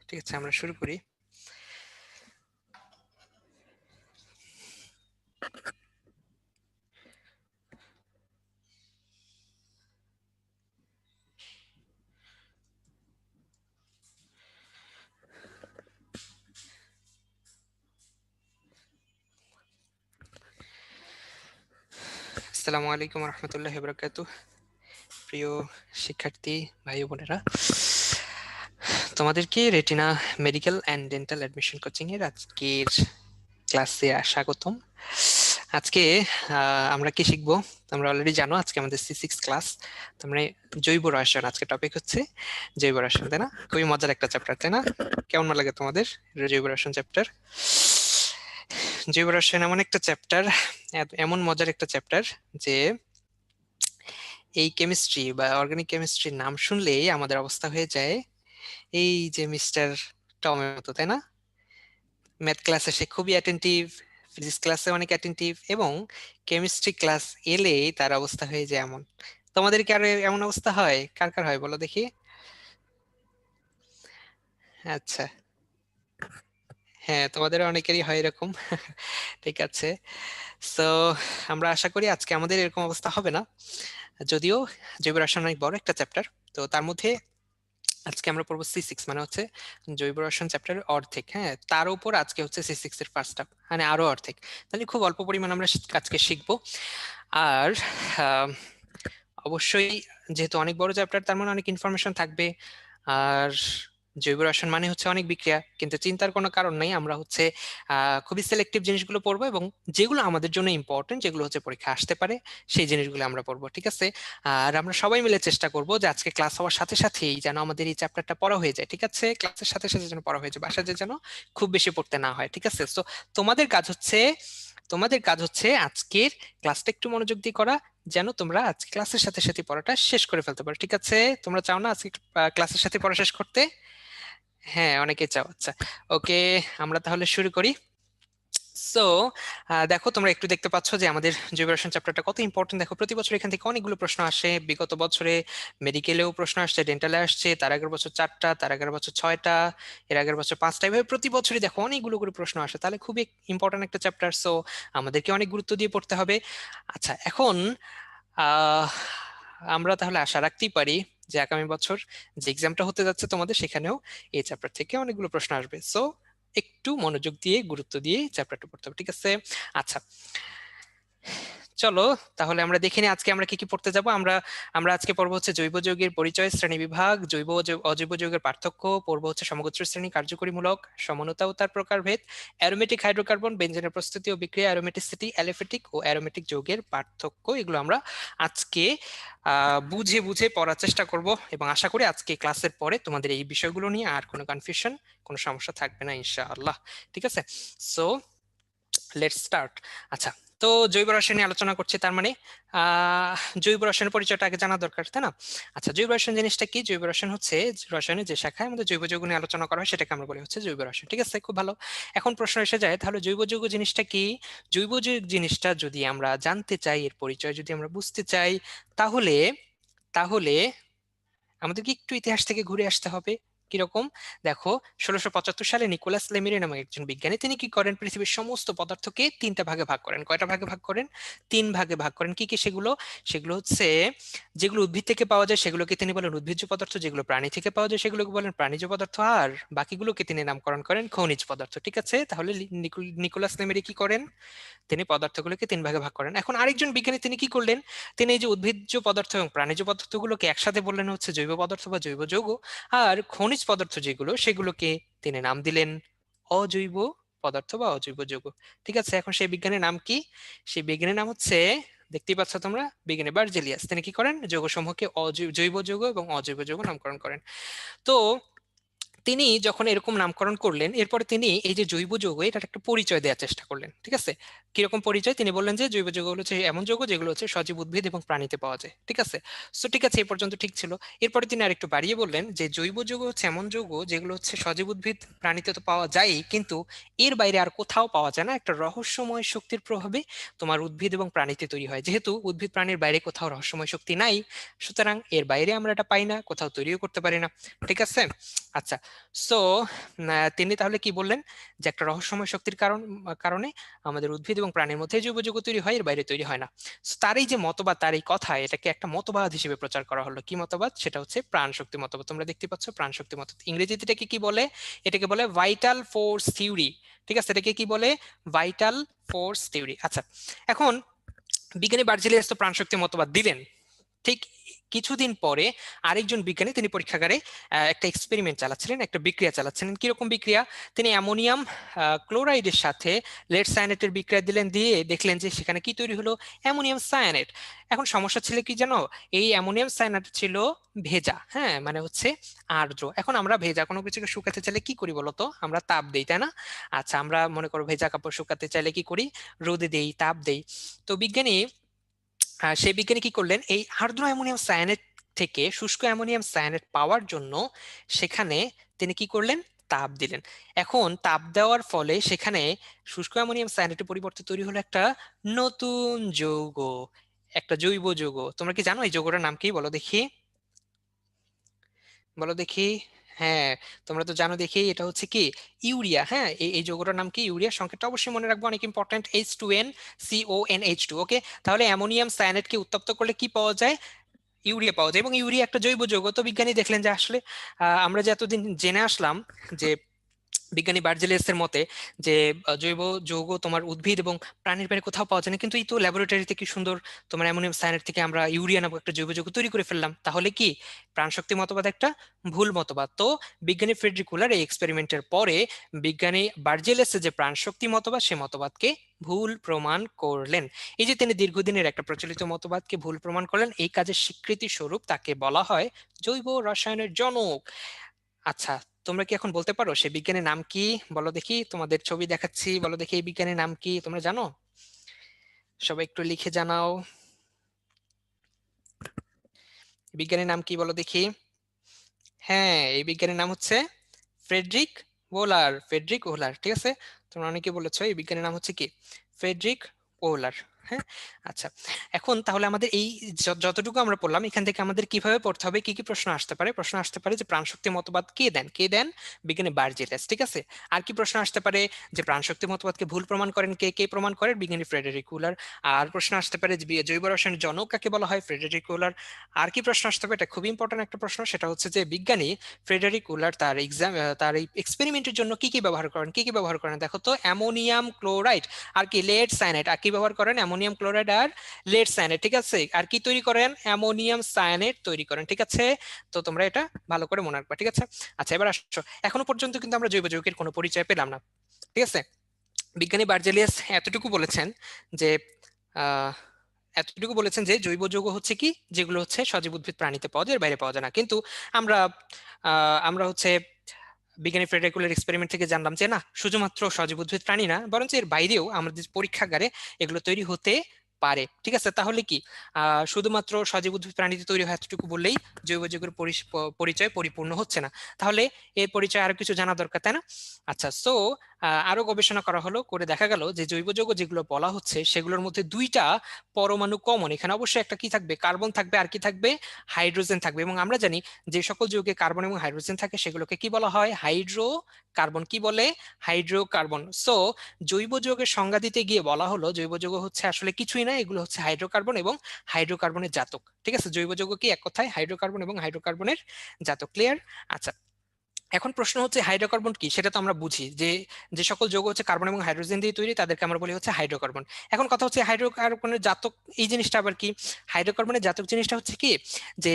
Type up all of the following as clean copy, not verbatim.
ঠিক আছে, আমরা শুরু করি। আসসালামু আলাইকুম রহমতুল্লাহি ওয়া বারাকাতুহু। প্রিয় শিক্ষার্থী ভাই ও বোনেরা, তোমাদেরকে retina medical and dental admission coaching এর আজকের ক্লাসে স্বাগতম। আজকে আমরা কি শিখবো তোমরা অলরেডি জানো। আজকে আমাদের C6 ক্লাস, তোমরা জৈব রসায়ন। আজকে টপিক হচ্ছে জৈব রসায়ন, তাই না? খুবই মজার একটা চ্যাপ্টার, তাই না? কেমন লাগে তোমাদের জৈব রসায়ন চ্যাপ্টার? জৈব রসায়ন এমন একটা চ্যাপ্টার, এমন মজার একটা চ্যাপ্টার যে এই কেমিস্ট্রি বা অর্গানিক কেমিস্ট্রির নাম শুনলেই আমাদের অবস্থা হয়ে যায় এই যে মিস্টার টমের মতো, তাই না? ম্যাথ ক্লাসে সে খুবই অ্যাটেন্টিভ, ফিজিক্স ক্লাসে অনেক অ্যাটেন্টিভ, এবং কেমিস্ট্রি ক্লাস এলেই তার অবস্থা হয়ে যায় এমন। তোমাদের কি আর এমন অবস্থা হয়? কার কার হয় বলো দেখি? আচ্ছা, হ্যাঁ, তোমাদের অনেকেরই হয় এরকম। ঠিক আছে, সো আমরা আশা করি আজকে আমাদের এরকম অবস্থা হবে না। যদিও জৈব রসায়ন অনেক বড় একটা চ্যাপ্টার, তো তার মধ্যে আজকে আমরা পড়বো C6, মানে হচ্ছে জৈব রসায়ন চ্যাপ্টারের অর্ধেক। হ্যাঁ, তার উপর আজকে হচ্ছে C6 এর ফার্স্ট হাফ, মানে আরো অর্ধেক। তাহলে খুব অল্প পরিমাণ আমরা আজকে শিখবো। আর আহ, অবশ্যই যেহেতু অনেক বড় চ্যাপ্টার, তার মানে অনেক ইনফরমেশন থাকবে। আর জৈব রসায়ন মানে হচ্ছে অনেক বিক্রিয়া, কিন্তু চিন্তার কোনো কারণ নেই। আমরা হচ্ছে খুবই সিলেক্টিভ জিনিসগুলো পড়বো, এবং যেগুলো আমাদের জন্য ইম্পর্টেন্ট, যেগুলো হচ্ছে পরীক্ষা আসতে পারে, সেই জিনিসগুলো আমরা পড়বো। ঠিক আছে, আর আমরা সবাই মিলে চেষ্টা করবো যে আজকে ক্লাস হওয়ার সাথে সাথেই যেন আমাদের এই চ্যাপ্টারটা পড়া হয়ে যায়। ঠিক আছে, ক্লাসের সাথে সাথে যেন পড়া হয়ে যায়, বাসায় যেন খুব বেশি পড়তে না হয়। ঠিক আছে, তো তোমাদের কাজ হচ্ছে তোমাদের কাজ হচ্ছে আজকের ক্লাসটা একটু মনোযোগ দিয়ে করা, যেন তোমরা আজকে ক্লাসের সাথে সাথে পড়াটা শেষ করে ফেলতে পারো। ঠিক আছে, তোমরা চাও না আজকে ক্লাসের সাথে পড়া শেষ করতে? হ্যাঁ, অনেকে চাও। আচ্ছা, ওকে, আমরা তাহলে শুরু করি। সো দেখো, তোমরা একটু দেখতে পাচ্ছ যে আমাদের জৈব রসায়ন চ্যাপ্টারটা কত ইম্পর্টেন্ট। দেখো, প্রতি বছর এখান থেকে অনেকগুলো প্রশ্ন আসে। বিগত বছরে মেডিকেলেও প্রশ্ন আসছে, ডেন্টালে আসছে, তার আগের বছর 4টা, তার আগের বছর 6টা, এর আগের বছর 5টা, এভাবে প্রতি বছরই দেখো অনেকগুলো করে প্রশ্ন আসে। তাহলে খুবই ইম্পর্টেন্ট একটা চ্যাপ্টার, সো আমাদেরকে অনেক গুরুত্ব দিয়ে পড়তে হবে। আচ্ছা, এখন আহ আমরা তাহলে আশা রাখতেই পারি যে আগামী বছর যে এক্সামটা হতে যাচ্ছে তোমাদের, সেখানেও এই চ্যাপ্টার থেকে অনেকগুলো প্রশ্ন আসবে। সো একটু মনোযোগ দিয়ে, গুরুত্ব দিয়ে চ্যাপ্টারটা পড়তে হবে। ঠিক আছে, আচ্ছা, চলো তাহলে আমরা দেখে নিই আজকে আমরা কি কি পড়তে যাব। আমরা আমরা আজকে পড়বো হচ্ছে জৈব যৌগের পরিচয়, শ্রেণীবিভাগ, জৈব ও অজৈব যৌগের পার্থক্য, পড়বো হচ্ছে সমগোত্র শ্রেণী, কার্যকরীমূলক, সমানতা ও তার প্রকারভেদ, অ্যারোমেটিক হাইড্রোকার্বন, বেঞ্জিনের প্রস্তুতি ও বিক্রিয়া, অ্যারোমেটিসিটি, অ্যালিফেটিক ও অ্যারোমেটিক যৌগের পার্থক্য। এগুলো আমরা আজকে বুঝে বুঝে পড়ার চেষ্টা করব, এবং আশা করি আজকে ক্লাসের পরে তোমাদের এই বিষয়গুলো নিয়ে আর কোনো কনফিউশন, কোনো সমস্যা থাকবে না ইনশাআল্লাহ। ঠিক আছে, সো লেটস স্টার্ট। আচ্ছা, তো জৈব রসায়ন নিয়ে আলোচনা করছি, তার মানে জৈব রসায়নের পরিচয়টা আগে জানা দরকার, তাই না? আচ্ছা, জৈব রসায়ন জিনিসটা কি? জৈব রসায়ন হচ্ছে রসায়নের যে শাখায় আমাদের জৈব যৌগ নিয়ে আলোচনা করা হয়, সেটাকে আমরা বলি হচ্ছে জৈব রসায়ন। ঠিক আছে, খুব ভালো। এখন প্রশ্ন এসে যায়, তাহলে জৈব যৌগ জিনিসটা কি? জৈব যৌগ জিনিসটা যদি আমরা জানতে চাই, এর পরিচয় যদি আমরা বুঝতে চাই, তাহলে তাহলে আমাদেরকে একটু ইতিহাস থেকে ঘুরে আসতে হবে। কিরকম? দেখো, 1675 সালে নিকোলাস লেমিরে নামক একজন বিজ্ঞানী, তিনি কি করেন? পৃথিবীর সমস্ত পদার্থকে 3টা ভাগে ভাগ করেন। কয়টা ভাগে ভাগ করেন? 3 ভাগে ভাগ করেন। কি কি সেগুলো? সেগুলো হচ্ছে যেগুলো উদ্ভিদ থেকে পাওয়া যায় সেগুলোকে তিনি বলেন উদ্ভিজ্জ পদার্থ, যেগুলো প্রাণী থেকে পাওয়া যায় সেগুলোকে বলেন প্রাণীজ পদার্থ, আর বাকিগুলোকে তিনি নামকরণ করেন খনিজ পদার্থ। ঠিক আছে, তাহলে নিকোলাস লেমিরে কি করেন? তিনি পদার্থগুলোকে 3 ভাগে ভাগ করেন। এখন আরেকজন বিজ্ঞানী তিনি কি করলেন? তিনি এই যে উদ্ভিজ্জ পদার্থ এবং প্রাণীজ পদার্থগুলোকে একসাথে বললেন হচ্ছে জৈব পদার্থ বা জৈব যৌগ, আর খনিজ পদার্থ যেগুলো সেগুলোকে তিনি নাম দিলেন অজৈব পদার্থ বা অজৈব যৌগ। ঠিক আছে, এখন সেই বিজ্ঞানীর নাম কি? সেই বিজ্ঞানীর নাম হচ্ছে, দেখতেই পাচ্ছ তোমরা, বিজ্ঞানী বার্জেলিয়াস। তিনি কি করেন? যৌগসমূহকে জৈব যৌগ এবং অজৈব যৌগ নামকরণ করেন। তো তিনি যখন এরকম নামকরণ করলেন, এরপরে তিনি এই যে জৈব যৌগ, এটার একটা পরিচয় দেওয়ার চেষ্টা করলেন। ঠিক আছে, কিরকম পরিচয়? তিনি বললেন যে জৈব যৌগ হচ্ছে এমন যৌগ যেগুলো হচ্ছে সজীব উদ্ভিদ এবং প্রাণীতে পাওয়া যায়। ঠিক আছে, সো ঠিক আছে, এই পর্যন্ত ঠিক ছিল। এরপরে তিনি আরেকটু বাড়িয়ে বললেন যে জৈব যৌগ হচ্ছে এমন যৌগ যেগুলো হচ্ছে সজীব উদ্ভিদ প্রাণীতে তো পাওয়া যায়, কিন্তু এর বাইরে আর কোথাও পাওয়া যায় না। একটা রহস্যময় শক্তির প্রভাবে তোমার উদ্ভিদ এবং প্রাণীতে তৈরি হয়। যেহেতু উদ্ভিদ প্রাণীর বাইরে কোথাও রহস্যময় শক্তি নাই, সুতরাং এর বাইরে আমরা এটা পাই না, কোথাও তৈরিও করতে পারি না। ঠিক আছে, আচ্ছা, সো তিনি তাহলে কি বললেন যে একটা রহস্যময় শক্তির কারণে আমাদের উদ্ভিদ এবং প্রাণীর মধ্যে জৈব যৌগ তৈরি হয়, এর বাইরে তৈরি হয় না। So, তার এই যে মতবাদ, তার এই কথা, এটাকে একটা মতবাদ হিসেবে প্রচার করা হলো। কি মতবাদ? সেটা হচ্ছে প্রাণ শক্তি মতবাদ। তোমরা দেখতে পাচ্ছ প্রাণ শক্তি মতবাদ। ইংরেজিতে এটাকে কি বলে? এটাকে বলে ভাইটাল ফোর্স থিওরি। ঠিক আছে, এটাকে কি বলে? Vital force theory. আচ্ছা, এখন বিজ্ঞানী বার্জেলিয়াস তো প্রাণ শক্তি মতবাদ দিলেন, ঠিক কিছুদিন পরে আরেকজন বিজ্ঞানী তিনি পরীক্ষাগারে একটা এক্সপেরিমেন্ট চালাচ্ছিলেন, একটা বিক্রিয়া চালাচ্ছিলেন। কিরকম বিক্রিয়া? তিনি অ্যামোনিয়াম ক্লোরাইডের সাথে লেড সায়ানেটের বিক্রিয়া দিলেন, দিয়ে দেখলেন যে সেখানে কি তৈরি হলো? Ammonium cyanate. এখন সমস্যা ছিল কি জানো? এই অ্যামোনিয়াম সায়ানেট ছিল ভেজা, হ্যাঁ, মানে হচ্ছে আর্দ্র। এখন আমরা ভেজা কোনো কিছুকে শুকাতে চাইলে কি করি বলতো? আমরা তাপ দেই, তাই না? আচ্ছা, আমরা মনে করো ভেজা কাপড় শুকাতে চাইলে কি করি? রোদে দেই, তাপ দেই। তো সেই বিজ্ঞানী কি করলেন? এই আর্দ্র অ্যামোনিয়াম সায়ানেট থেকে শুষ্ক অ্যামোনিয়াম সায়ানেট পাওয়ার জন্য সেখানে তিনি কি করলেন? তাপ দিলেন। এখন তাপ দেওয়ার ফলে সেখানে শুষ্ক অ্যামোনিয়াম সায়ানেটের পরিবর্তে তৈরি হলো একটা নতুন যৌগ, একটা জৈব যৌগ। তোমরা কি জানো এই যৌগটার নাম কি? বলো দেখি, বলো দেখি। হ্যাঁ, তোমরা তো জানো দেখি, এটা হচ্ছে কি? ইউরিয়া। হ্যাঁ, এই যৌগটার নাম কি? ইউরিয়া। সংকেতটা অবশ্যই মনে রাখবো, অনেক ইম্পর্টেন্ট, H2NCONH2। ওকে, তাহলে অ্যামোনিয়াম সায়ানেটকে উত্তপ্ত করলে কি পাওয়া যায়? ইউরিয়া পাওয়া যায়, এবং ইউরিয়া একটা জৈব যৌগ। তো বিজ্ঞানী দেখলেন যে আসলে আমরা যে এতদিন জেনে আসলাম যে বিজ্ঞানী বার্জেলিয়াসের মতে যে জৈব যৌগ তোমার উদ্ভিদ এবং প্রাণীর বাইরে কোথাও পাওয়া যায় না, কিন্তু এই তো ল্যাবরেটরিতে কি সুন্দর তোমার অ্যামোনিয়াম সায়ানেট থেকে আমরা ইউরিয়া নামক একটা জৈব যৌগ তৈরি করে ফেললাম। তাহলে কি প্রাণশক্তি মতবাদ একটা ভুল মতবাদ? তো বিজ্ঞানী ফ্রেডরিক কুলার এই এক্সপেরিমেন্টের পরে বিজ্ঞানী বার্জেলিয়াসের যে প্রাণশক্তি মতবাদ, সে মতবাদকে ভুল প্রমাণ করলেন। এই যে তিনি দীর্ঘদিনের একটা প্রচলিত মতবাদকে ভুল প্রমাণ করলেন, এই কাজের স্বীকৃতি স্বরূপ তাকে বলা হয় জৈব রসায়নের জনক। আচ্ছা, তোমরা কি এখন বলতে পারো সে বিজ্ঞানীর নাম কি? বলো দেখি, তোমাদের ছবি দেখাচ্ছি, বলো দেখি এই বিজ্ঞানীর নাম কি? তোমরা জানো? সবাই একটু লিখে জানাও, বিজ্ঞানীর নাম কি বলো দেখি। হ্যাঁ, এই বিজ্ঞানীর নাম হচ্ছে ফ্রেডরিক ওলার। ফ্রেডরিক ওলার, ঠিক আছে। তোমরা অনেকে বলেছো এই বিজ্ঞানীর নাম হচ্ছে কি? ফ্রেডরিক ওলার। হ্যাঁ, আচ্ছা। এখন তাহলে আমাদের এই যতটুকু আমরা পড়লাম, এখান থেকে আমাদের কিভাবে পড়তে হবে, কি কি প্রশ্ন আসতে পারে? প্রশ্ন আসতে পারে যে প্রাণশক্তি মতবাদ কে দেন? কে দেন? বিজ্ঞানী বার্জেলিয়াস, ঠিক আছে। আর কি প্রশ্ন আসতে পারে? যে প্রাণশক্তি মতবাদকে ভুল প্রমাণ করেন কে? কে প্রমাণ করেন? বিজ্ঞানী ফ্রেডরিক ওলার। আর প্রশ্ন আসতে পারে যে জৈব রসায়নের জনক কাকে বলা হয়? ফ্রেডরিক ওলার। আর কি প্রশ্ন আসতে পারে? এটা খুবই ইম্পর্টেন্ট একটা প্রশ্ন, সেটা হচ্ছে যে বিজ্ঞানী ফ্রেডরিক উলার তার এই এক্সপেরিমেন্টের জন্য কি কি ব্যবহার করেন? কি কি ব্যবহার করেন দেখো তো? অ্যামোনিয়াম ক্লোরাইড আর কি লেড সায়ানাইড। আর কি ব্যবহার করেন? অ্যামোনিয়াম ক্লোরাইড আর লেড সায়ানাইড, ঠিক আছে। আর কি তৈরি করেন? অ্যামোনিয়াম সায়ানাইড তৈরি করেন, ঠিক আছে। তো তোমরা এটা ভালো করে মনে রাখবা, ঠিক আছে। আচ্ছা, এবার আসছো, এখনো পর্যন্ত কিন্তু আমরা জৈব যৌগের কোনো পরিচয় পেলাম না, ঠিক আছে। বিজ্ঞানী বার্জেলিয়াস এতটুকু বলেছেন যে আহ এতটুকু বলেছেন যে জৈব যৌগ হচ্ছে কি, যেগুলো হচ্ছে সজীব উদ্ভিদ প্রাণীতে পাওয়া যায়, এর বাইরে পাওয়া যায় না। কিন্তু আমরা আমরা হচ্ছে বিজ্ঞানী ফ্রেডরিকুলার এক্সপেরিমেন্ট থেকে জানলাম যে না, শুধুমাত্র সজীব উদ্ভিদ প্রাণী না, বরঞ্চ এর বাইরেও আমাদের পরীক্ষাগারে এগুলো তৈরি হতে পারে, ঠিক আছে। তাহলে কি শুধুমাত্র সজীব উদ্ভিদ প্রাণীতে তৈরি হয় এতটুকু বললেই জৈব যৌগের পরিচয় পরিপূর্ণ হচ্ছে না? তাহলে এর পরিচয় আরো কিছু জানা দরকার, তাই না? আচ্ছা, সো আরো গবেষণা করা হলো, করে দেখা গেল যে জৈব যৌগ যেগুলো বলা হচ্ছে সেগুলোর মধ্যে দুইটা পরমাণু কমন। এখানে অবশ্যই একটা কি থাকবে? কার্বন থাকবে, আর কি থাকবে? হাইড্রোজেন থাকবে। এবং আমরা জানি যে সকল যৌগে কার্বন এবং হাইড্রোজেন থাকে সেগুলোকে কি বলা হয়? Hydro carbon. কি বলে? হাইড্রোকার্বন। সো জৈব যৌগের সংজ্ঞা দিতে গিয়ে বলা হলো জৈব যৌগ হচ্ছে আসলে কিছুই না, এগুলো হচ্ছে হাইড্রোকার্বন এবং হাইড্রোকার্বনের জাতক, ঠিক আছে। জৈব যৌগ কি? এক কথায় হাইড্রোকার্বন এবং হাইড্রোকার্বনের জাতক। ক্লিয়ার? আচ্ছা, এখন প্রশ্ন হচ্ছে হাইড্রোকার্বন কি? সেটা তো আমরা বুঝি যে যে সকল যৌগ হচ্ছে কার্বন এবং হাইড্রোজেন দিয়ে তৈরি তাদেরকে আমরা বলি হচ্ছে হাইড্রোকার্বন। এখন কথা হচ্ছে হাইড্রোকার্বনের জাতক এই জিনিসটা আবার কি? হাইড্রোকার্বনের জাতক জিনিসটা হচ্ছে কি, যে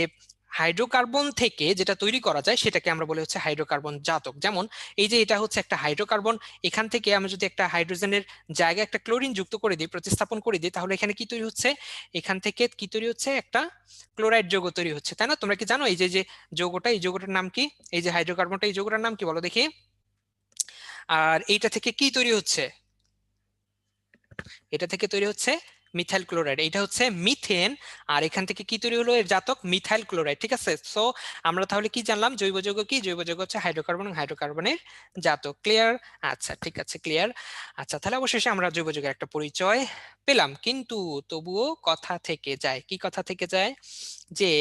হাইড্রোকার্বন থেকে যেটা তৈরি করা যায় সেটাকে আমরা বলি হচ্ছে হাইড্রোকার্বন জাতক। যেমন এই যে এটা হচ্ছে একটা হাইড্রোকার্বন, এখান থেকে আমি যদি একটা হাইড্রোজেনের জায়গায় একটা ক্লোরিন যুক্ত করে দিই, প্রতিস্থাপন করে দিই, তাহলে এখানে কি তৈরি হচ্ছে? এখান থেকে কি তৈরি হচ্ছে? একটা ক্লোরাইড যৌগ তৈরি হচ্ছে, তাই না? তোমরা কি জানো এই যে যে যৌগটা, এই যৌগটার নাম কি? এই যে হাইড্রোকার্বনটা, এই যৌগটার নাম কি বলো দেখি? আর এইটা থেকে কি তৈরি হচ্ছে? এটা থেকে তৈরি হচ্ছে মিথাইল ক্লোরাইড। এটা হচ্ছে মিথেন। আর এখান থেকে কি তৈরি হলো? এর জাতক মিথাইল ক্লোরাইড, ঠিক আছে। সো আমরা তাহলে কি জানলাম? জৈব যৌগ কি? জৈব যৌগ হচ্ছে হাইড্রোকার্বন এবং হাইড্রোকার্বনের জাতক। ক্লিয়ার? আচ্ছা, ঠিক আছে, ক্লিয়ার। আচ্ছা, তাহলে অবশেষে আমরা জৈব যৌগের একটা পরিচয় পেলাম, কিন্তু তবুও কথা থেকে যায়। কি কথা থেকে যায়? যে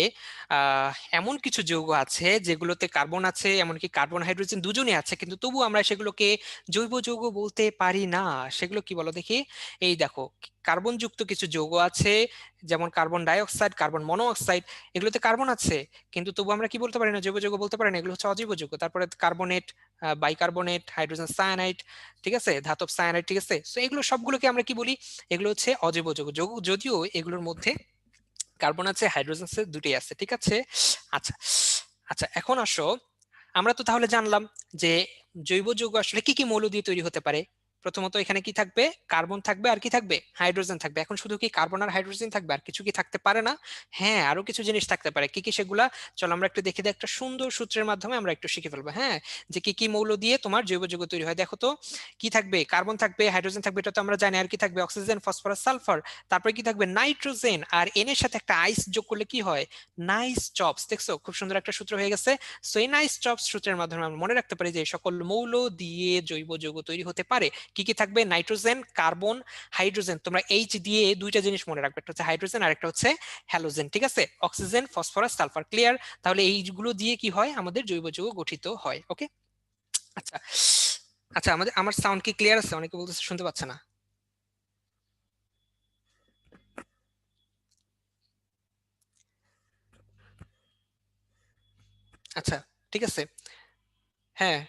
এমন কিছু যৌগ আছে যেগুলোতে কার্বন আছে, এমনকি কার্বন হাইড্রোজেন দুজনে আছে, কিন্তু তবু আমরা সেগুলোকে জৈব যৌগ বলতে পারি না। সেগুলো কি বলো দেখি? এই দেখো, কার্বন যুক্ত কিছু যৌগ আছে, যেমন carbon die oxide, carbon monoxide, এগুলোতে কার্বন আছে, কিন্তু তবু আমরা কি বলতে পারি না? জৈব যৌগ বলতে পারি না, এগুলো হচ্ছে অজৈব যৌগ। তারপরে কার্বনেট, বাইকার্বনেট, হাইড্রোজেন সায়ানাইড, ঠিক আছে, ধাতব সায়ানাইড, ঠিক আছে। তো এগুলো সবগুলোকে আমরা কি বলি? এগুলো হচ্ছে অজৈব যৌগ। যদিও এগুলোর মধ্যে কার্বন আছে, হাইড্রোজেন আছে, দুটোই আছে, ঠিক আছে। আচ্ছা আচ্ছা, এখন আসো, আমরা তো তাহলে জানলাম যে জৈব যৌগ আসলে কি কি মৌল দিয়ে তৈরি হতে পারে। প্রথমত এখানে কি থাকবে? কার্বন থাকবে, আর কি থাকবে? হাইড্রোজেন থাকবে। এখন শুধু কি কার্বন আর হাইড্রোজেন থাকবে, আর কিছু কি থাকতে পারে না? হ্যাঁ, আরো কিছু জিনিস থাকতে পারে। কি কি সেগুলা? চলো আমরা একটু দেখে দিই, একটা সুন্দর সূত্রের মাধ্যমে আমরা একটু শিখে ফেলবো, হ্যাঁ, যে কি কি মৌল দিয়ে তোমার জৈব যৌগ তৈরি হয়। দেখো তো, কি থাকবে? কার্বন থাকবে, হাইড্রোজেন থাকবে, এটা তো আমরা জানি। আর কি থাকবে? Oxygen, phosphorus, sulphur. তারপরে কি থাকবে? নাইট্রোজেন। আর এন এর সাথে একটা আইস যোগ করলে কি হয়? Nice chops. দেখছো, খুব সুন্দর একটা সূত্র হয়ে গেছে। সো এই নাইস চপস সূত্রের মাধ্যমে আমরা মনে রাখতে পারি যে সকল মৌল দিয়ে জৈব যৌগ তৈরি হতে পারে। কি কি থাকবে? Nitrogen, carbon, hydrogen. তোমরা এইচ দিয়ে দুইটা জিনিস মনে রাখবে, একটা হচ্ছে হাইড্রোজেন আর একটা হচ্ছে হ্যালোজেন, ঠিক আছে। Oxygen, phosphorus, sulphur. ক্লিয়ার? তাহলে এইগুলো দিয়ে কি হয়? আমাদের জৈব যৌগ গঠিত হয়। ওকে, আচ্ছা আচ্ছা, আমার সাউন্ড কি ক্লিয়ার আছে? অনেকে বলতেছে শুনতে পাচ্ছে না। আচ্ছা, ঠিক আছে। হ্যাঁ,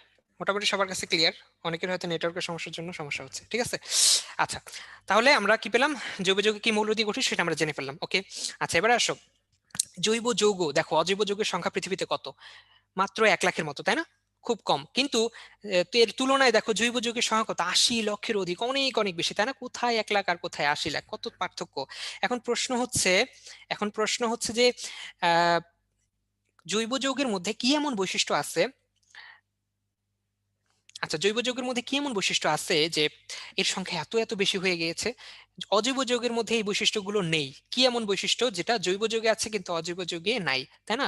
মোটামুটি সবার কাছে ক্লিয়ার। অনেকের হয়তো নেটওয়ার্কের সমস্যার জন্য সমস্যা হচ্ছে, ঠিক আছে। আচ্ছা, তাহলে আমরা কি পেলাম? জৈব যৌগ কি মৌল দিয়ে গঠিত সেটা আমরা জেনে ফেললাম। ওকে, আচ্ছা, এবারে আসো, জৈব যৌগ দেখো, অজৈব যৌগের সংখ্যা পৃথিবীতে কত? মাত্র 1 লাখের মতো, তাই না? খুব কম, কিন্তু তো এর তুলনায় দেখো জৈব যৌগের সংখ্যা কত? 80 লক্ষের অধিক, অনেক অনেক বেশি, তাই না? কোথায় 1 লাখ আর কোথায় 80 লাখ, কত পার্থক্য! এখন প্রশ্ন হচ্ছে, যে আহ জৈব যৌগের মধ্যে কি এমন বৈশিষ্ট্য আছে, আচ্ছা, জৈব যৌগের মধ্যে কি এমন বৈশিষ্ট্য আছে যে এর সংখ্যা এত এত বেশি হয়ে গিয়েছে? অজৈব যৌগের মধ্যে এই বৈশিষ্ট্যগুলো নেই। কি এমন বৈশিষ্ট্য যেটা জৈব যৌগে আছে কিন্তু অজৈব যৌগে নাই, তাই না?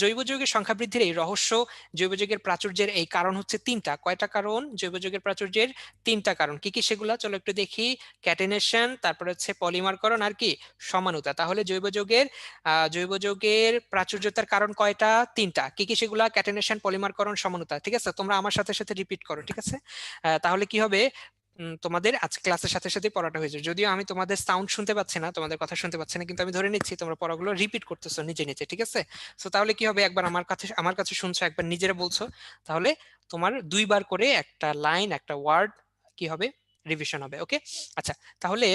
জৈব যৌগের সংখ্যা বৃদ্ধির এই রহস্য, জৈব যৌগের প্রাচুর্যের এই কারণ হচ্ছে তিনটা। কয়টা কারণ জৈব যৌগের প্রাচুর্যের? তিনটা কারণ। কি কি সেগুলা? চলো একটু দেখি। ক্যাটেনেশন, তারপরে হচ্ছে পলিমারকরণ, আর কি? সমানুতা। তাহলে জৈব যৌগের প্রাচুর্যতার কারণ কয়টা? তিনটা। কি কি সেগুলা? ক্যাটেনেশন, পলিমারকরণ, সমানুতা। ঠিক আছে, তোমরা আমার সাথে সাথে রিপিট করো, ঠিক আছে? তাহলে কি হবে? তোমাদের আজ ক্লাসের সাথে সাথে পড়াটা হয়ে যাবে। যদিও আমি তোমাদের সাউন্ড শুনতে পাচ্ছি না, তোমাদের কথা শুনতে পাচ্ছি না, কিন্তু আমি ধরে নিচ্ছি তোমরা পড়াগুলো রিপিট করতেছো নিজে নিজে, ঠিক আছে। সো তাহলে কি হবে? একবার আমার কাছে শুনছো, একবার নিজেরা বলছো, তাহলে তোমার 2বার করে একটা লাইন, একটা ওয়ার্ড কি হবে? রিভিশন হবে। ওকে, আচ্ছা, তাহলে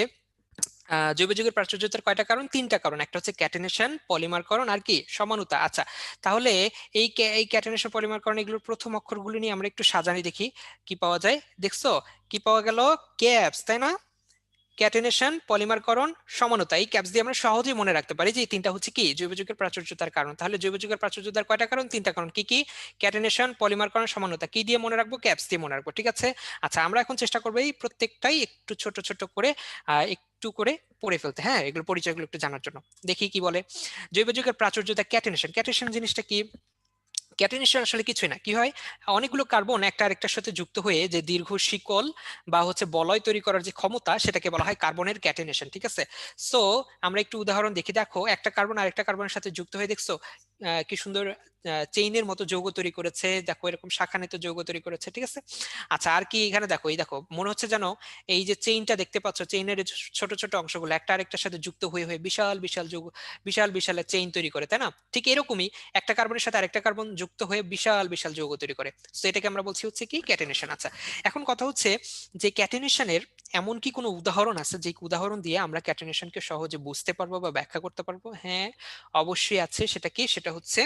জৈব যৌগের প্রাচুর্যতার কয়টা কারণ? তিনটা কারণ। একটা হচ্ছে ক্যাটেনেশন, পলিমারকরণ, আর কি? সমানুতা। আচ্ছা, তাহলে এই ক্যাটেনেশন, পলিমারকরণ, এগুলোর প্রথম অক্ষরগুলো নিয়ে আমরা একটু সাজানি দেখি কি পাওয়া যায়। দেখছো কি পাওয়া গেল? ক্যাপস, তাই না? ক্যাটেনেশন, পলিমারকরণ, সমানতা, এই ক্যাপস দিয়ে আমরা সহজেই মনে রাখতে পারি যে এই তিনটা হচ্ছে কি? জৈব যৌগের প্রাচুর্যতার কারণ। তাহলে জৈব যৌগের প্রাচুর্যতার কয়টা কারণ? তিনটা কারণ। কি কি? ক্যাটেনেশন, পলিমারকরণ, সমানতা। কি দিয়ে মনে রাখবো? ক্যাপস দিয়ে মনে রাখবো, ঠিক আছে। আচ্ছা, আমরা এখন চেষ্টা করবো এই প্রত্যেকটাই একটু ছোট ছোট করে একটু করে পড়ে ফেলতে, হ্যাঁ, এগুলো পরিচয়গুলো একটু জানার জন্য। দেখি কি বলে। জৈব যৌগের প্রাচুর্যতা, ক্যাটেনেশন। ক্যাটেনেশন জিনিসটা কি? ক্যাটেনেশন আসলে কিছুই না। কি হয়? অনেকগুলো কার্বন একটা আরেকটার সাথে যুক্ত হয়ে যে দীর্ঘ শিকল বা হচ্ছে বলয় তৈরি করার যে ক্ষমতা, সেটাকে বলা হয় কার্বনের ক্যাটেনেশন, ঠিক আছে। সো আমরা একটু উদাহরণ দেখি। দেখো, একটা কার্বন আরেকটা কার্বনের সাথে যুক্ত হয়ে, দেখছো কি সুন্দর চেইনের মতো যৌগ তৈরি করেছে। দেখো, এরকম শাখান্বিত যৌগ তৈরি করেছে, ঠিক আছে। আচ্ছা, আর কি এখানে দেখো, এই দেখো, মনে হচ্ছে যেন এই যে চেইনটা দেখতে পাচ্ছ, চেইনের ছোট ছোট অংশগুলো একটা আরেকটার সাথে যুক্ত হয়ে হয়ে বিশাল বিশাল যৌগ, বিশাল বিশাল চেইন তৈরি করে, তাই না? ঠিক এরকমই একটা কার্বনের সাথে আরেকটা কার্বন যুক্ত হয়ে বিশাল বিশাল যৌগ তৈরি করে। তো এটাকে আমরা বলছি হচ্ছে কি? ক্যাটেনেশন। আচ্ছা, এখন কথা হচ্ছে যে ক্যাটেনেশনের এমন কি কোনো উদাহরণ আছে যে উদাহরণ দিয়ে আমরা ক্যাটেনেশনকে সহজে বুঝতে পারবো বা ব্যাখ্যা করতে পারবো? হ্যাঁ, অবশ্যই আছে। সেটা কি? সেটা হচ্ছে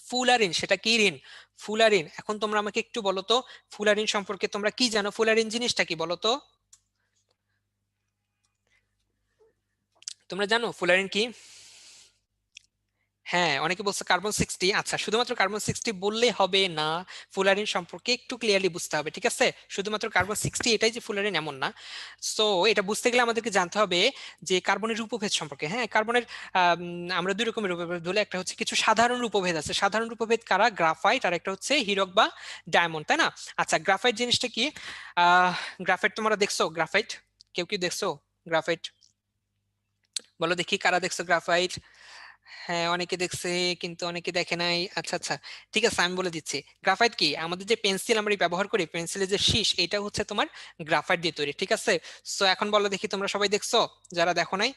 ফুলারিন। সেটা কি ঋণ? ফুলারিন। এখন তোমরা আমাকে একটু বলো তো, ফুলারিন সম্পর্কে তোমরা কি জানো? ফুলারিন জিনিসটা কি বলো তো? তোমরা জানো ফুলারিন কি? হ্যাঁ, অনেকে বলছে কার্বন 60। আচ্ছা, শুধুমাত্র কার্বন 60 বললে হবে না, ফুলারিন সম্পর্কে একটু ক্লিয়ারলি বুঝতে হবে, ঠিক আছে। শুধুমাত্র কার্বন 60 এটাই যে ফুলারিন এমন না। সো এটা বুঝতে গেলে আমাদেরকে জানতে হবে যে কার্বনের রূপভেদ সম্পর্কে। হ্যাঁ, কার্বনের আমরা দুই রকমের রূপভেদ বলে, একটা হচ্ছে কিছু সাধারণ রূপভেদ আছে। সাধারণ রূপভেদ কারা? গ্রাফাইট, আর একটা হচ্ছে হীরক বা ডায়মন্ড, তাই না? আচ্ছা, গ্রাফাইট জিনিসটা কি? আহ গ্রাফাইট তোমরা দেখছো? গ্রাফাইট কেউ কি দেখছো? গ্রাফাইট বলো দেখি, কারা দেখছো গ্রাফাইট? হ্যাঁ, অনেকে দেখছে কিন্তু অনেকে দেখে নাই। আচ্ছা আচ্ছা, ঠিক আছে, আমি বলে দিচ্ছি। গ্রাফাইট কি, আমাদের যে পেন্সিল আমরা ব্যবহার করি, পেন্সিলের যে শীষ, এটা হচ্ছে তোমার গ্রাফাইট দিয়ে তৈরি, ঠিক আছে। সো এখন বলো দেখি, তোমরা সবাই দেখছো যারা দেখো নাই?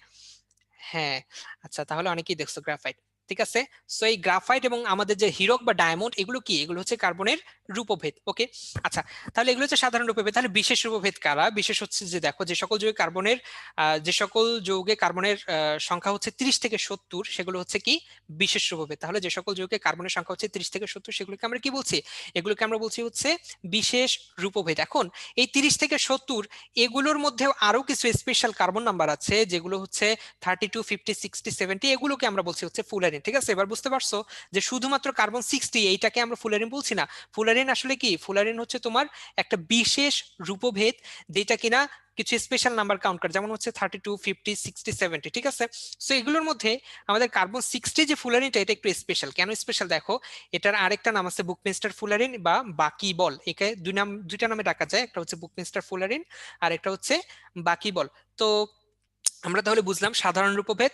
হ্যাঁ, আচ্ছা, তাহলে অনেকেই দেখছো গ্রাফাইট, ঠিক আছে। সো এই গ্রাফাইট এবং আমাদের যে হীরক বা ডায়মন্ড, এগুলো কি, এগুলো হচ্ছে কার্বনের রূপভেদ, ওকে। আচ্ছা, তাহলে এগুলো হচ্ছে সাধারণ রূপভেদ। তাহলে বিশেষ রূপভেদ কারা? বিশেষ হচ্ছে যে দেখো, যে সকল যৌগে কার্বনের যে সকল যৌগে কার্বনের সংখ্যা হচ্ছে 30 থেকে 70, সেগুলো হচ্ছে কি বিশেষ রূপভেদ। তাহলে যে সকল যৌগে কার্বনের সংখ্যা হচ্ছে 30 থেকে 70, সেগুলোকে আমরা কি বলছি? এগুলোকে আমরা বলছি হচ্ছে বিশেষ রূপভেদ। এখন এই 30 থেকে 70 এগুলোর মধ্যেও আরো কিছু স্পেশাল কার্বন নাম্বার আছে, যেগুলো হচ্ছে 32, 50, 60, 70, এগুলোকে আমরা বলছি হচ্ছে ফুলারিন, ঠিক আছে। এবার বুঝতে পারছো যে শুধুমাত্র কার্বন 60 এইটাকে আমরা ফুলারিন বলছি না। ফুলারিন আসলে কি, ফুলারিন হচ্ছে তোমার একটা বিশেষ রূপভেদ, যেটা কিনা কিছু স্পেশাল নাম্বার কাউন্ট করে, যেমন হচ্ছে 32, 50, 60, 70, ঠিক আছে। সো এগুলোর মধ্যে আমাদের কার্বন 60 যে ফুলারিনটা, এটা একটু স্পেশাল। কেন স্পেশাল দেখো, এটার আরেকটা নাম আছে বুকমিনস্টার ফুলারিন বা বাকি বল। একে দুইটা নামে ডাকা যায়, একটা হচ্ছে বুকমিনস্টার ফুলারিন আর একটা হচ্ছে বাকি বল। তো আমরা তাহলে বুঝলাম সাধারণ রূপভেদ,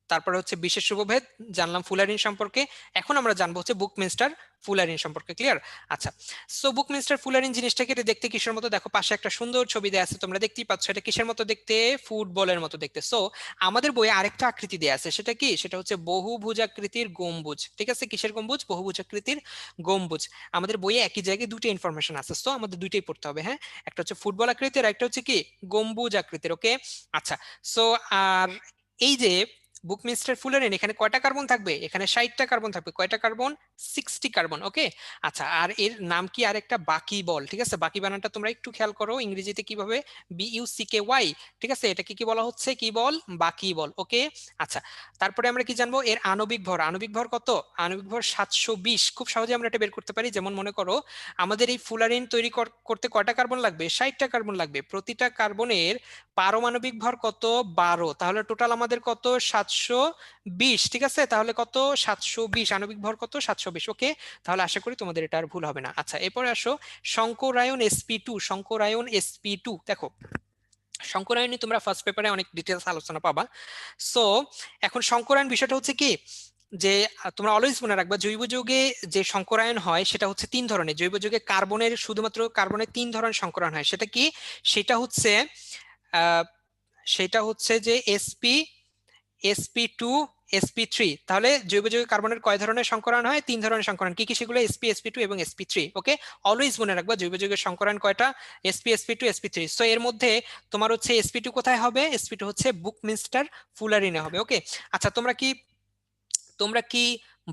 তারপরে হচ্ছে বিশেষ রূপভেদ, জানলাম ফুলারিন সম্পর্কে। এখন আমরা জানবো হচ্ছে বুকমিনস্টার ফুলারিন সম্পর্কে, ক্লিয়ার? আচ্ছা, সো বুকমিনস্টার ফুলারিন জিনিসটাকে এটা দেখতে কিসের মতো? দেখো পাশে একটা সুন্দর ছবি দেয়া আছে, তোমরা দেখতেই পাচ্ছ। এটা কিসের মতো দেখতে? ফুটবলের মতো দেখতে। সো আমাদের বইয়ে আরেকটা আকৃতি দেয়া আছে, সেটা কি? সেটা হচ্ছে বহুভুজাকৃতির গম্বুজ, ঠিক আছে। কিসের গম্বুজ? বহুভুজাকৃতির গম্বুজ। আমাদের বইয়ে একই জায়গায় দুটো ইনফরমেশন আছে, সো আমাদের দুইটাই পড়তে হবে, হ্যাঁ। একটা হচ্ছে ফুটবল আকৃতির, একটা হচ্ছে কি গম্বুজ আকৃতির, ওকে। আচ্ছা, সো আর এই যে বুকমিনস্টার ফুলারিন, এখানে কয়টা কার্বন থাকবে? এখানে 60টা কার্বন থাকবে। কয়টা কার্বন? 60 কার্বন, ওকে। আচ্ছা, আর এর নাম কি? আরেকটা বাকি বল, ঠিক আছে। বাকি বানানটা তোমরা একটু খেয়াল করো, ইংরেজিতে কিভাবে, BUCKY, ঠিক আছে। এটাকে কি বলা হচ্ছে? কি বল? বাকি বল, ওকে। আচ্ছা, তারপরে আমরা কি জানবো? এর আণবিক ভর। আণবিক ভর কত? আণবিক ভর 720। খুব সহজে আমরা এটা বের করতে পারি। যেমন মনে করো, আমাদের এই ফুলারিন তৈরি করতে কয়টা কার্বন লাগবে? 60টা কার্বন লাগবে। প্রতিটা কার্বনের পারমাণবিক ভর কত? 12। তাহলে টোটাল আমাদের কত? 720, ঠিক আছে। তাহলে কত? 720। আণবিক ভর কত? 720, ওকে। তাহলে আশা করি তোমাদের এটা আর ভুল হবে না। আচ্ছা, এরপরে আসো শঙ্করায়ন sp2। শঙ্করায়ন sp2 দেখো, শঙ্করায়নে তোমরা ফার্স্ট পেপারে অনেক ডিটেলস আলোচনা পাবা। সো এখন শঙ্করায়ন বিষয়টা হচ্ছে কি, যে তোমরা অলওয়েজ মনে রাখবা, জৈব যৌগে যে শঙ্করায়ন হয় সেটা হচ্ছে তিন ধরনের। জৈব যৌগে কার্বনের, শুধুমাত্র কার্বনের তিন ধরনের শঙ্করায়ন হয়। সেটা কি? সেটা হচ্ছে আহ, সেটা হচ্ছে যে sp2, sp3। তাহলে জৈব যৌগে কার্বনের কয় ধরনের সংকরণ হয়? তিন ধরনের সংকরণ। কি কি সেগুলো? sp, sp2 এবং sp3, ওকে। অলওয়েজ মনে রাখবা জৈব যৌগের সংকরণ কয়টা? sp, sp2, sp3। সো এর মধ্যে তোমার হচ্ছে sp2 কোথায় হবে? sp2 হচ্ছে বুকমিনস্টার ফুলারিনে হবে, ওকে। আচ্ছা, তোমরা কি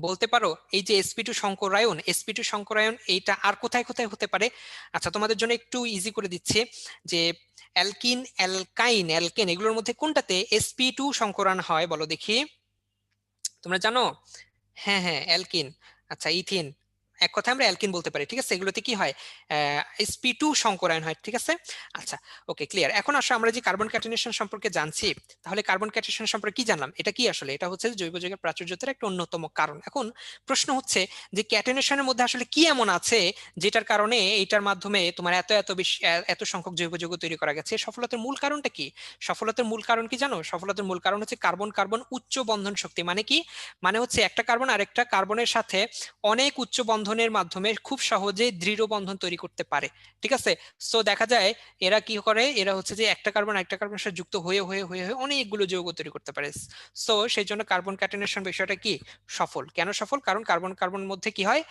বলতে পারো এই যে sp2 সংকরায়ন, sp2 সংকরায়ন এইটা আর কোথায় কোথায় হতে পারে? আচ্ছা, তোমাদের জন্য একটু ইজি করে দিচ্ছি, যে অ্যালকিন, অ্যালকাইন, অ্যালকেন, এগুলোর মধ্যে কোনটাতে sp2 সংকরণ হয় বলো দেখি? তোমরা জানো? হ্যাঁ হ্যাঁ, অ্যালকিন। আচ্ছা, ইথিন, এক কথা আমরা অ্যালকিন বলতে পারি, ঠিক আছে। এগুলোতে কি হয়? sp2 সংকরায়ন হয়, ঠিক আছে। আচ্ছা, ওকে, ক্লিয়ার। এখন আসলে আমরা যে কার্বন ক্যাটানেশন সম্পর্কে জানছি, তাহলে কার্বন ক্যাটানেশন সম্পর্কে কি জানলাম? এটা কি আসলে? এটা হচ্ছে জৈব যৌগের প্রাচুর্যতার একটা অন্যতম কারণ। এখন প্রশ্ন হচ্ছে যে ক্যাটানেশনের মধ্যে আসলে কি এমন আছে যেটার কারণে এইটার মাধ্যমে তোমার এত এত বেশি এত সংখ্যক জৈব যৌগ তৈরি করা গেছে? সফলতার মূল কারণটা কি? সফলতার মূল কারণ কি জানো? সফলতার মূল কারণ হচ্ছে কার্বন কার্বন উচ্চ বন্ধন শক্তি। মানে কি? মানে হচ্ছে একটা কার্বন আরেকটা কার্বনের সাথে অনেক উচ্চ বন্ধনের মাধ্যমে খুব সহজে দৃঢ় বন্ধন তৈরি করতে পারে, ঠিক আছে। সো দেখা যায় এরা কি করে, এরা হচ্ছে যে একটা কার্বন একটা কার্বনের সাথে যুক্ত হয়ে হয়ে হয়ে হয়ে অনেকগুলো যৌগ তৈরি করতে পারে। সো সেই জন্য কার্বন ক্যাটানেশন বিষয়টা কি সফল। কেন সফল? কারণ কার্বন কার্বন মধ্যে কি হয়,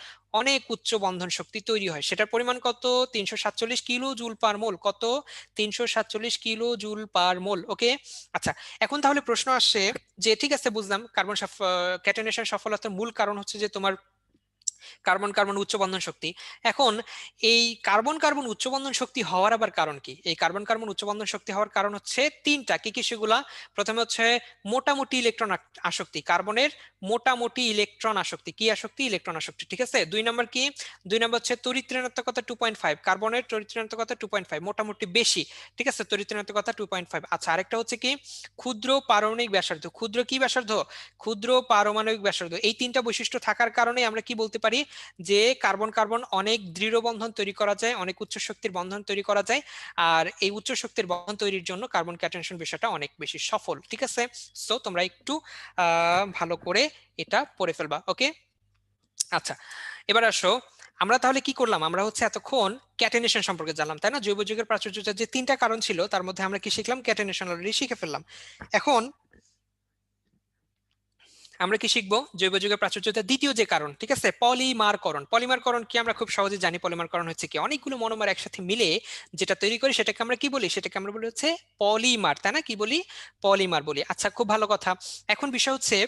অনেক উচ্চ বন্ধন শক্তি তৈরি হয়। সেটার পরিমাণ কত? 347 কিলো জুল পার মোল। কত? 347 কিলো জুল পার মোল, ওকে। আচ্ছা, এখন তাহলে প্রশ্ন আসছে যে ঠিক আছে, বুঝলাম কার্বন ক্যাটানেশন সফলতার মূল কারণ হচ্ছে যে তোমার কার্বন কার্বন উচ্চ বন্ধন শক্তি। এখন এই কার্বন কার্বন উচ্চ বন্ধন শক্তি হওয়ার আবার কারণ কি? এই কার্বন কার্বন উচ্চ বন্ধন শক্তি হওয়ার কারণ হচ্ছে তিনটা। কি কি সেগুলা? প্রথমে হচ্ছে মোটামুটি ইলেকট্রন আসক্তি। কার্বনের মোটামুটি ইলেকট্রন আসক্তি। কি আসক্তি? ইলেকট্রন আসক্তি, ঠিক আছে। দুই নম্বর কি? দুই নম্বর হচ্ছে তড়িৎ ঋণাত্মকতা 2.5। কার্বনের তড়িৎ ঋণাত্মকতা 2.5, মোটামুটি বেশি, ঠিক আছে। তড়িৎ ঋণাত্মকতা 2.5। আচ্ছা, আরেকটা হচ্ছে কি? ক্ষুদ্র পারমাণবিক ব্যাসার্ধ। ক্ষুদ্র কি ব্যাসার্ধ? ক্ষুদ্র পারমাণবিক ব্যাসার্ধ। এই তিনটা বৈশিষ্ট্য থাকার কারণে আমরা কি বলতে পারি? পারি যে কার্বন কার্বন অনেক দৃঢ় বন্ধন তৈরি করা যায়, অনেক উচ্চ শক্তির বন্ধন তৈরি করা যায়, আর এই উচ্চ শক্তির বন্ধন তৈরির জন্য কার্বন ক্যাটায়ন বিষয়টা অনেক বেশি সফল। ঠিক আছে, সো তোমরা একটু ভালো করে এটা পড়ে ফেলবা। ওকে, আচ্ছা এবার আসো, আমরা তাহলে কি করলাম, আমরা হচ্ছে এতক্ষণ ক্যাটেনেশন সম্পর্কে জানলাম, তাই না? জৈব যৌগের প্রাচুর্যতার যে তিনটা কারণ ছিল তার মধ্যে আমরা কি শিখলাম? ক্যাটেনেশন অলরেডি শিখে ফেললাম। এখন আমরা কি শিখবো? জৈব যৌগের প্রাচুর্যতার দ্বিতীয় যে কারণ, ঠিক আছে, পলিমারকরণ। পলিমারকরণ কি আমরা খুব সহজে জানি। পলিমারকরণ হচ্ছে কি, অনেকগুলো মনোমার একসাথে মিলে যেটা তৈরি করি সেটাকে আমরা কি বলি? সেটাকে আমরা বলি হচ্ছে পলিমার, তাই না? কি বলি? পলিমার বলি। আচ্ছা, খুব ভালো কথা। এখন বিষয় হচ্ছে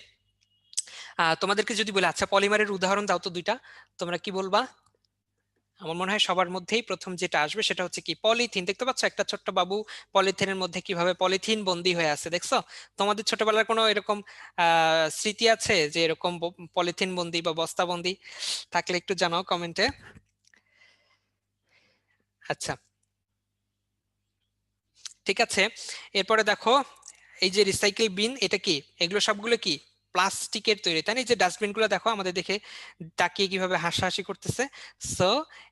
তোমাদেরকে যদি বলে আচ্ছা পলিমারের উদাহরণ দাও তো দুইটা, তোমরা কি বলবা? আমার মনে হয় সবার মধ্যেই প্রথম যেটা আসবে সেটা হচ্ছে কি, পলিথিন। দেখতে পাচ্ছ একটা ছোট্ট বাবু পলিথিনের মধ্যে কিভাবে পলিথিন বন্দি হয়ে আছে, দেখছো? তোমাদের ছোটবেলার কোনো এরকম স্মৃতি আছে যে এরকম পলিথিন বন্দি বা বস্তা বন্দি? থাকলে একটু জানাও কমেন্টে। আচ্ছা, ঠিক আছে। এরপরে দেখো, এই যে রিসাইকেল বিন, এটা কি? এগুলো সবগুলো কি প্লাস্টিকের তৈরি, তাই না? এই যে ডাস্টবিন গুলো দেখো আমাদের দেখে তাকিয়ে কিভাবে হাসাহাসি করতেছে। সো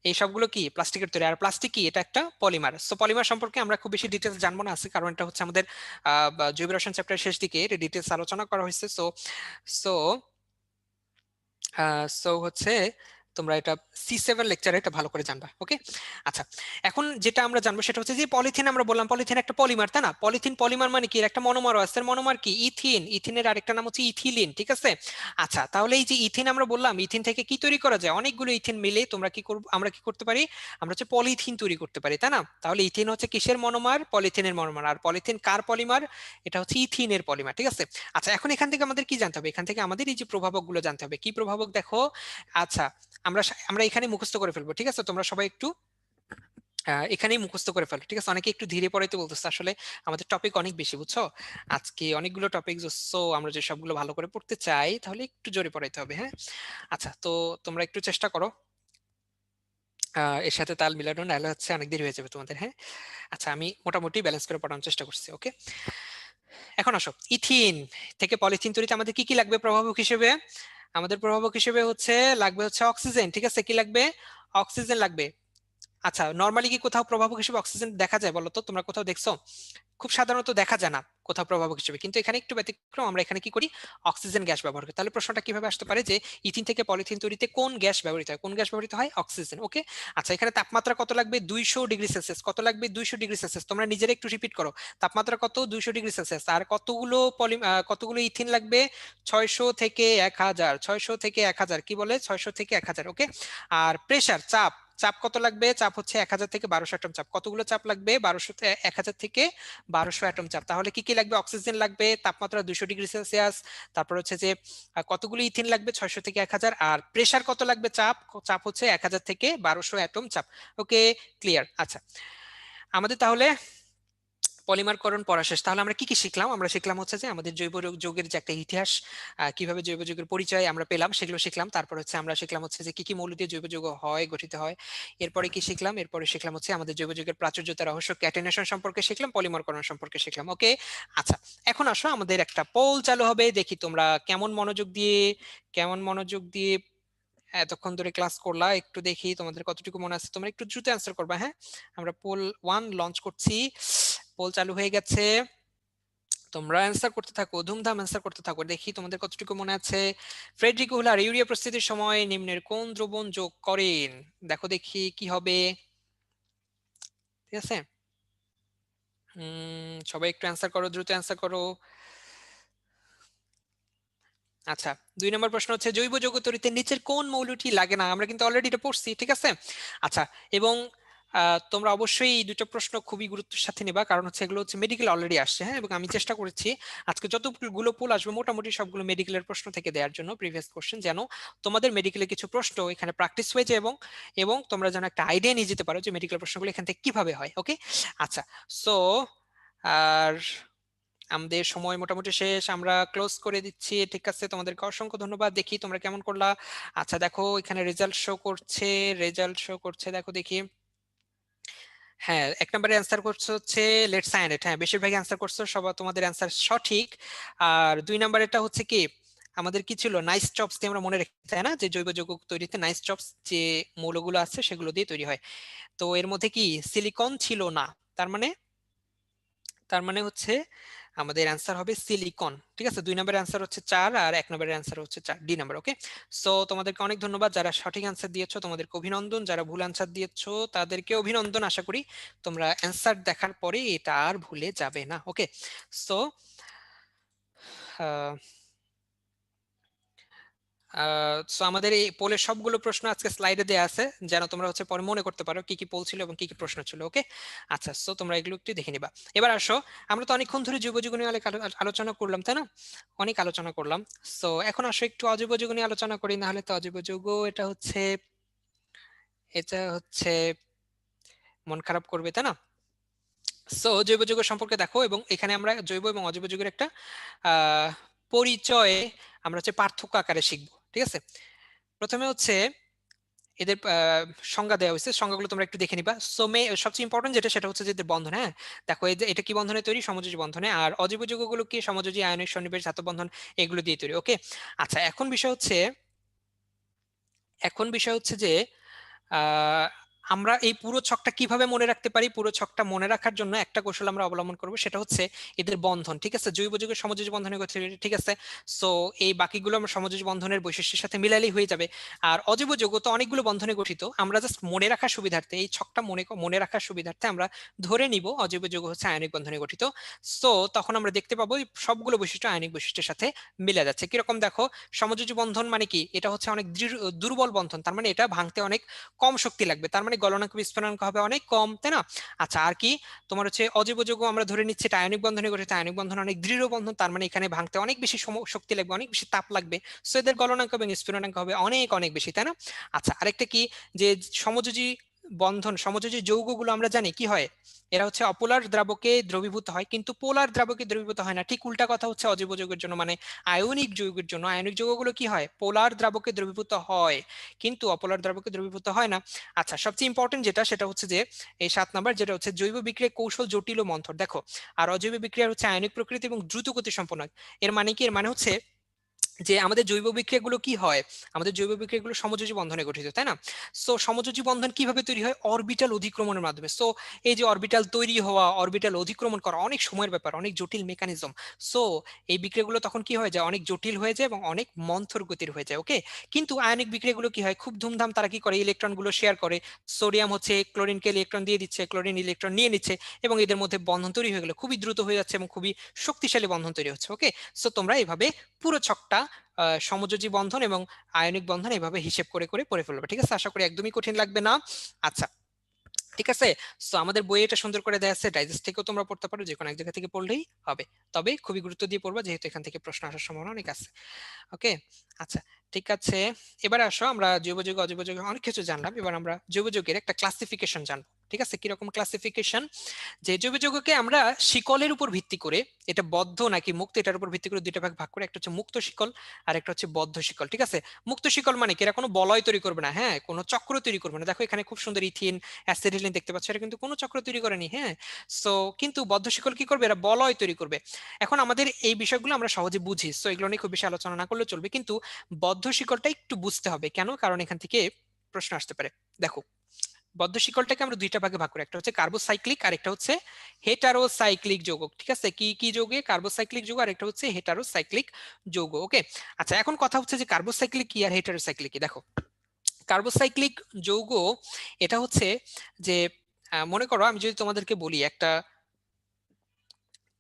এই সবগুলো কি প্লাস্টিকের তৈরি। আর প্লাস্টিক কি? এটা একটা পলিমার। সো পলিমার সম্পর্কে আমরা খুব বেশি ডিটেলস জানবো না আছে, কারণ এটা হচ্ছে আমাদের জৈব রসায়ন চ্যাপ্টারের শেষ দিকে ডিটেলস আলোচনা করা হয়েছে। সো সো সো হচ্ছে তোমরা এটা C7 লেকচারে এটা ভালো করে জানবা। ওকে, আচ্ছা এখন যেটা আমরা জানবো সেটা হচ্ছে যে পলিথিন, আমরা বললাম পলিথিন একটা পলিমার, তাই না? পলিথিন পলিমার মানে কি? এর একটা মনোমারও আছে। মনোমার কি? ইথিন। ইথিনের আরেকটা নাম হচ্ছে ইথিলিন, ঠিক আছে? আচ্ছা, তাহলে এই যে ইথিন আমরা বললাম, ইথিন থেকে কি তৈরি করা যায়? অনেকগুলো ইথিন মিলে তোমরা কি করব, আমরা কি করতে পারি? আমরা হচ্ছে পলিথিন তৈরি করতে পারি, তাই না? তাহলে ইথিন হচ্ছে কিসের মনোমার? পলিথিনের মনোমার। আর পলিথিন কার পলিমার? এটা হচ্ছে ইথিনের পলিমার, ঠিক আছে? আচ্ছা, এখন এখান থেকে আমাদের কি জানতে হবে? এখান থেকে আমাদের এই যে প্রভাবক গুলো জানতে হবে। কি প্রভাবক দেখো? আচ্ছা, আমরা আমরা এখানে মুখস্থ করে ফেলবো, ঠিক আছে? তোমরা সবাই একটু এখানেই মুখস্থ করে ফেলো, ঠিক আছে? অনেকে একটু ধীরে পড়াইতে বলতেছে, আসলে আমাদের টপিক অনেক বেশি, বুঝছো? আজকে অনেকগুলো টপিক, সো আমরা যে সবগুলো ভালো করে পড়তে চাই তাহলে একটু জোরে পড়াইতে হবে, হ্যাঁ? আচ্ছা, তো তোমরা একটু চেষ্টা করো এর সাথে তাল মিলানো, নাহলে হচ্ছে অনেক দেরি হয়ে যাবে তোমাদের, হ্যাঁ? আচ্ছা, আমি মোটামুটি ব্যালেন্স করে পড়ানোর চেষ্টা করছি। ওকে, এখন আসো, ইথিন থেকে পলিথিন তৈরিতে আমাদের কি কি লাগবে প্রভাবক হিসেবে? আমাদের প্রভাবক হিসেবে হচ্ছে লাগবে হচ্ছে অক্সিজেন, ঠিক আছে? কি লাগবে? অক্সিজেন লাগবে। আচ্ছা, নর্মালি কি কোথাও প্রভাবক হিসেবে অক্সিজেন দেখা যায় বলো তো? তোমরা কোথাও দেখছো? খুব সাধারণত দেখা যায় না কোথাও প্রভাবক হিসেবে, কিন্তু এখানে একটু ব্যতিক্রম, আমরা এখানে কি করি? অক্সিজেন গ্যাস ব্যবহার করি। তাহলে প্রশ্নটা কিভাবে আসতে পারে যে ইথিন থেকে পলিথিন তৈরিতে কোন গ্যাস ব্যবহৃত হয়? কোন গ্যাস ব্যবহৃত হয়? অক্সিজেন। ওকে, আচ্ছা এখানে তাপমাত্রা কত লাগবে? 200°C। কত লাগবে? 200°C। তোমরা নিজেরা একটু রিপিট করো, তাপমাত্রা কত? 200°C। আর কতগুলো কতগুলো ইথিন লাগবে? 600 থেকে 1000। 600 থেকে 1000, কি বলে? 600 থেকে 1000। ওকে, আর প্রেসার, চাপ, চাপ কত লাগবে? চাপ হচ্ছে 1000 থেকে 1200 অ্যাটম চাপ। কতগুলো চাপ লাগবে? 1000 থেকে 1200 অ্যাটম চাপ। তাহলে কি কি লাগবে? অক্সিজেন লাগবে, তাপমাত্রা 200°C, তারপর হচ্ছে যে কতগুলো ইথিন লাগবে? 600 থেকে 1000। আর প্রেসার কত লাগবে? চাপ, চাপ হচ্ছে 1000 থেকে 1200 অ্যাটম চাপ। ওকে, ক্লিয়ার। আচ্ছা, আমাদের তাহলে পলিমারকরণ পড়া শেষ। তাহলে আমরা কি কি শিখলাম? আমরা শিখলাম হচ্ছে যে আমাদের জৈব যৌগের যে একটা ইতিহাস, কিভাবে জৈব যৌগের পরিচয় আমরা পেলাম সেগুলো শিখলাম। তারপর হচ্ছে আমরা শিখলাম হচ্ছে যে কি কি মৌল দিয়ে জৈব যৌগ হয়, গঠিত হয়। এরপরে কি শিখলাম? এরপরে শিখলাম হচ্ছে আমাদের জৈব যৌগের প্রাচুর্যতা, রহস্য, ক্যাটেনেশন সম্পর্কে শিখলাম, পলিমারকরণ সম্পর্কে শিখলাম। ওকে, আচ্ছা এখন আসো, আমাদের একটা পোল চালু হবে, দেখি তোমরা কেমন মনোযোগ দিয়ে এতক্ষণ ধরে ক্লাস করলা। একটু দেখি তোমাদের কতটুকু মনে আছে। তোমরা একটু দ্রুত অ্যান্সার করবা, হ্যাঁ? আমরা পোল 1 লঞ্চ করছি, পোল চালু হয়ে গেছে। তোমরা অ্যান্সার করতে থাকো, ধুমধাম অ্যান্সার করতে থাকো, দেখি তোমাদের কতটুকু মনে আছে। ফ্রেডরিক হুলার ইউরিয়া প্রস্তুতির সময় নিম্নের কোন দ্রবণ যোগ করেন? দেখো দেখি কি হবে। ঠিক আছে, সবাই একটু অ্যান্সার করো, দ্রুত অ্যান্সার করো। আচ্ছা, 2 নম্বর প্রশ্ন হচ্ছে জৈব যৌগ তৈরিতে নিচের কোন মৌলটি লাগে না? আমরা কিন্তু অলরেডি এটা পড়ছি, ঠিক আছে? আচ্ছা, এবং তোমরা অবশ্যই এই দুটো প্রশ্ন খুবই গুরুত্বের সাথে নেবা, কারণ হচ্ছে এগুলো হচ্ছে মেডিকেল অলরেডি আসছে, হ্যাঁ? এবং আমি চেষ্টা করেছি আজকে যতগুলো পোল আসবে মোটামুটি সবগুলো মেডিকেলের প্রশ্ন থেকে দেওয়ার জন্য, প্রিভিয়াস কোশ্চেন, যেন তোমাদের মেডিকেলের কিছু প্রশ্ন এখানে প্র্যাকটিস হয়ে যায়, এবং এবং তোমরা যেন একটা আইডিয়া নিয়ে যেতে পারো যে মেডিকেল প্রশ্নগুলো এখান থেকে কিভাবে হয়। ওকে, আচ্ছা, সো আর আমাদের সময় মোটামুটি শেষ, আমরা ক্লোজ করে দিচ্ছি, ঠিক আছে? তোমাদেরকে অসংখ্য ধন্যবাদ। দেখি তোমরা কেমন করলা। আচ্ছা দেখো, এখানে রেজাল্ট শো করছে, দেখো দেখি। হ্যাঁ, 1 নম্বরে অ্যান্সার করছে হচ্ছে লেট সায়ানেট। হ্যাঁ, বেশিরভাগ অ্যান্সার করছো, সব তোমাদের অ্যান্সার সঠিক। আর 2 নম্বরেরটা হচ্ছে কি, আমাদের কি ছিল, নাইস চপস দিয়ে আমরা মনে রেখে, তাই না, যে জৈব যৌগ তৈরিতে নাইস চপস যে মৌলগুলো আছে সেগুলো দিয়ে তৈরি হয়। তো এর মধ্যে কি সিলিকন ছিল না, তার মানে হচ্ছে আমাদের অ্যান্সার হবে সিলিকন। ঠিক আছে, 2 নম্বরের অ্যান্সার হচ্ছে 4 আর 1 নম্বরের অ্যান্সার হচ্ছে 4, ডি নাম্বার। ওকে, সো তোমাদেরকে অনেক ধন্যবাদ, যারা সঠিক অ্যান্সার দিয়েছো তোমাদেরকে অভিনন্দন, যারা ভুল অ্যান্সার দিয়েছো তাদেরকে অভিনন্দন। আশা করি তোমরা অ্যান্সার দেখার পরে এটা আর ভুলে যাবে না। ওকে, সো সো আমাদের এই পোলের সবগুলো প্রশ্ন আজকে স্লাইডে দেওয়া আছে, যেন তোমরা হচ্ছে পরে মনে করতে পারো কি কি পোল ছিল এবং কি কি প্রশ্ন ছিল। ওকে, আচ্ছা, সো তোমরা এগুলো একটু দেখে নিবা। এবার আসো, আমরা তো অনেকক্ষণ ধরে জৈব যৌগ নিয়ে অনেক আলোচনা করলাম, তাই না, অনেক আলোচনা করলাম। সো এখন আসো একটু অজৈব যৌগ নিয়ে আলোচনা করি, না হলে তো অজৈব যৌগ এটা হচ্ছে মন খারাপ করবে, তাই না। সো জৈব যৌগ সম্পর্কে দেখো, এবং এখানে আমরা জৈব এবং অজৈব যৌগের একটা আহ পরিচয় আমরা হচ্ছে পার্থক্য আকারে শিখবো। ঠিক আছে, প্রথমে হচ্ছে এদের সংজ্ঞা দেওয়া হয়েছে, সংজ্ঞাগুলো তোমরা একটু দেখে নিবা। সো সবচেয়ে ইম্পর্টেন্ট যেটা সেটা হচ্ছে যে এদের বন্ধন। হ্যাঁ, দেখো এই যে এটা কি বন্ধনে তৈরি, সমযোজী বন্ধনে, আর অজৈব যৌগগুলো কি সমযোজী আয়নিক সন্নিবেশ ধাতব বন্ধন, এগুলো দিয়ে তৈরি। ওকে, আচ্ছা, এখন বিষয় হচ্ছে যে আহ আমরা এই পুরো ছকটা কিভাবে মনে রাখতে পারি। পুরো ছকটা মনে রাখার জন্য একটা কৌশল আমরা অবলম্বন করব, সেটা হচ্ছে এদের বন্ধন। ঠিক আছে, জৈব যৌগের সমযোজী বন্ধনে গঠিত। ঠিক আছে, সো এই বাকিগুলো আমরা সমযোজী বন্ধনের বৈশিষ্ট্যের সাথে মিলালেই হয়ে যাবে। আর অজৈব যৌগ তো অনেকগুলো বন্ধনে গঠিত, আমরা জাস্ট মনে রাখার সুবিধার্থে এই ছকটা মনে রাখার সুবিধার্থে আমরা ধরে নিব অজৈব যৌগ হচ্ছে আয়নিক বন্ধনে গঠিত। সো তখন আমরা দেখতে পাবো এই সবগুলো বৈশিষ্ট্য আয়নিক বৈশিষ্ট্যের সাথে মিলে যাচ্ছে। কিরকম দেখো, সমযোজী বন্ধন মানে কি, এটা হচ্ছে অনেক দুর্বল বন্ধন, তার মানে এটা ভাঙতে অনেক কম শক্তি লাগবে, তার মানে গলনাঙ্ক বিস্ফোরণাঙ্ক হবে অনেক কম, তাই না। আচ্ছা, আর কি, তোমার হচ্ছে অজৈব যৌগ আমরা ধরে নিচ্ছি এটা আয়নিক বন্ধনে গঠিত, আয়নিক বন্ধন অনেক দৃঢ় বন্ধন, তার মানে এখানে ভাঙতে অনেক বেশি শক্তি লাগবে, অনেক বেশি তাপ লাগবে। সো এদের গলনাঙ্ক এবং স্ফুরণাঙ্ক হবে অনেক অনেক বেশি, তাই না। আচ্ছা, আরেকটা কি, যে সমযোজী সমযোজী যৌগগুলো আমরা জানি কি হয়, এরা হচ্ছে অপোলার দ্রাবকে দ্রবীভূত হয়, কিন্তু পোলার দ্রাবকে দ্রবীভূত হয় না। ঠিক উল্টা কথা হচ্ছে অজৈব যৌগের জন্য, মানে আয়নিক যৌগের জন্য। আয়নিক যৌগগুলো কি হয়, পোলার দ্রাবকে দ্রবীভূত হয়, কিন্তু অপোলার দ্রাবকে দ্রবীভূত হয় না। আচ্ছা, সবচেয়ে ইম্পর্টেন্ট যেটা সেটা হচ্ছে যে এই 7 নাম্বার, যেটা হচ্ছে জৈব বিক্রিয়ার কৌশল জটিল ও মন্থর। দেখো, আর অজৈব বিক্রিয়া হচ্ছে আয়নিক প্রকৃতি এবং দ্রুত গতি সম্পন্ন। এর মানে কি, এর মানে হচ্ছে যে আমাদের জৈব বিক্রিয়াগুলো কি হয়, আমাদের জৈব বিক্রিয়াগুলো সমযোজী বন্ধনে গঠিত, তাই না। সো সমযোজী বন্ধন কিভাবে তৈরি হয়, অরবিটাল অধিক্রমণের মাধ্যমে। সো এই যে অরবিটাল তৈরি হওয়া, অরবিটাল অধিক্রমণ করা অনেক সময়ের ব্যাপার, অনেক জটিল মেকানিজম। সো এই বিক্রিয়াগুলো তখন কি হয়ে যায়, অনেক জটিল হয়ে যায় এবং অনেক মন্থর গতির হয়ে যায়। ওকে, কিন্তু আয়নিক বিক্রিয়াগুলো কি হয়, খুব ধুমধাম, তারা কি করে, ইলেকট্রনগুলো শেয়ার করে। সোডিয়াম হচ্ছে ক্লোরিনকে ইলেকট্রন দিয়ে দিচ্ছে, ক্লোরিন ইলেকট্রন নিয়ে নিচ্ছে, এবং এদের মধ্যে বন্ধন তৈরি হয়ে গেলে খুবই দ্রুত হয়ে যাচ্ছে এবং খুবই শক্তিশালী বন্ধন তৈরি হচ্ছে। ওকে, সো তোমরা এইভাবে পুরো ছকটা সমযোজী বন্ধন এবং আয়নিক বন্ধন এভাবে হিসেব করে করে পড়ে ফেলবে। ঠিক আছে, আশা করি একদমই কঠিন লাগবে না। আচ্ছা, ঠিক আছে, সো আমাদের বইয়ে এটা সুন্দর করে দেয়া আছে, ডাইজেস্ট থেকেও তোমরা পড়তে পারো, যে কোনো এক জায়গা থেকে পড়লেই হবে, তবে খুবই গুরুত্ব দিয়ে পড়বা, যেহেতু এখান থেকে প্রশ্ন আসার সম্ভাবনা অনেক আছে। ওকে, আচ্ছা, ঠিক আছে, এবার আসো আমরা জৈব যৌগ অজৈব যৌগ অনেক কিছু জানলাম, এবার আমরা জৈব যৌগের একটা ক্লাসিফিকেশন জানবো। ঠিক আছে, কিরকম ক্লাসিফিকেশন, যে জৈব যৌগকে আমরা শিকলের উপর ভিত্তি করে, এটা বদ্ধ নাকি মুক্ত এটার উপর ভিত্তি করে দুইটা ভাগ ভাগ করে, একটা হচ্ছে মুক্ত শিকল আর একটা হচ্ছে বদ্ধ শিকল। ঠিক আছে, মুক্ত শিকল মানে কি, এরা কোনো বলয় তৈরি করবে না, হ্যাঁ, কোনো চক্র তৈরি করবে না। দেখো এখানে খুব সুন্দর ইথিন অ্যাসিটিলিন দেখতে পাচ্ছ, এটা কিন্তু কোনো চক্র তৈরি করেনি। হ্যাঁ, সো কিন্তু বদ্ধ শিকল কি করবে, এরা বলয় তৈরি করবে। এখন আমাদের এই বিষয়গুলো আমরা সহজে বুঝি, সো এগুলো নিয়ে খুব বেশি আলোচনা না করলে চলবে, কিন্তু বদ্ধ শিকলটা একটু বুঝতে হবে কেন, কারণ এখান থেকে প্রশ্ন আসতে পারে। দেখো, বদ্ধ শিকলটাকে আমরা দুইটা ভাগে ভাগ করি, একটা হচ্ছে কার্বোসাইক্লিক আর একটা হচ্ছে হেটারোসাইক্লিক যৌগ। ঠিক আছে, কি কি যৌগে, কার্বোসাইক্লিক যৌগ আর একটা হচ্ছে হেটারোসাইক্লিক যৌগ। ওকে, আচ্ছা, এখন কথা হচ্ছে যে কার্বোসাইক্লিক কি আর হেটারোসাইক্লিক কি। দেখো, কার্বোসাইক্লিক যৌগ এটা হচ্ছে যে মনে করো আমি যদি তোমাদেরকে বলি একটা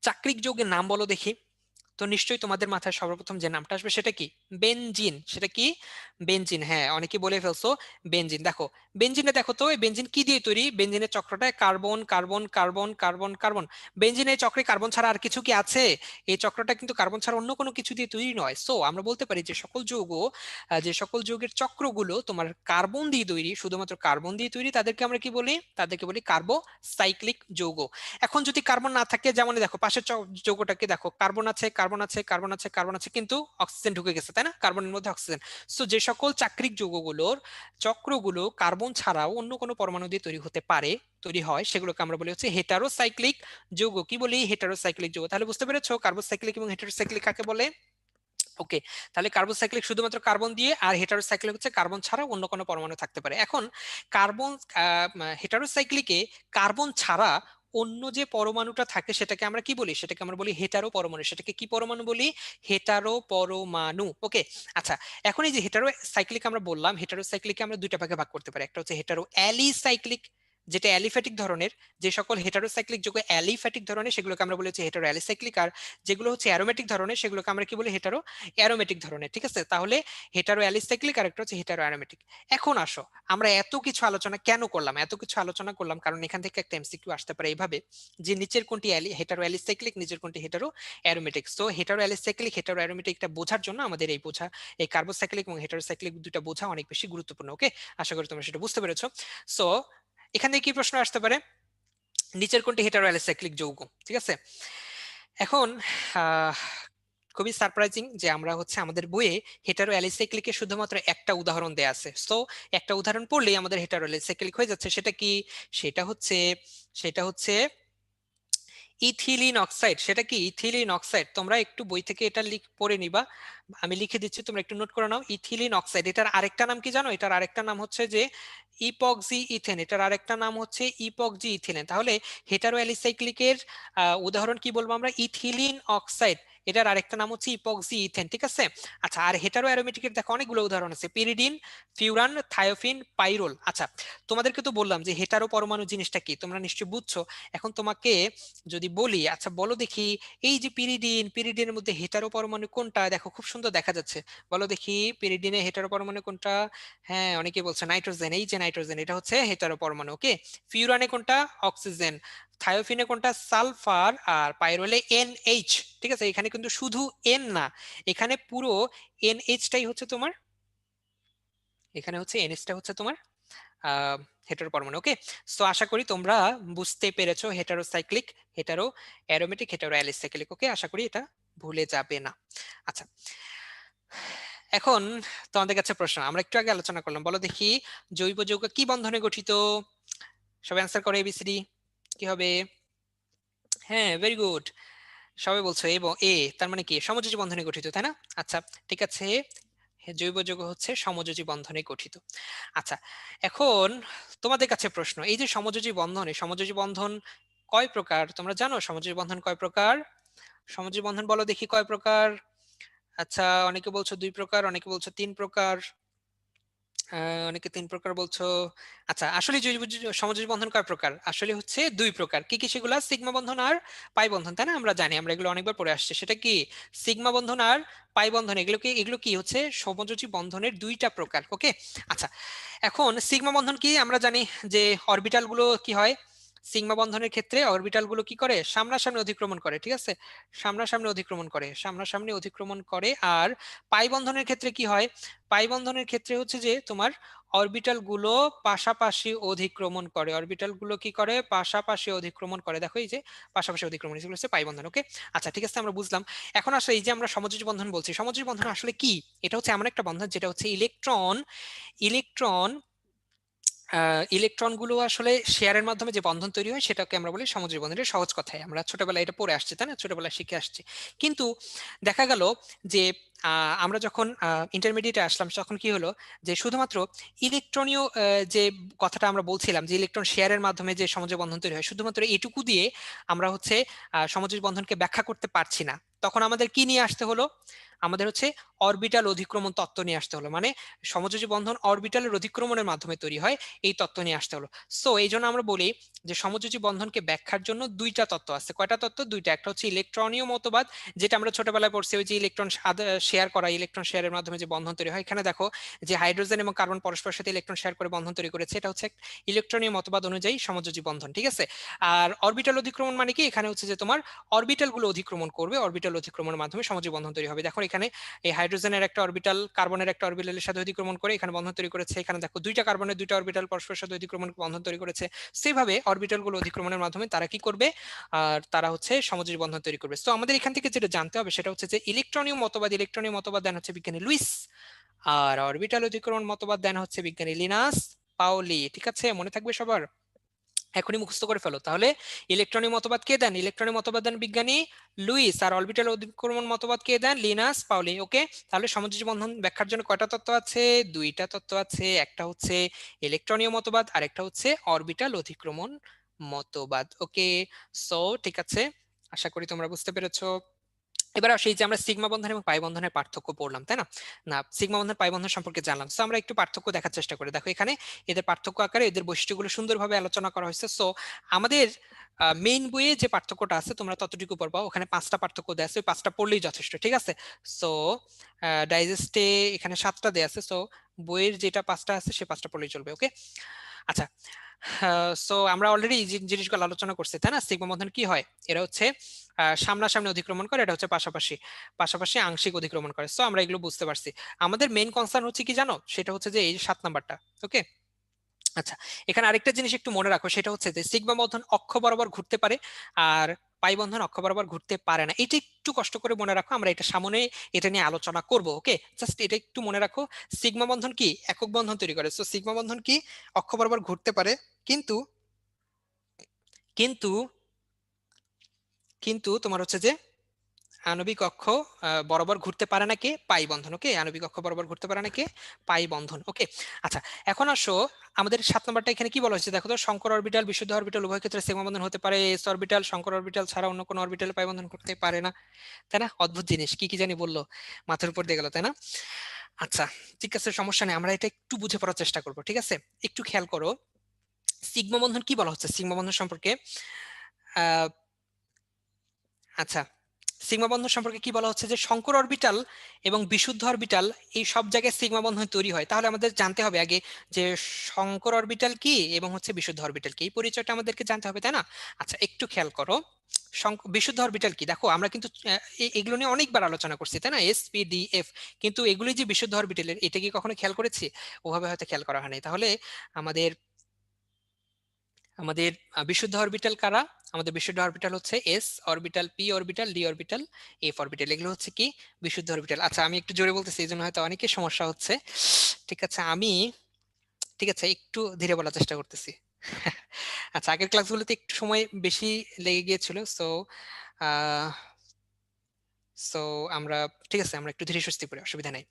চাক্রিক যৌগের নাম বলো দেখি, তো নিশ্চয়ই তোমাদের মাথায় সর্বপ্রথম যে নামটা আসবে সেটা কি, বেনজিন। সেটা কি, বেনজিন। হ্যাঁ, অনেকে বলে ফেলছো বেনজিন। দেখো, বেনজিনে দেখো তো এই বেনজিন কি দিয়ে তৈরি, বেনজিনের চক্রটা carbon carbon carbon carbon carbon. বেনজিনের চক্রে কার্বন ছাড়া আর কিছু কি আছে, এই চক্রটা কিন্তু কার্বন ছাড়া অন্য কোনো কিছু দিয়ে তৈরি নয়। সো আমরা বলতে পারি যে সকল যৌগ, যে সকল যৌগের চক্রগুলো তোমার কার্বন দিয়ে তৈরি, শুধুমাত্র কার্বন দিয়ে তৈরি, তাদেরকে আমরা কি বলি, তাদেরকে বলি কার্বোসাইক্লিক যৌগ। এখন যদি কার্বন না থাকে, যেমন দেখো পাশের যৌগটাকে দেখো, কার্বন আছে কার্বন আছে কার্বন আছে কার্বন আছে, কিন্তু অক্সিজেন ঢুকে গেছে, তাই না, কার্বনের মধ্যে অক্সিজেন। সো যে সকল চাক্রিক যৌগগুলোর চক্রগুলো কার্বন ছাড়াও অন্য কোনো পরমাণু দিয়ে তৈরি হতে পারে, তৈরি হয়, সেগুলোকে আমরা বলি হচ্ছে হেটারোসাইক্লিক যৌগ। কি বলি, হেটারোসাইক্লিক যৌগ। তাহলে বুঝতে পেরেছো কার্বোসাইক্লিক এবং হেটারোসাইক্লিক কাকে বলে। ওকে, তাহলে কার্বোসাইক্লিক শুধুমাত্র কার্বন দিয়ে, আর হেটারোসাইক্লিক হচ্ছে কার্বন ছাড়া অন্য কোনো পরমাণু থাকতে পারে। এখন কার্বন হেটারোসাইক্লিকে কার্বন ছাড়া অন্য যে পরমাণুটা থাকে সেটাকে আমরা কি বলি? সেটাকে আমরা বলি হেটারো পরমাণু। সেটাকে কি পরমাণু বলি? হেটারো পরমাণু। ওকে, আচ্ছা, এখন এই যে হেটারো সাইক্লিক আমরা বললাম, হেটারো সাইক্লিককে আমরা দুইটা ভাগে ভাগ করতে পারি। একটা হচ্ছে হেটারো অ্যালিসাইক্লিক, যেটা অ্যালিফ্যাটিক ধরনের। যে সকল হেটারোসাইক্লিক যৌগ অ্যালিফ্যাটিক ধরনের সেগুলোকে আমরা বলি হচ্ছে হেটারো অ্যালিসাইক্লিক, আর যেগুলো হচ্ছে অ্যারোমেটিক ধরনের সেগুলোকে আমরা কি বলি? হেটারো অ্যারোমেটিক ধরনের। ঠিক আছে, তাহলে হেটারো অ্যালিসাইক্লিক আর একটা হচ্ছে হেটারো অ্যারোমেটিক। এখন আসো, আমরা এত কিছু আলোচনা কেন করলাম? এত কিছু আলোচনা করলাম কারণ এখান থেকে একটা এমসিকিউ আসতে পারে এইভাবে, যে নিচের কোনটি হেটারো অ্যালিসাইক্লিক, নিচের কোনটি হেটারো অ্যারোমেটিক। তো হেটারো অ্যালিসাইক্লিক হেটারো অ্যারোমেটিকটা বোঝার জন্য আমাদের এই বোঝা, এই কার্বোসাইক্লিক এবং হেটারোসাইক্লিক দুটো বোঝা অনেক বেশি গুরুত্বপূর্ণ। ওকে, আশা করি তোমরা সেটা বুঝতে পেরেছো। সো এখান থেকে কি প্রশ্ন আসতে পারে? নিচের কোনটি হেটারো অ্যালিসাইক্লিক যৌগ? ঠিক আছে, এখন খুবই সারপ্রাইজিং যে আমরা হচ্ছে আমাদের বইয়ে হেটারো অ্যালিসাইক্লিকের শুধুমাত্র একটা উদাহরণ দেয়া আছে। সো একটা উদাহরণ পড়লেই আমাদের হেটারো অ্যালিসাইক্লিক হয়ে যাচ্ছে। সেটা কি? সেটা হচ্ছে ইথিলিন অক্সাইড। সেটা কি? Ethylene oxide. তোমরা একটু বই থেকে এটা পড়ে নিবা, আমি লিখে দিচ্ছি, তোমরা একটু নোট করে নাও। ইথিলিন অক্সাইড, এটার আরেকটা নাম কি জানো? এটার আরেকটা নাম হচ্ছে যে ইপক্সি ইথেন। এটার আরেকটা নাম হচ্ছে ইপক্সি ইথিলেন। তাহলে হেটারো অ্যালিসাইক্লিকের উদাহরণ কি বলবো আমরা? Ethylene oxide. এটার আরেকটা নাম হচ্ছে ইপক্সি ইথেন। ঠিক আছে, আচ্ছা, আর হেটারো অ্যারোমেটিকের দেখো অনেকগুলো উদাহরণ আছে, পিরিডিন, ফিউরান, থায়োফিন, পাইরোল। আচ্ছা, তোমাদেরকে তো বললাম যে হেটারো পরমাণু জিনিসটা কি, তোমরা নিশ্চয়ই বুঝছো। এখন তোমাকে যদি বলি, আচ্ছা বলো দেখি, এই যে পিরিডিন, পিরিডিনের মধ্যে হেটারো পরমাণু কোনটা? দেখো খুব সুন্দর দেখা যাচ্ছে, বলো দেখি পিরিডিনে হেটারো পরমাণু কোনটা? হ্যাঁ, অনেকে বলছে নাইট্রোজেন। এই যে নাইট্রোজেন, এটা হচ্ছে হেটারো পরমাণু। ওকে, ফিউরানে কোনটা? অক্সিজেন। থায়োফিনে কোনটা? সালফার। আর পাইরোলে NH। ঠিক আছে, এখানে কিন্তু শুধু এন না, এখানে পুরো NH টাই হচ্ছে তোমার, এখানে হচ্ছে NH টা হচ্ছে তোমার হেটারো পরমাণু। ওকে, সো আশা করি তোমরা বুঝতে পেরেছো heterocyclic, hetero aromatic, hetero alicyclic. Okay, আশা করি এটা ভুলে যাবে না। আচ্ছা, এখন তোমাদের কাছে প্রশ্ন, আমরা একটু আগে আলোচনা করলাম, বলো দেখি জৈব যৌগ কি বন্ধনে গঠিত? সবাই অ্যান্সার করো, ABCD কি হবে? হ্যাঁ, ভেরি গুড, সবাই বলছো এবং এ, তার মানে কি? সমযোজী বন্ধনে গঠিত, তাই না? আচ্ছা, ঠিক আছে, জৈব যৌগ হচ্ছে সমযোজী বন্ধনে গঠিত। আচ্ছা, এখন তোমাদের কাছে প্রশ্ন, এই যে সমযোজী বন্ধন, এই সমযোজী বন্ধন কয় প্রকার তোমরা জানো? সমযোজী বন্ধন কয় প্রকার? সমযোজী বন্ধন বলো দেখি কয় প্রকার? আচ্ছা, অনেকে বলছো 2 প্রকার, অনেকে বলছো 3 প্রকার, অনেকে 3 প্রকার বলছো। আচ্ছা, আসলে সমযোজী বন্ধন কয় প্রকার? আসলে হচ্ছে 2 প্রকার। কি কি সেগুলা? সিগমা বন্ধন আর পাই বন্ধন, তাই না? আমরা জানি, আমরা এগুলো অনেকবার পড়ে আসছে। সেটা কি? সিগমা বন্ধন আর পাই বন্ধন, এগুলো কি হচ্ছে সমযোজী বন্ধনের 2টা প্রকার। ওকে, আচ্ছা, এখন সিগমা বন্ধন কি আমরা জানি, যে অরবিটাল গুলো কি হয় সিগমা বন্ধনের ক্ষেত্রে? অরবিটাল গুলো কি করে? সামনাসামনি অধিক্রমণ করে। ঠিক আছে, সামনাসামনি অধিক্রমণ করে, সামনাসামনি অধিক্রমণ করে। আর পাই বন্ধনের ক্ষেত্রে কি হয়? পাই বন্ধনের ক্ষেত্রে হচ্ছে যে তোমার অরবিটাল গুলো পাশাপাশি অধিক্রমণ করে। অরবিটাল গুলো কি করে? পাশাপাশি অধিক্রমণ করে। দেখো এই যে পাশাপাশি অধিক্রমণ, এগুলো হচ্ছে পাই বন্ধন। ওকে, আচ্ছা, ঠিক আছে, আমরা বুঝলাম। এখন আসলে এই যে আমরা সমযোজী বন্ধন বলছি, সমযোজী বন্ধন আসলে কি? এটা হচ্ছে এমন একটা বন্ধন যেটা হচ্ছে ইলেকট্রন ইলেকট্রন ইলেকট্রন গুলো আসলে শেয়ারের মাধ্যমে যে বন্ধন তৈরি হয় সেটাকে আমরা বলি সমযোজী বন্ধন। এটা সহজ কথায় আমরা ছোটবেলায় এটা পড়ে আসছি, তাই না? ছোটবেলায় শিখে আসছি। কিন্তু দেখা গেল যে আমরা যখন ইন্টারমিডিয়েটে আসলাম তখন কি হলো, যে শুধুমাত্র ইলেকট্রনীয় যে কথাটা আমরা বলছিলাম, যে ইলেকট্রন শেয়ারের মাধ্যমে যে সমযোজী বন্ধন তৈরি হয়, শুধুমাত্র এটুকু দিয়ে আমরা হচ্ছে সমযোজী বন্ধনকে ব্যাখ্যা করতে পারছি না। তখন আমাদের কি নিয়ে আসতে হলো? আমাদের হচ্ছে অরবিটাল অধিক্রমণ তত্ত্ব নিয়ে আসতে হলো। মানে সমযোজী বন্ধন অরবিটালের অধিক্রমণের মাধ্যমে তৈরি হয়, এই তত্ত্ব নিয়ে আসতে হলো। সো এই জন্য আমরা বলি যে সমযোজী বন্ধনকে ব্যাখ্যার জন্য 2টা তত্ত্ব আছে। কয়টা তত্ত্ব? 2টা। একটা হচ্ছে ইলেকট্রনীয় মতবাদ, যেটা আমরা ছোটবেলায় পড়ছি, ওই যে ইলেকট্রন শেয়ার করা, ইলেকট্রন শেয়ারের মাধ্যমে যে বন্ধন তৈরি হয়। এখানে দেখো যে হাইড্রোজেন এবং কার্বন পরস্পরের সাথে ইলেকট্রন শেয়ার করে বন্ধন তৈরি করেছে, এটা হচ্ছে ইলেকট্রনীয় মতবাদ অনুযায়ী সমযোজী বন্ধন। ঠিক আছে, আর অরবিটাল অধিক্রমণ মানে কি? এখানে হচ্ছে যে তোমার অরবিটাল গুলো অধিক্রমণ করবে, অরবিটাল অধিক্রমণের মাধ্যমে সমযোজী বন্ধন তৈরি হবে। দেখো এখানে এই হাইড্রোজেনের একটা অরবিটাল কার্বনের একটা অরবিটালের সাথে অধিক্রমণ করে এখানে বন্ধন তৈরি করেছে। এখানে দেখো 2টা কার্বনের 2টা অরবিটাল পরস্পরের সাথে অধিক্রমণ বন্ধন তৈরি করেছে। সেভাবে অরবিটাল গুলো অধিক্রমণের মাধ্যমে তারা কি করবে? আর তারা হচ্ছে সমযোজী বন্ধন তৈরি করবে। তো আমাদের এখান থেকে যেটা জানতে হবে সেটা হচ্ছে যে ইলেকট্রনীয় মতবাদ দেন হচ্ছে বিজ্ঞানী লুইস, আর অরবিটাল অধিক্রমণ মতবাদ দেন হচ্ছে বিজ্ঞানী লিনাস পাউলি। ঠিক আছে, মনে থাকবে সবার? এখনই মুখস্থ করে ফেলো। তাহলে ইলেকট্রনীয় মতবাদ কে দেন? ইলেকট্রনীয় মতবাদ দেন বিজ্ঞানী লুইস, আর অরবিটাল অধিক্রমণ মতবাদ কে দেন? লিনাস পাউলি। ওকে, তাহলে সমযোজী বন্ধন ব্যাখ্যার জন্য কয়টা তত্ত্ব আছে? দুইটা তত্ত্ব আছে। একটা হচ্ছে ইলেকট্রনীয় মতবাদ আর একটা হচ্ছে অরবিটাল অধিক্রমণ মতবাদ। ওকে, সো ঠিক আছে, আশা করি তোমরা বুঝতে পেরেছো। এবার আসি যে আমরা সিগমা বন্ধন এবং পাই বন্ধনের পার্থক্য পড়লাম, তাই না? না, সিগমা বন্ধন পাই বন্ধন সম্পর্কে জানলাম। সো আমরা একটু পার্থক্য দেখার চেষ্টা করি। দেখো এখানে এদের পার্থক্য আকারে এদের বৈশিষ্ট্যগুলো সুন্দরভাবে আলোচনা করা হয়েছে। সো আমাদের মেইন বইয়ে যে পার্থক্যটা আছে তোমরা ততটুকু পড়বা, ওখানে 5টা পার্থক্য দেওয়া আছে, ওই 5টা পড়লেই যথেষ্ট, ঠিক আছে? সো ডাইজেস্টে এখানে 7টা দেওয়া আছে। সো বইয়ের যেটা 5টা আছে সে 5টা পড়লেই চলবে। ওকে, আচ্ছা। সো আমরা অলরেডি এই জিনিসগুলো আলোচনা করছি, তাই না? সিগমা বন্ধন কি হয়? এরা হচ্ছে সামনাসামনি অধিক্রমণ করে, এটা হচ্ছে পাশাপাশি পাশাপাশি আংশিক অধিক্রমণ করে। সো আমরা এগুলো বুঝতে পারছি। আমাদের মেইন কনসার্ন হচ্ছে কি জানো? সেটা হচ্ছে যে এই 7 নাম্বারটা। ওকে, আচ্ছা, এখানে আরেকটা জিনিস একটু মনে রাখো, সেটা হচ্ছে যে সিগমা বন্ধন অক্ষ বরাবর ঘুরতে পারে আর পাই বন্ধন অক্ষ বরাবর ঘুরতে পারে না। এটা একটু কষ্ট করে মনে রাখো, আমরা এটা সামনে এটা নিয়ে আলোচনা করব। ওকে, জাস্ট এটা একটু মনে রাখো। সিগমা বন্ধন কি একক বন্ধন তৈরি করে। সো সিগমা বন্ধন কি অক্ষ বরাবর ঘুরতে পারে, কিন্তু কিন্তু কিন্তু তোমার হচ্ছে যে আণবিক অক্ষ বরাবর ঘুরতে পারে না কে? পাই বন্ধন। ওকে, আণবিক অক্ষ বরাবর ঘুরতে পারে না কে? পাই বন্ধন। ওকে, আচ্ছা, এখন আসো আমাদের 7 নম্বরটা এখানে কি বলা হয়েছে দেখো তো। শঙ্কর অরবিটাল বিশুদ্ধ অরবিটাল উভয় ক্ষেত্রে সিগমা বন্ধন হতে পারে। এস অরবিটাল শঙ্কর অরবিটাল ছাড়া অন্য কোনো অরবিটালে পাই বন্ধন করতে পারে না, তাই না? অদ্ভুত জিনিস, কি কি জানি বললো, মাথার উপর দিয়ে গেল, তাই না? আচ্ছা, ঠিক আছে, সমস্যা নেই, আমরা এটা একটু বুঝে পড়ার চেষ্টা করবো। ঠিক আছে, একটু খেয়াল করো, সিগমা বন্ধন কি বলা হচ্ছে সিগমা বন্ধন সম্পর্কে। আহ আচ্ছা, সিগমা বন্ধন সম্পর্কে কি বলা হচ্ছে যে শঙ্কর অরবিটাল এবং বিশুদ্ধ অরবিটাল এই সব জায়গায় সিগমা বন্ধন তৈরি হয়। তাহলে আমাদের জানতে হবে আগে যে শঙ্কর অরবিটাল কি এবং হচ্ছে বিশুদ্ধ অরবিটাল কি, এই পরিচয়টা আমাদেরকে জানতে হবে, তাই না? আচ্ছা, একটু খেয়াল করো, বিশুদ্ধ অরবিটাল কি, দেখো আমরা কিন্তু এগুলো নিয়ে অনেকবার আলোচনা করছি, তাই না? এস পি ডি এফ, কিন্তু এগুলি যে বিশুদ্ধ অরবিটালের, এটা কি কখনো খেয়াল করেছি? ওভাবে হয়তো খেয়াল করা হয়নি। তাহলে আমাদের আমাদের বিশুদ্ধ অরবিটাল কারা? আমাদের বিশুদ্ধ অরবিটাল হচ্ছে S orbital, P orbital, D orbital, F orbital, এগুলো হচ্ছে কি বিশুদ্ধ অরবিটাল। আচ্ছা, আমি একটু জোরে বলতেছি, এই জন্য হয়তো অনেকের সমস্যা হচ্ছে। ঠিক আছে, ঠিক আছে, একটু ধীরে বলার চেষ্টা করতেছি। আচ্ছা, আগের ক্লাসগুলোতে একটু সময় বেশি লেগে গিয়েছিল। সো আহ সো আমরা, ঠিক আছে, আমরা একটু ধীরে সুস্থে পড়ি, অসুবিধা নাই।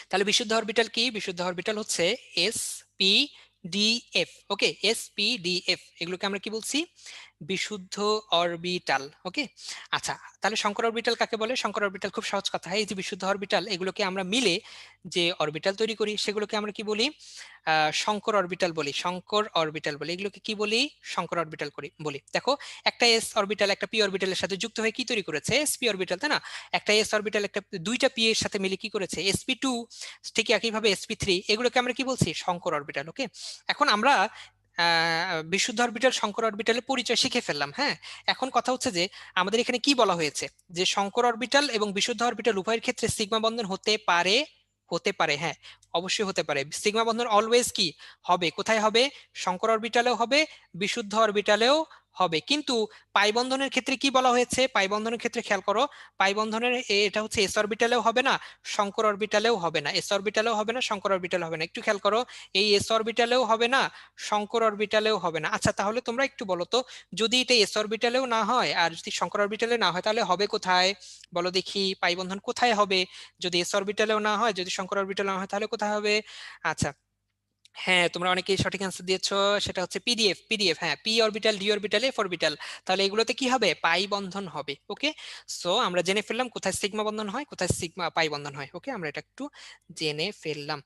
তাহলে বিশুদ্ধ অরবিটাল কি? বিশুদ্ধ অরবিটাল হচ্ছে এস পি ডি এফ। ওকে, এস পি ডি এফ, এগুলোকে আমরা কি বলছি? বিশুদ্ধ অরবিটাল। ওকে, আচ্ছা, তাহলে শঙ্কর অরবিটাল কাকে বলে? শঙ্কর অরবিটাল খুব সহজ কথা, এই যে বিশুদ্ধ অরবিটাল, এগুলোকে আমরা মিলে যে অরবিটাল তৈরি করি সেগুলোকে আমরা কি বলি? শঙ্কর অরবিটাল বলি, শঙ্কর অরবিটাল বলি। এগুলোকে কি বলি? শঙ্কর অরবিটাল করি বলি। দেখো, একটা এস অরবিটাল একটা পি অরবিটালের সাথে যুক্ত হয়ে কি তৈরি করেছে? এস পি অরবিটাল, তাই না? একটা এস অরবিটাল একটা দুইটা পি এর সাথে মিলে কি করেছে? SP two. ঠিক একইভাবে এসপি থ্রি, এগুলোকে আমরা কি বলছি? শঙ্কর অরবিটাল। ওকে, এখন আমরা বিশুদ্ধ অরবিটাল শঙ্কর অরবিটালের পরিচয় শিখে ফেললাম। হ্যাঁ, এখন কথা হচ্ছে যে আমাদের এখানে কি বলা হয়েছে যে শঙ্কর অরবিটাল এবং বিশুদ্ধ অরবিটাল উভয়ের ক্ষেত্রে সিগমা বন্ধন হতে পারে। হতে পারে, হ্যাঁ, অবশ্যই হতে পারে। সিগমা বন্ধন অলওয়েজ কি হবে? কোথায় হবে? শঙ্কর অরবিটালেও হবে, বিশুদ্ধ অরবিটালেও হবে। কিন্তু পাই বন্ধনের ক্ষেত্রে কি বলা হয়েছে? পাই বন্ধনের ক্ষেত্রে খেয়াল করো, পাই বন্ধনের এটা হচ্ছে এস অরবিটালেও হবে না, শঙ্কর অরবিটালেও হবে না। এস অরবিটালেও হবে না, শঙ্কর অরবিটালেও হবে না। একটু খেয়াল করো, এই এস অরবিটালেও হবে না, শঙ্কর অরবিটালেও হবে না। আচ্ছা, তাহলে তোমরা একটু বলো তো, যদি এটা এস অরবিটালেও না হয় আর যদি শঙ্কর অরবিটালে না হয়, তাহলে হবে কোথায়? বলো দেখি, পাই বন্ধন কোথায় হবে? যদি এস অরবিটালেও না হয়, যদি শঙ্কর অরবিটালে না হয়, তাহলে কোথায় হবে? আচ্ছা, হ্যাঁ, তোমরা অনেকেই সঠিক অ্যান্সার দিয়েছো, সেটা হচ্ছে পিডিএফ। পিডিএফ, হ্যাঁ, P orbital, D orbital, F orbital, তাহলে এগুলোতে কি হবে? পাই বন্ধন হবে। ওকে, সো আমরা জেনে ফেললাম কোথায় সিগমা বন্ধন হয়, কোথায় সিগমা পাই বন্ধন হয়। ওকে, আমরা এটা একটু জেনে ফেললাম।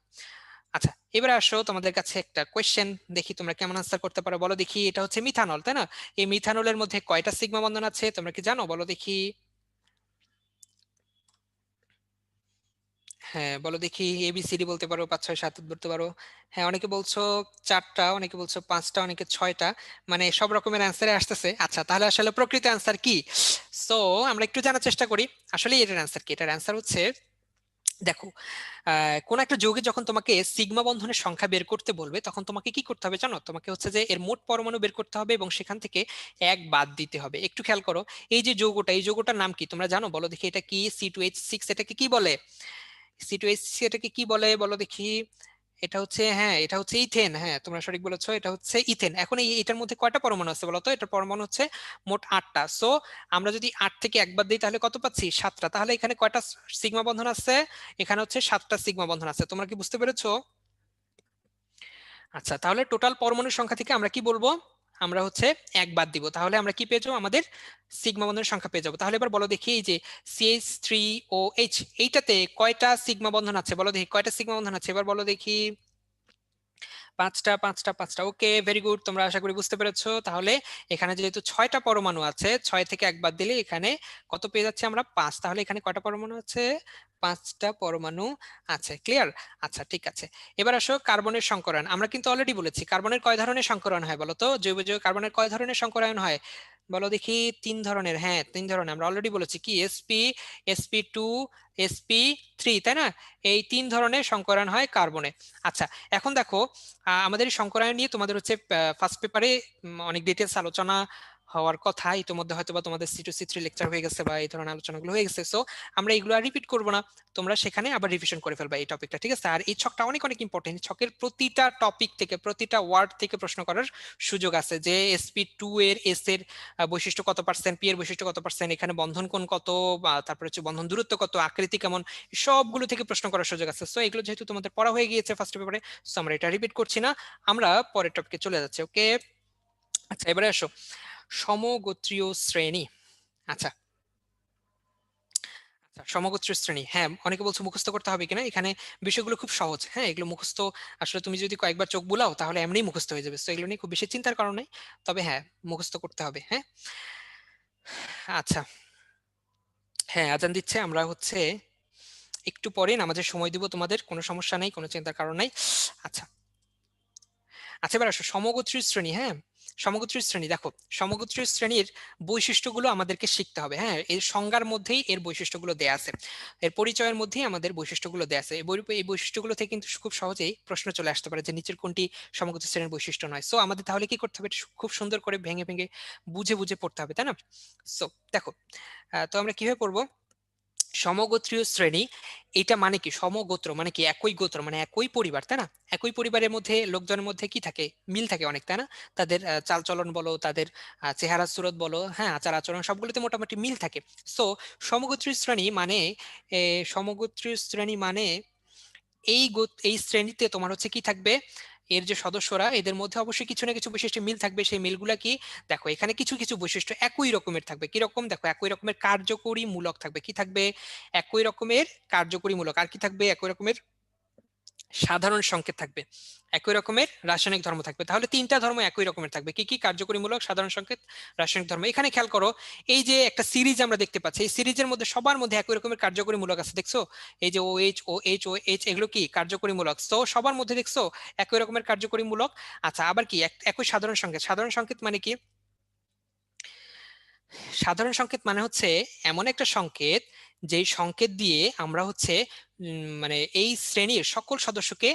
আচ্ছা, এবারে আসো তোমাদের কাছে একটা কোয়েশ্চেন, দেখি তোমরা কেমন আনসার করতে পারো। বলো দেখি, এটা হচ্ছে মিথানল, তাই না? এই মিথানলের মধ্যে কয়টা সিগমা বন্ধন আছে তোমরা কি জানো? বলো দেখি। হ্যাঁ, বলো দেখি, এবিসিডি বলতে পারো, 5 6 7 বলতে পারো। হ্যাঁ, অনেকে বলছো 4টা, অনেকে বলছো 5টা, অনেকে 6টা, মানে সব রকমের অ্যান্সারে আসতেছে। আচ্ছা, তাহলে আসলে প্রকৃত অ্যান্সার কি? সো আমরা একটু জানার চেষ্টা করি আসলে এটার অ্যান্সার কি। এটার অ্যান্সার হচ্ছে, দেখো, কোন একটা যৌগে যখন তোমাকে সিগমা বন্ধনের সংখ্যা বের করতে বলবে, তখন তোমাকে কি করতে হবে জানো? তোমাকে হচ্ছে যে এর মোট পরমাণু বের করতে হবে এবং সেখান থেকে এক বাদ দিতে হবে। একটু খেয়াল করো, এই যে যৌগটা, এই যৌগটার নাম কি তোমরা জানো? বলো দেখি, এটা কি? C2H6, এটাকে কি বলে? C2H6 এটাকে কি বলে বলো দেখি? এটা হচ্ছে, হ্যাঁ এটা হচ্ছে ইথেন, হ্যাঁ তোমরা সঠিক বলেছো, এটা হচ্ছে ইথেন। এখন এটার মধ্যে কয়টা পরমাণু আছে বলতো? এটার পরমাণু হচ্ছে মোট 8টা। সো আমরা যদি 8 থেকে একবার দিই তাহলে কত পাচ্ছি? 7টা। তাহলে এখানে কয়টা সিগমা বন্ধন আছে? এখানে হচ্ছে 7টা সিগমা বন্ধন আছে। তোমরা কি বুঝতে পেরেছো? আচ্ছা, তাহলে টোটাল পরমাণুর সংখ্যা থেকে আমরা কি বলবো? আমরা হচ্ছে এক বাদ দিব, তাহলে আমরা কি পেয়ে যাবো? আমাদের সিগমা বন্ধনের সংখ্যা পেয়ে যাবো। তাহলে এবার বলো দেখি, এই যে CH3OH এইটাতে কয়টা সিগমা বন্ধন আছে বলো দেখি, কয়টা সিগমা বন্ধন আছে এবার বলো দেখি। 5টা 5টা 5টা। ওকে, ভেরি গুড, তোমরা আশা করি বুঝতে পেরেছো। তাহলে এখানে যেহেতু 6টা পরমাণু আছে, 6 থেকে একবার দিলে এখানে কত পেয়ে যাচ্ছে আমরা? 5। তাহলে এখানে কয়টা পরমাণু আছে? 5টা পরমাণু আছে। ক্লিয়ার? আচ্ছা ঠিক আছে। এবার আসো কার্বনের সংকরায়ন। আমরা কিন্তু অলরেডি বলেছি কার্বনের কয় ধরনের সংকরায়ন হয় বলো তো? জৈব যৌগ কার্বনের কয় ধরনের সংকরায়ন হয় বলো দেখি? 3 ধরনের। হ্যাঁ 3 ধরনের, আমরা অলরেডি বলেছি। কি? sp2 sp3, তাই না? এই 3 ধরনের সংকরায়ন হয় কার্বনে। আচ্ছা, এখন দেখো আমাদের এই সংকরায়ন নিয়ে তোমাদের হচ্ছে ফার্স্ট পেপারে অনেক ডিটেলস আলোচনা হওয়ার কথা। ইতিমধ্যে হয়তো বা তোমাদের C2 C3 লেকচার হয়ে গেছে বা এই ধরনের আলোচনাগুলো হয়ে গেছে। সো আমরা এগুলো আর রিপিট করবো না, তোমরা সেখানে আবার রিভিশন করে ফেলবা এই টপিকটা, ঠিক আছে? আর এই ছকটা অনেক অনেক ইম্পর্টেন্ট। ছকের প্রতিটা টপিক থেকে, প্রতিটা ওয়ার্ড থেকে প্রশ্ন করার সুযোগ আছে। যে sp2 এর এস এর বৈশিষ্ট্য কত পার্সেন্ট, পি এর বৈশিষ্ট্য কত পার্সেন্ট, এখানে বন্ধন কোণ কত, বা তারপর হচ্ছে বন্ধন দূরত্ব কত, আকৃতি কেমন, সবগুলো থেকে প্রশ্ন করার সুযোগ আছে। সো এগুলো যেহেতু তোমাদের পড়া হয়ে গিয়েছে ফার্স্ট পেপারে, সো আমরা এটা রিপিট করছি না, আমরা পরের টপিকে চলে যাচ্ছি। ওকে, আচ্ছা এবারে আসো সমগোত্রীয় শ্রেণী। আচ্ছা আচ্ছা, সমগোত্রীয় শ্রেণী, হ্যাঁ অনেকে বলছো মুখস্থ করতে হবে কিনা। এখানে বিষয়গুলো খুব সহজ, হ্যাঁ এগুলো মুখস্থ আসলে তুমি যদি কয়েকবার চোখ বুলাও তাহলে এমনিই মুখস্থ হয়ে যাবে। তো এগুলো নিয়ে খুব বেশি চিন্তার কারণ নেই, তবে হ্যাঁ মুখস্থ করতে হবে। হ্যাঁ আচ্ছা, হ্যাঁ আজান দিচ্ছে, আমরা হচ্ছে একটু পরে নামাজের সময় দিব তোমাদের, কোনো সমস্যা নেই, কোনো চিন্তার কারণ নাই। আচ্ছা আচ্ছা, এবার আসো সমগোত্রীয় শ্রেণী। হ্যাঁ সমগোত্রীয় শ্রেণী, দেখো সমগোত্রীয় শ্রেণীর বৈশিষ্ট্যগুলো আমাদেরকে শিখতে হবে। হ্যাঁ এর সংজ্ঞার মধ্যেই এর বৈশিষ্ট্যগুলো দেয়া আছে, এর পরিচয়ের মধ্যেই আমাদের বৈশিষ্ট্যগুলো দেয়া আছে। এই বৈশিষ্ট্যগুলো থেকে কিন্তু খুব সহজেই প্রশ্ন চলে আসতে পারে যে নিচের কোনটি সমগোত্রীয় শ্রেণীর বৈশিষ্ট্য নয়। সো আমাদের তাহলে কি করতে হবে? খুব সুন্দর করে ভেঙে ভেঙে বুঝে বুঝে পড়তে হবে, তাই না? সো দেখো, তো আমরা কিভাবে পড়বো? সমগোত্রীয় শ্রেণী এটা মানে কি? সমগোত্র মানে কি? একই গোত্র মানে একই পরিবার, তাই না? একই পরিবারের মধ্যে লোকজনের মধ্যে কি থাকে? মিল থাকে অনেক, তাই না? তাদের চালচলন বলো, তাদের চেহারা সুরত বলো, হ্যাঁ আচার আচরণ সবগুলোতে মোটামুটি মিল থাকে। সো সমগোত্রীয় শ্রেণী মানে সমগোত্রীয় শ্রেণী মানে এই শ্রেণীতে তোমার হচ্ছে কি থাকবে? এর যে সদস্যরা এদের মধ্যে অবশ্যই কিছু না কিছু বৈশিষ্ট্য মিল থাকবে। সেই মিলগুলা কি? দেখো এখানে কিছু কিছু বৈশিষ্ট্য একই রকমের থাকবে। কি রকম? দেখো একই রকমের কার্যকরী মূলক থাকবে। কি থাকবে? একই রকমের কার্যকরী মূলক। আর কি থাকবে? একই রকমের সাধারণ সংকেত থাকবে, একই রকমের রাসায়নিক ধর্ম থাকবে। তাহলে 3টা ধর্ম একই রকমের থাকবে। কি কি? কার্যকরীমূলক, সাধারণ সংকেত, রাসায়নিক ধর্ম। এখানে খেয়াল করো, এই যে একটা সিরিজ আমরা দেখতে পাচ্ছি, এই সিরিজের মধ্যে সবার মধ্যে একই রকমের কার্যকরীমূলক আছে, দেখছো? এই যে OH OH OH এগুলো কি কার্যকরীমূলক। তো সবার মধ্যে দেখছো একই রকমের কার্যকরীমূলক। আচ্ছা, আবার কি একই সাধারণ সংকেত। সাধারণ সংকেত মানে কি? সাধারণ সংকেত মানে হচ্ছে এমন একটা সংকেত যেই সংকেত দিয়ে আমরা হচ্ছে মানে এই শ্রেণীর সকল সদস্যকে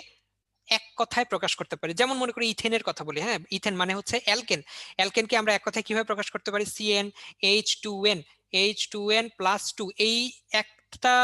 এক কথায় প্রকাশ করতে পারি। যেমন মনে করি ইথেনের কথা বলি। হ্যাঁ ইথেন মানে হচ্ছে অ্যালকেন। অ্যালকেনকে আমরা এক কথায় কিভাবে প্রকাশ করতে পারি? CnH2n+2 এই একটা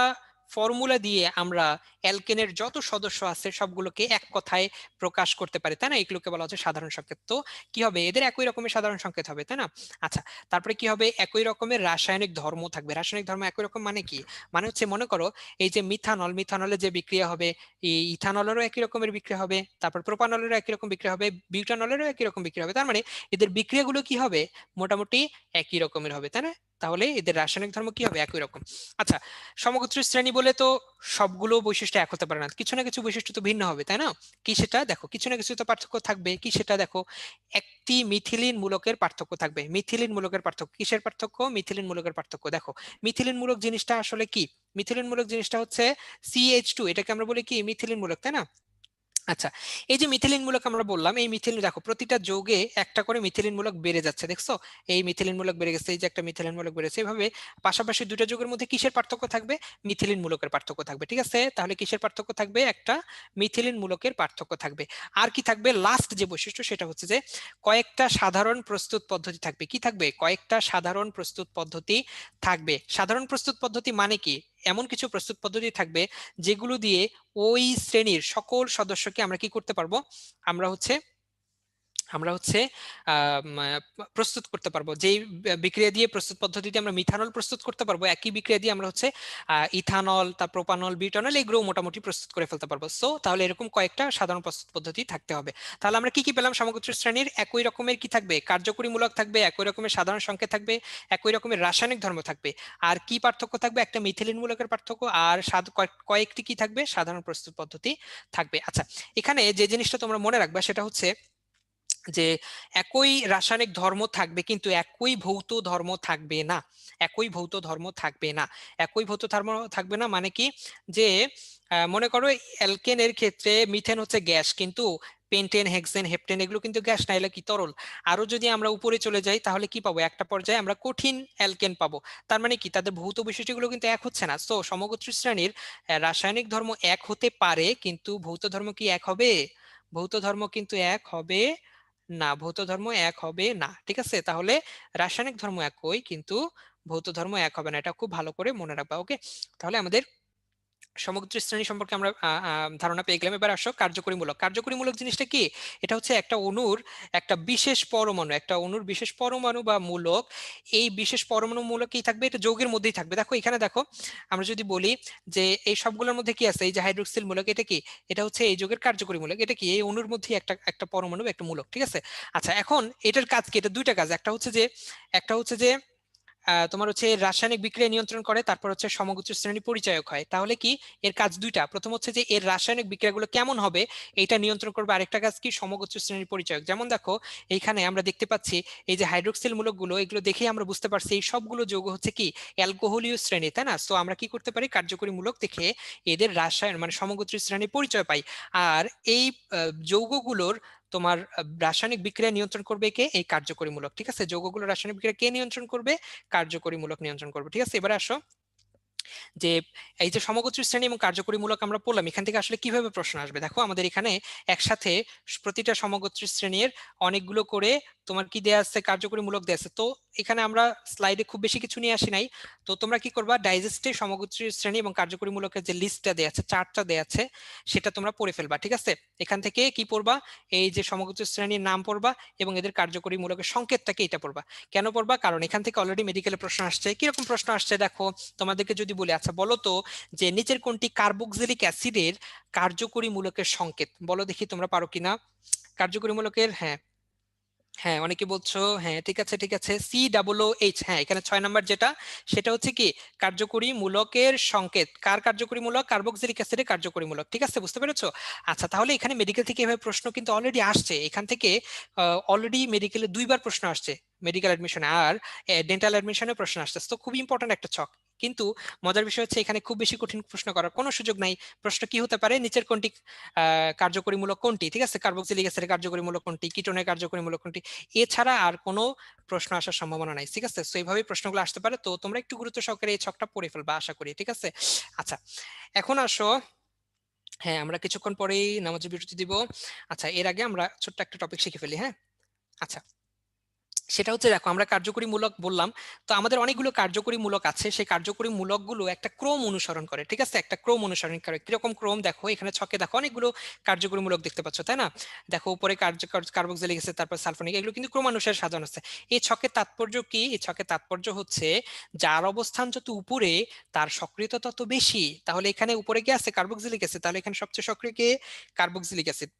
ফর্মুলা দিয়ে আমরা অ্যালকেনের যত সদস্য আছে সবগুলোকে এক কথায় প্রকাশ করতে পারি, তাই না? এগুলোকে বলা হচ্ছে সাধারণ সংকেত। তো কি হবে? এদের একই রকমের সাধারণ সংকেত হবে, তাই না? আচ্ছা, তারপরে কি হবে? একই রকমের রাসায়নিক ধর্ম থাকবে। রাসায়নিক ধর্ম একই রকম মানে কি? মানে হচ্ছে মনে করো এই যে মিথানল, মিথানলের যে বিক্রিয়া হবে, এই ইথানলেরও একই রকমের বিক্রিয়া হবে, তারপর প্রোপানলেরও একই রকম বিক্রিয়া হবে, বিউটানলেরও একই রকম বিক্রিয়া হবে। তার মানে এদের বিক্রিয়াগুলো কি হবে? মোটামুটি একই রকমের হবে, তাই না? তাহলে এদের রাসায়নিক ধর্ম কি হবে? একই রকম। আচ্ছা, সমগোত্রীয় শ্রেণী বলে তো সবগুলো বৈশিষ্ট্য এক হতে পারে না, কিছু না কিছু বৈশিষ্ট্য তো ভিন্ন হবে, তাই না? কি সেটা? দেখো কিছু না কিছু তো পার্থক্য থাকবে। কি সেটা? দেখো একটি মিথিলিন মূলকের পার্থক্য থাকবে। মিথিলিন মূলকের পার্থক্য কিসের পার্থক্য? মিথিলিন মূলকের পার্থক্য। দেখো মিথিলিন মূলক জিনিসটা আসলে কি? মিথিলিন মূলক জিনিসটা হচ্ছে CH2, এটাকে আমরা বলি কি? মিথিলিন মূলক, তাই না? আচ্ছা, এই যে মিথিলিন মূলক আমরা বললাম, এই মিথিলিন দেখো প্রতিটা যৌগে একটা করে মিথিলিন মূলক বেড়ে যাচ্ছে, দেখছো? এই মিথিলিন মূলক বেড়ে গেছে, এই যে একটা মিথিলিন মূলক বেড়েছে। এভাবে পাশাপাশি দুটো যৌগের মধ্যে কিসের পার্থক্য থাকবে? মিথিলিন মূলকের পার্থক্য থাকবে, ঠিক আছে? তাহলে কিসের পার্থক্য থাকবে? একটা মিথিলিন মূলকের পার্থক্য থাকবে। আর কি থাকবে? লাস্ট যে বৈশিষ্ট্য সেটা হচ্ছে যে কয়েকটা সাধারণ প্রস্তুত পদ্ধতি থাকবে। কি থাকবে? কয়েকটা সাধারণ প্রস্তুত পদ্ধতি থাকবে। সাধারণ প্রস্তুত পদ্ধতি মানে কি? এমন কিছু প্রস্তুত পদ্ধতি থাকবে যেগুলো দিয়ে ওই শ্রেণীর সকল সদস্যকে আমরা কি করতে পারবো, আমরা হচ্ছে প্রস্তুত করতে পারবো। যেই বিক্রিয়া দিয়ে প্রস্তুত পদ্ধতিতে আমরা মিথানল প্রস্তুত করতে পারবো, একই বিক্রিয়া দিয়ে আমরা হচ্ছে ইথানল, তার প্রোপানল, বিউটানল এগুলো মোটামুটি প্রস্তুত করে ফেলতে পারবো। সো তাহলে এরকম কয়েকটা সাধারণ প্রস্তুত পদ্ধতি থাকতে হবে। তাহলে আমরা কি কি পেলাম? সমগোত্র শ্রেণীর একই রকমের কি থাকবে, কার্যকরীমূলক থাকবে, একই রকমের সাধারণ সংকেত থাকবে, একই রকমের রাসায়নিক ধর্ম থাকবে। আর কি পার্থক্য থাকবে? একটা মিথিলিন মূলকের পার্থক্য, আর কয়েকটি কি থাকবে, সাধারণ প্রস্তুত পদ্ধতি থাকবে। আচ্ছা, এখানে যে জিনিসটা তোমরা মনে রাখবা সেটা হচ্ছে যে একই রাসায়নিক ধর্ম থাকবে কিন্তু একই ভৌত ধর্ম থাকবে না। একই ভৌত ধর্ম থাকবে না। একই ভৌত ধর্ম থাকবে না মানে কি, যে মনে করো অ্যালকেনের ক্ষেত্রে মিথেন হচ্ছে গ্যাস, কিন্তু পেন্টেন, হেক্সেন, হেপটেন এগুলো কিন্তু গ্যাস না, এগুলো কি তরল। আরো যদি আমরা উপরে চলে যাই তাহলে কি পাবো, একটা পর্যায়ে আমরা কঠিন অ্যালকেন পাবো। তার মানে কি, তাদের ভৌত বৈশিষ্ট্যগুলো কিন্তু এক হচ্ছে না। তো সমগোত্রী শ্রেণীর রাসায়নিক ধর্ম এক হতে পারে কিন্তু ভৌত ধর্ম কি এক হবে? ভৌত ধর্ম কিন্তু এক হবে না, ভৌত ধর্ম এক হবে না। ঠিক আছে, তাহলে রাসায়নিক ধর্ম একই কিন্তু ভৌত ধর্ম এক হবে না, এটা খুব ভালো করে মনে রাখবা। ওকে, তাহলে আমাদের সমগোত্রী শ্রেণী সম্পর্কে আমরা ধারণা পেয়ে গেলাম। এবার আসো কার্যকরীমূলক। কার্যকরীমূলক জিনিসটা কি? এটা হচ্ছে একটা অণুর একটা বিশেষ পরমাণু, একটা অণুর বিশেষ পরমাণু বা মূলক। এই বিশেষ পরমাণু মূলক কি থাকবে? এটা যৌগের মধ্যেই থাকবে। দেখো এখানে দেখো, আমরা যদি বলি যে এই সবগুলোর মধ্যে কি আছে, এই যে হাইড্রোক্সিল মূলক, এটা কি? এটা হচ্ছে এই যৌগের কার্যকরী মূলক। এটা কি? এই অণুর মধ্যেই একটা একটা পরমাণু, একটা মূলক। ঠিক আছে, আচ্ছা এখন এটার কাজ কি? এটা দুইটা কাজ। একটা হচ্ছে যে তোমার হচ্ছে রাসায়নিক বিক্রিয়া নিয়ন্ত্রণ করে, তারপর হচ্ছে সমগোত্র শ্রেণী পরিচায়ক হয়। তাহলে কি, এর কাজ দুইটা। প্রথম হচ্ছে যে এর রাসায়নিক বিক্রিয়াগুলো কেমন হবে এটা নিয়ন্ত্রণ করবে, আরেকটা কাজ কি, সমগোত্র শ্রেণীর পরিচায়ক। যেমন দেখো এইখানে আমরা দেখতে পাচ্ছি এই যে হাইড্রোক্সিল মূলকগুলো, এগুলো দেখেই আমরা বুঝতে পারছি এই সবগুলো যৌগ হচ্ছে কি অ্যালকোহলীয় শ্রেণী, তাই না? তো আমরা কি করতে পারি, কার্যকরী মূলক দেখে এদের রাসায়ন মানে সমগোত্রী শ্রেণীর পরিচয় পাই। আর এই যৌগগুলোর তোমার রাসায়নিক বিক্রিয়া নিয়ন্ত্রণ করবে কে? এই কার্যকরীমূলক। ঠিক আছে, যৌগগুলো রাসায়নিক বিক্রিয়া কে নিয়ন্ত্রণ করবে? কার্যকরীমূলক নিয়ন্ত্রণ করবে। ঠিক আছে, এবারে আসো যে এই যে সমগোত্রী শ্রেণী এবং কার্যকরীমূলক আমরা পড়লাম, এখান থেকে আসলে কিভাবে প্রশ্ন আসবে। দেখো আমাদের এখানে একসাথে প্রতিটা সমগোত্রী শ্রেণীর অনেকগুলো করে তোমার কি দেয়া আছে, কার্যকরীমূলক দেয়া আছে। তো এখানে আমরা স্লাইডে খুব বেশি কিছু নিয়ে আসি নাই। তো তোমরা কি করবা, ডাইজেস্টে সমগোত্রী শ্রেণী এবং কার্যকরীমূলকের যে লিস্টটা দেয়া আছে, চার্টটা দেয়া আছে, সেটা তোমরা পড়ে ফেলবা। ঠিক আছে, এখান থেকে কি পড়বা, এই যে সমগোত্রী শ্রেণীর নাম পড়বা এবং এদের কার্যকরীমূলকের সংকেতটাকে এটা পড়বা। কেন পড়বা? কারণ এখান থেকে অলরেডি মেডিকেলে প্রশ্ন আসছে। কিরকম প্রশ্ন আসছে দেখো, তোমাদেরকে যদি বলি, আচ্ছা বলো তো যে নিচের কোনটি কার্বক্সিলিক অ্যাসিডের কার্যকরী মূলকের সংকেত, বলো দেখি তোমরা পারো কিনা। কার্যকরী মূলকের, হ্যাঁ হ্যাঁ অনেকে বলছো, হ্যাঁ ঠিক আছে ঠিক আছে, COOH। হ্যাঁ, এখানে 6 নম্বর যেটা, সেটা হচ্ছে কি কার্যকরী মূলকের সংকেত। কার কার্যকরী মূলক? কার্বক্সিলিক অ্যাসিডের কার্যকরী মূলক। ঠিক আছে, বুঝতে পেরেছো? আচ্ছা, তাহলে এখানে মেডিকেল থেকে এভাবে প্রশ্ন কিন্তু অলরেডি আসছে। এখান থেকে অলরেডি মেডিকেলে 2বার প্রশ্ন আসছে, মেডিকেল অ্যাডমিশনে আর ডেন্টাল অ্যাডমিশনে প্রশ্ন আসছে। তো খুব ইম্পর্টেন্ট একটা ছক। কিন্তু মজার বিষয় হচ্ছে এখানে খুব বেশি কঠিন প্রশ্ন করার কোনো সুযোগ নাই। প্রশ্ন কি হতে পারে, নিচের কোনটি কার্যকরীমূলক কোনটি, ঠিক আছে, কার্বক্সিলিক অ্যাসিডের কার্যকরীমূলক কোনটি, কিটোনের কার্যকরীমূলক কোনটি, এছাড়া আর কোনো প্রশ্ন আসার সম্ভাবনা নাই। ঠিক আছে, তো এইভাবেই প্রশ্নগুলো আসতে পারে। তো তোমরা একটু গুরুত্ব সহকারে এই ছকটা পড়ে ফেলবা আশা করি। ঠিক আছে, আচ্ছা এখন আসো, হ্যাঁ আমরা কিছুক্ষণ পরেই নামাজের বিরতি দিব। আচ্ছা, এর আগে আমরা ছোট্ট একটা টপিক শিখে ফেলি। হ্যাঁ, আচ্ছা সেটা হচ্ছে, দেখো আমরা কার্যকরী মূলক বললাম, তো আমাদের অনেকগুলো কার্যকরী মূলক আছে। সেই কার্যকরী মূলকগুলো একটা ক্রম অনুসরণ করে। ঠিক আছে, একটা ক্রম অনুসরণ করে। কিরকম ক্রম? দেখো এখানে ছকে দেখো অনেকগুলো কার্যকরী মূলক দেখতে পাচ্ছ, তাই না? দেখো উপরে কার্বক্সিলিক অ্যাসিড, তারপর সালফোনিক, এগুলো কিন্তু ক্রমানুসারে সাজানো আছে। এই ছকের তাৎপর্য কি? এই ছকের তাৎপর্য হচ্ছে যার অবস্থান যত উপরে তার সক্রিয়তা তত বেশি। তাহলে এখানে উপরে কে আছে? কার্বক্সিলিক অ্যাসিড, তাহলে এখানে সবচেয়ে সক্রিয় কে? Carboxylic acid.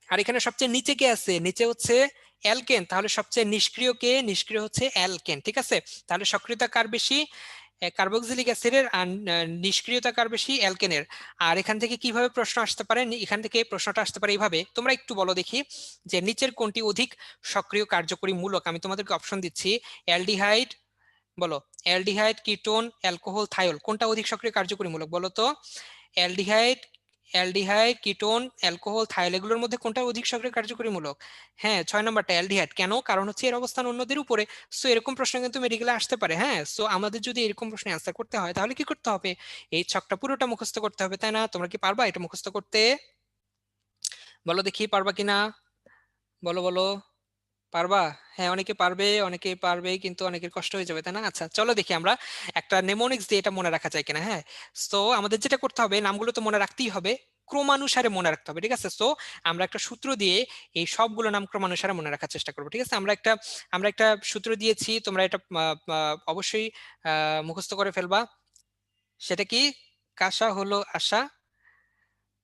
আর এখানে সবচেয়ে নিচে কে আছে? নিচে হচ্ছে অ্যালকেন, তাহলে সবচেয়ে নিষ্ক্রিয় কে? নিষ্ক্রিয় হচ্ছে অ্যালকেন। ঠিক আছে, তাহলে সক্রিয়তা কার বেশি? কার্বক্সিলিক অ্যাসিডের। আর নিষ্ক্রিয়তা কার বেশি? অ্যালকেনের। আর এখান থেকে কিভাবে প্রশ্ন আসতে পারে? এখান থেকে প্রশ্নটা আসতে পারে এইভাবে, তোমরা একটু বলো দেখি যে নিচের কোনটি অধিক সক্রিয় কার্যকরী মূলক। আমি তোমাদেরকে অপশন দিচ্ছি, অ্যালডিহাইড, বলো অ্যালডিহাইড, কিটোন, অ্যালকোহল, থাইল, কোনটা অধিক সক্রিয় কার্যকরী মূলক বলো তো? অ্যালডিহাইড, কিটোন, অ্যালকোহল, থাইল, এগুলোর মধ্যে কোনটা অধিক সক্রিয় কার্যকরী মূলক? হ্যাঁ, 6 নম্বরটা অ্যালডিহাইড। কেন? কারণ হচ্ছে এর অবস্থান অন্যদের উপরে। সো এরকম প্রশ্ন কিন্তু মেডিকেলে আসতে পারে। হ্যাঁ, সো আমাদের যদি এরকম প্রশ্নে অ্যান্সার করতে হয় তাহলে কি করতে হবে? এই ছকটা পুরোটা মুখস্থ করতে হবে, তাই না? তোমরা কি পারবা এটা মুখস্থ করতে? বলো দেখি পারবা কিনা, বলো বলো। পারবা? হ্যাঁ, অনেকে পারবে, অনেকে পারবে, কিন্তু অনেকের কষ্ট হয়ে যাবে, তাই না? আচ্ছা চলো দেখি আমরা একটা নেমোনিক্স দিয়ে এটা মনে রাখা যায় কিনা। হ্যাঁ, তো আমাদের যেটা করতে হবে, নামগুলো তো মনে রাখতেই হবে, ক্রমানুসারে মনে রাখতে হবে, ঠিক আছে? তো আমরা একটা সূত্র দিয়ে এই সবগুলো নাম ক্রমানুসারে মনে রাখার চেষ্টা করবো, ঠিক আছে? আমরা একটা সূত্র দিয়েছি, তোমরা এটা অবশ্যই মুখস্থ করে ফেলবা। সেটা কি? কাশা হলো আশা,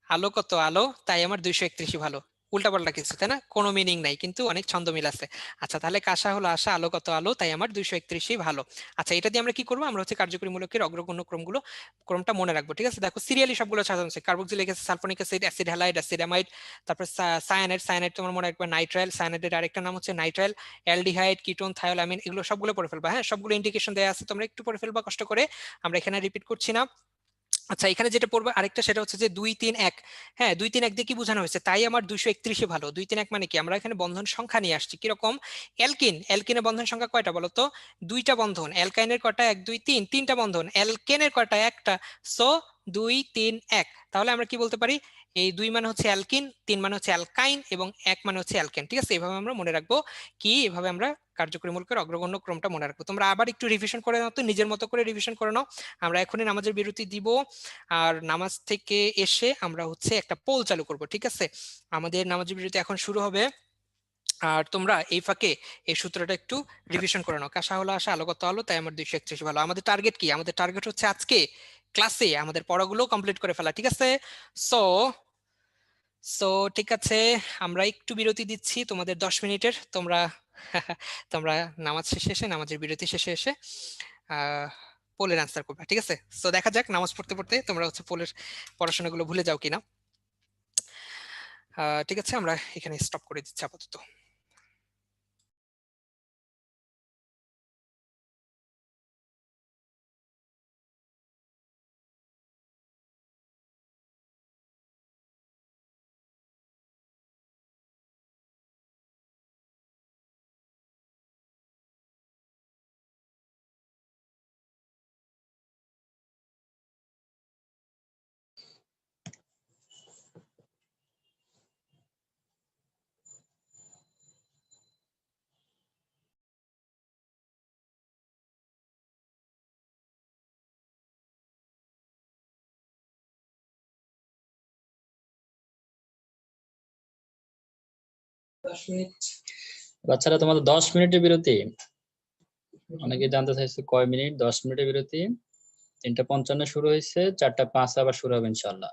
আলো কত আলো, তাই আমার 231 ভালো। উল্টাপাল্টা কিছু, তাই না? কোনো মিনিং নাই, কিন্তু অনেক ছন্দ মিল আছে। আচ্ছা, তাহলে কাঁসা হলো আশা, আলো কত আলো, তাই আমার 231 ভালো। আচ্ছা, এটা দিয়ে আমরা কি করবো? আমরা হচ্ছে কার্যকরীমূলকের অগ্রগণ্য ক্রমটা মনে রাখবো, ঠিক আছে? দেখো সিরিয়ালি সবগুলো সাজানো আছে, carboxylic acid, sulphonic acid, acid halide, acid amide, তারপর সায়ানাইড, সায়ানাইড তোমার মনে রাখবে নাইট্রাইল, সায়ানাইডের আরেকটা নাম হচ্ছে নাইট্রাইল, অ্যালডিহাইড, কিটোন, থায়োলামিন, এগুলো সবগুলো পড়ে ফেলবা। হ্যাঁ, সবগুলো ইন্ডিকেশন দেওয়া আছে, তোমরা একটু পড়ে ফেলবা কষ্ট করে, আমরা এখানে রিপিট করছি না। আচ্ছা, এখানে যেটা পড়বে আরেকটা, সেটা হচ্ছে যে 2 3 1। হ্যাঁ, 2 3 1 দিয়ে কি বোঝানো হয়েছে? তাই আমার 231 ভালো। 2 3 1 মানে কি? আমরা এখানে বন্ধন সংখ্যা নিয়ে আসছি কিরকম। অ্যালকিনের বন্ধন সংখ্যা কয়টা বলো তো? দুইটা বন্ধন। অ্যালকাইনের কয়টা? 1 2 3, তিনটা বন্ধন। অ্যালকেনের কয়টা? একটা। সো 2 3 1, তাহলে আমরা কি বলতে পারি? এই 2 মানে হচ্ছে অ্যালকিন, 3 মানে হচ্ছে অ্যালকাইন, এবং 1 মানে হচ্ছে অ্যালকেন, ঠিক আছে? এভাবে আমরা মনে রাখবো। কি এভাবে আমরা কার্যকরী মূলকের অগ্রগণ্য ক্রমটা মনে রাখবো। তোমরা আবার একটু রিভিশন করে নাও তো, নিজের মতো করে রিভিশন করে নাও। আমরা এখনই নামাজের বিরতি দিব, আর নামাজ থেকে এসে আমরা হচ্ছে একটা পোল চালু করব, ঠিক আছে? আমাদের নামাজের বিরতি এখন শুরু হবে, আর তোমরা এই ফাঁকে এই সূত্রটা একটু রিভিশন করে নাও। কাঁসা হলো আশা, আলো কত আলো, তাই আমার 231 ভালো। আমাদের টার্গেট কি? আমাদের টার্গেট হচ্ছে আজকে ক্লাসে আমাদের পড়াগুলো কমপ্লিট করে ফেলা, ঠিক আছে? সো সো ঠিক আছে, আমরা একটু বিরতি দিচ্ছি তোমাদের 10 মিনিটের। তোমরা তোমরা নামাজ শেষে এসে, নামাজের বিরতি শেষে এসে আহ পোলের আনসার করবে, ঠিক আছে? তো দেখা যাক নামাজ পড়তে পড়তে তোমরা হচ্ছে পোলের পড়াশোনাগুলো ভুলে যাও কিনা। ঠিক আছে, আমরা এখানে স্টপ করে দিচ্ছি আপাতত। বাচ্চারা, তোমাদের 10 মিনিটের বিরতি। অনেকে জানতে চাইছে কয় মিনিট। 10 মিনিটের বিরতি। 3টা 55 শুরু হয়েছে, 4টা 5 আবার শুরু হবে ইনশাল্লাহ।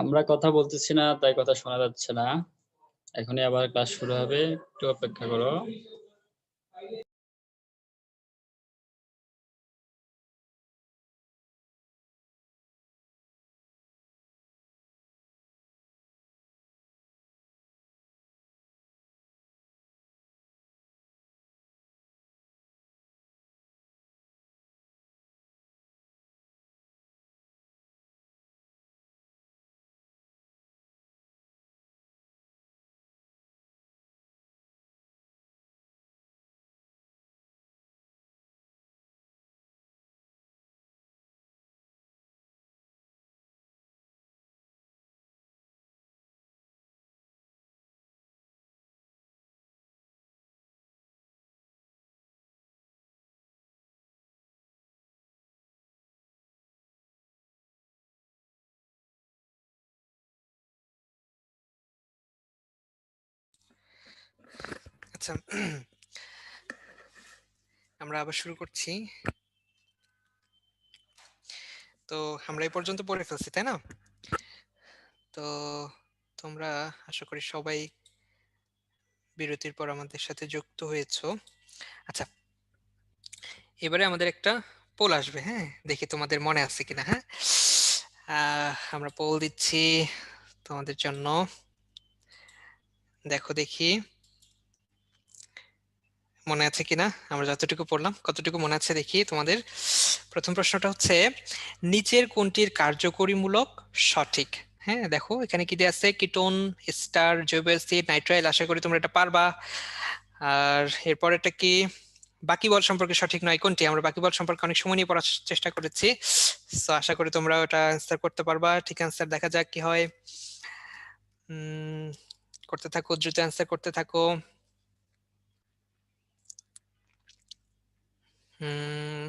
আমরা কথা বলতেছি না, তাই কথা শোনা যাচ্ছে না। এখনই আবার ক্লাস শুরু হবে, একটু অপেক্ষা করো। আচ্ছা, আমরা আবার শুরু করছি। তো আমরা এই পর্যন্ত পড়ে ফেলছি, তাই না? তো তোমরা আশা করি সবাই বিরতির পর আমাদের সাথে যুক্ত হয়েছো। আচ্ছা, এবারে আমাদের একটা পোল আসবে, হ্যাঁ, দেখি তোমাদের মনে আছে কিনা। হ্যাঁ, আমরা পোল দিচ্ছি তোমাদের জন্য, দেখো দেখি মনে আছে কিনা। আমরা যতটুকু পড়লাম কতটুকু মনে আছে দেখি তোমাদের। প্রথম প্রশ্নটা হচ্ছে, নিচের কোনটির কার্যকরীমূলক সঠিক? হ্যাঁ, দেখো এখানে কি দেয়া আছে, কিটোন, স্টার, জৈব অ্যাসিড, নাইট্রাইল। আশা করি তোমরা এটা পারবা। আর এরপরেরটা কি, বাকিবল সম্পর্কে সঠিক নয় কোনটি? আমরা বাকিবল সম্পর্কে অনেক সময় নিয়ে পড়ার চেষ্টা করেছি, তো আশা করি তোমরা ওটা অ্যান্সার করতে পারবা। ঠিক অ্যান্সার দেখা যাক কি হয়। করতে থাকো, দ্রুত অ্যান্সার করতে থাকো। হুম,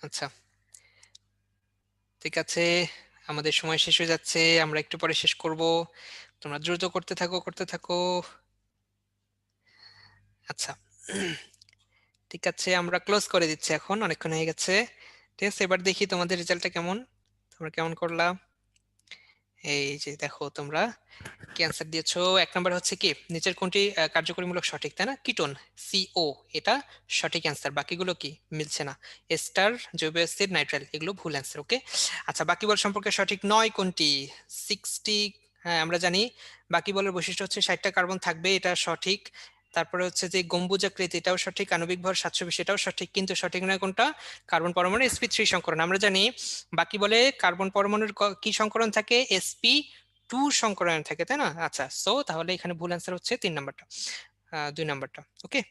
আচ্ছা, ঠিক আছে, আমাদের সময় শেষ হয়ে যাচ্ছে, আমরা একটু পরে শেষ করব। তোমরা দ্রুত করতে থাকো, করতে থাকো। আচ্ছা, ঠিক আছে, আমরা ক্লোজ করে দিচ্ছি, এখন অনেকক্ষণ হয়ে গেছে। ঠিক আছে, এবার দেখি তোমাদের রেজাল্টটা কেমন, তোমরা কেমন করলা। এই যে দেখো, তোমরা কি অ্যান্সার দিয়েছো। এক নাম্বার হচ্ছে কি, নিচের কোনটি কার্যকরীমূলক সঠিক, তাই না? কিটোন, সিও, এটা সঠিক অ্যান্সার। বাকিগুলো কি মিলছে না। এস্টার, জৈব অ্যাসিড, নাইট্রাইল, এগুলো ভুল অ্যান্সার। ওকে, আচ্ছা, বাকিবল সম্পর্কে সঠিক নয় কোনটি? 60, হ্যাঁ আমরা জানি বাকিবলের বৈশিষ্ট্য হচ্ছে 60টা কার্বন থাকবে, এটা সঠিক। তারপরে হচ্ছে যে গম্বুজাকৃতি, এটাও সঠিক। আণবিক ভর 720, এটাও সঠিক। কিন্তু সঠিক নয় কোনটা? কার্বন পরমাণু sp3 সংকরণ। আমরা জানি বাকি বলে কার্বন পরমাণুর কি সংকরণ থাকে, sp2 সংকরণ থাকে, তাই না? আচ্ছা, সো তাহলে এখানে ভুল অ্যান্সার হচ্ছে 3 নাম্বারটা, 2 নাম্বারটা। ওকে,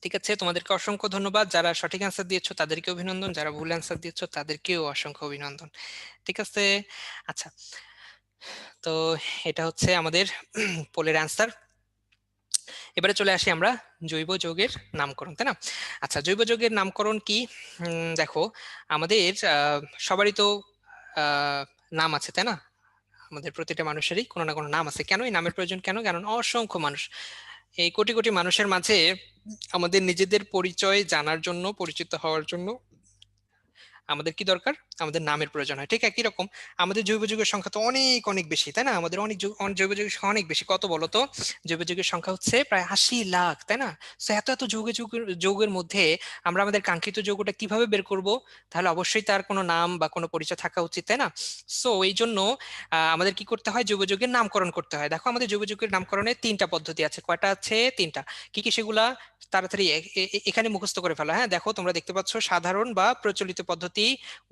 ঠিক আছে, তোমাদেরকে অসংখ্য ধন্যবাদ। যারা সঠিক অ্যান্সার দিয়েছো তাদেরকে অভিনন্দন, যারা ভুল অ্যান্সার দিয়েছো তাদেরকেও অসংখ্য অভিনন্দন। ঠিক আছে, আচ্ছা, তো এটা হচ্ছে আমাদের পোলের অ্যান্সার। এবারে চলে আসি আমরা জৈব যৌগের নামকরণ, তাই না? আচ্ছা, জৈব যৌগের নামকরণ কি? দেখো, আমাদের সবারই তো নাম আছে, তাই না? আমাদের প্রতিটা মানুষেরই কোনো না কোনো নাম আছে। কেন এই নামের প্রয়োজন, কেন? কারণ অসংখ্য মানুষ, এই কোটি কোটি মানুষের মাঝে আমাদের নিজেদের পরিচয় জানার জন্য, পরিচিত হওয়ার জন্য আমাদের কি দরকার? আমাদের নামের প্রয়োজন হয়। ঠিক একই রকম আমাদের জৈব যৌগের সংখ্যা তো অনেক অনেক বেশি, তাই না? আমাদের অনেক জৈব যৌগের সংখ্যা অনেক বেশি। কত বলো তো? জৈব যৌগের সংখ্যা হচ্ছে প্রায় 80 লাখ, তাই না? তো এত এত যৌগের মধ্যে আমরা আমাদের কাঙ্ক্ষিত যৌগটা কিভাবে বের করব? তাহলে অবশ্যই তার কোনো নাম বা কোনো পরিচয় থাকা উচিত, তাই না? সো এই জন্য আমাদের কি করতে হয়, জৈব যৌগের নামকরণ করতে হয়। দেখো, আমাদের জৈব যৌগের নামকরণে 3টা পদ্ধতি আছে। কয়টা আছে? 3টা। কি কি সেগুলা? তাড়াতাড়ি এখানে মুখস্থ করে ফেলো। হ্যাঁ, দেখো তোমরা দেখতে পাচ্ছ, সাধারণ বা প্রচলিত পদ্ধতি,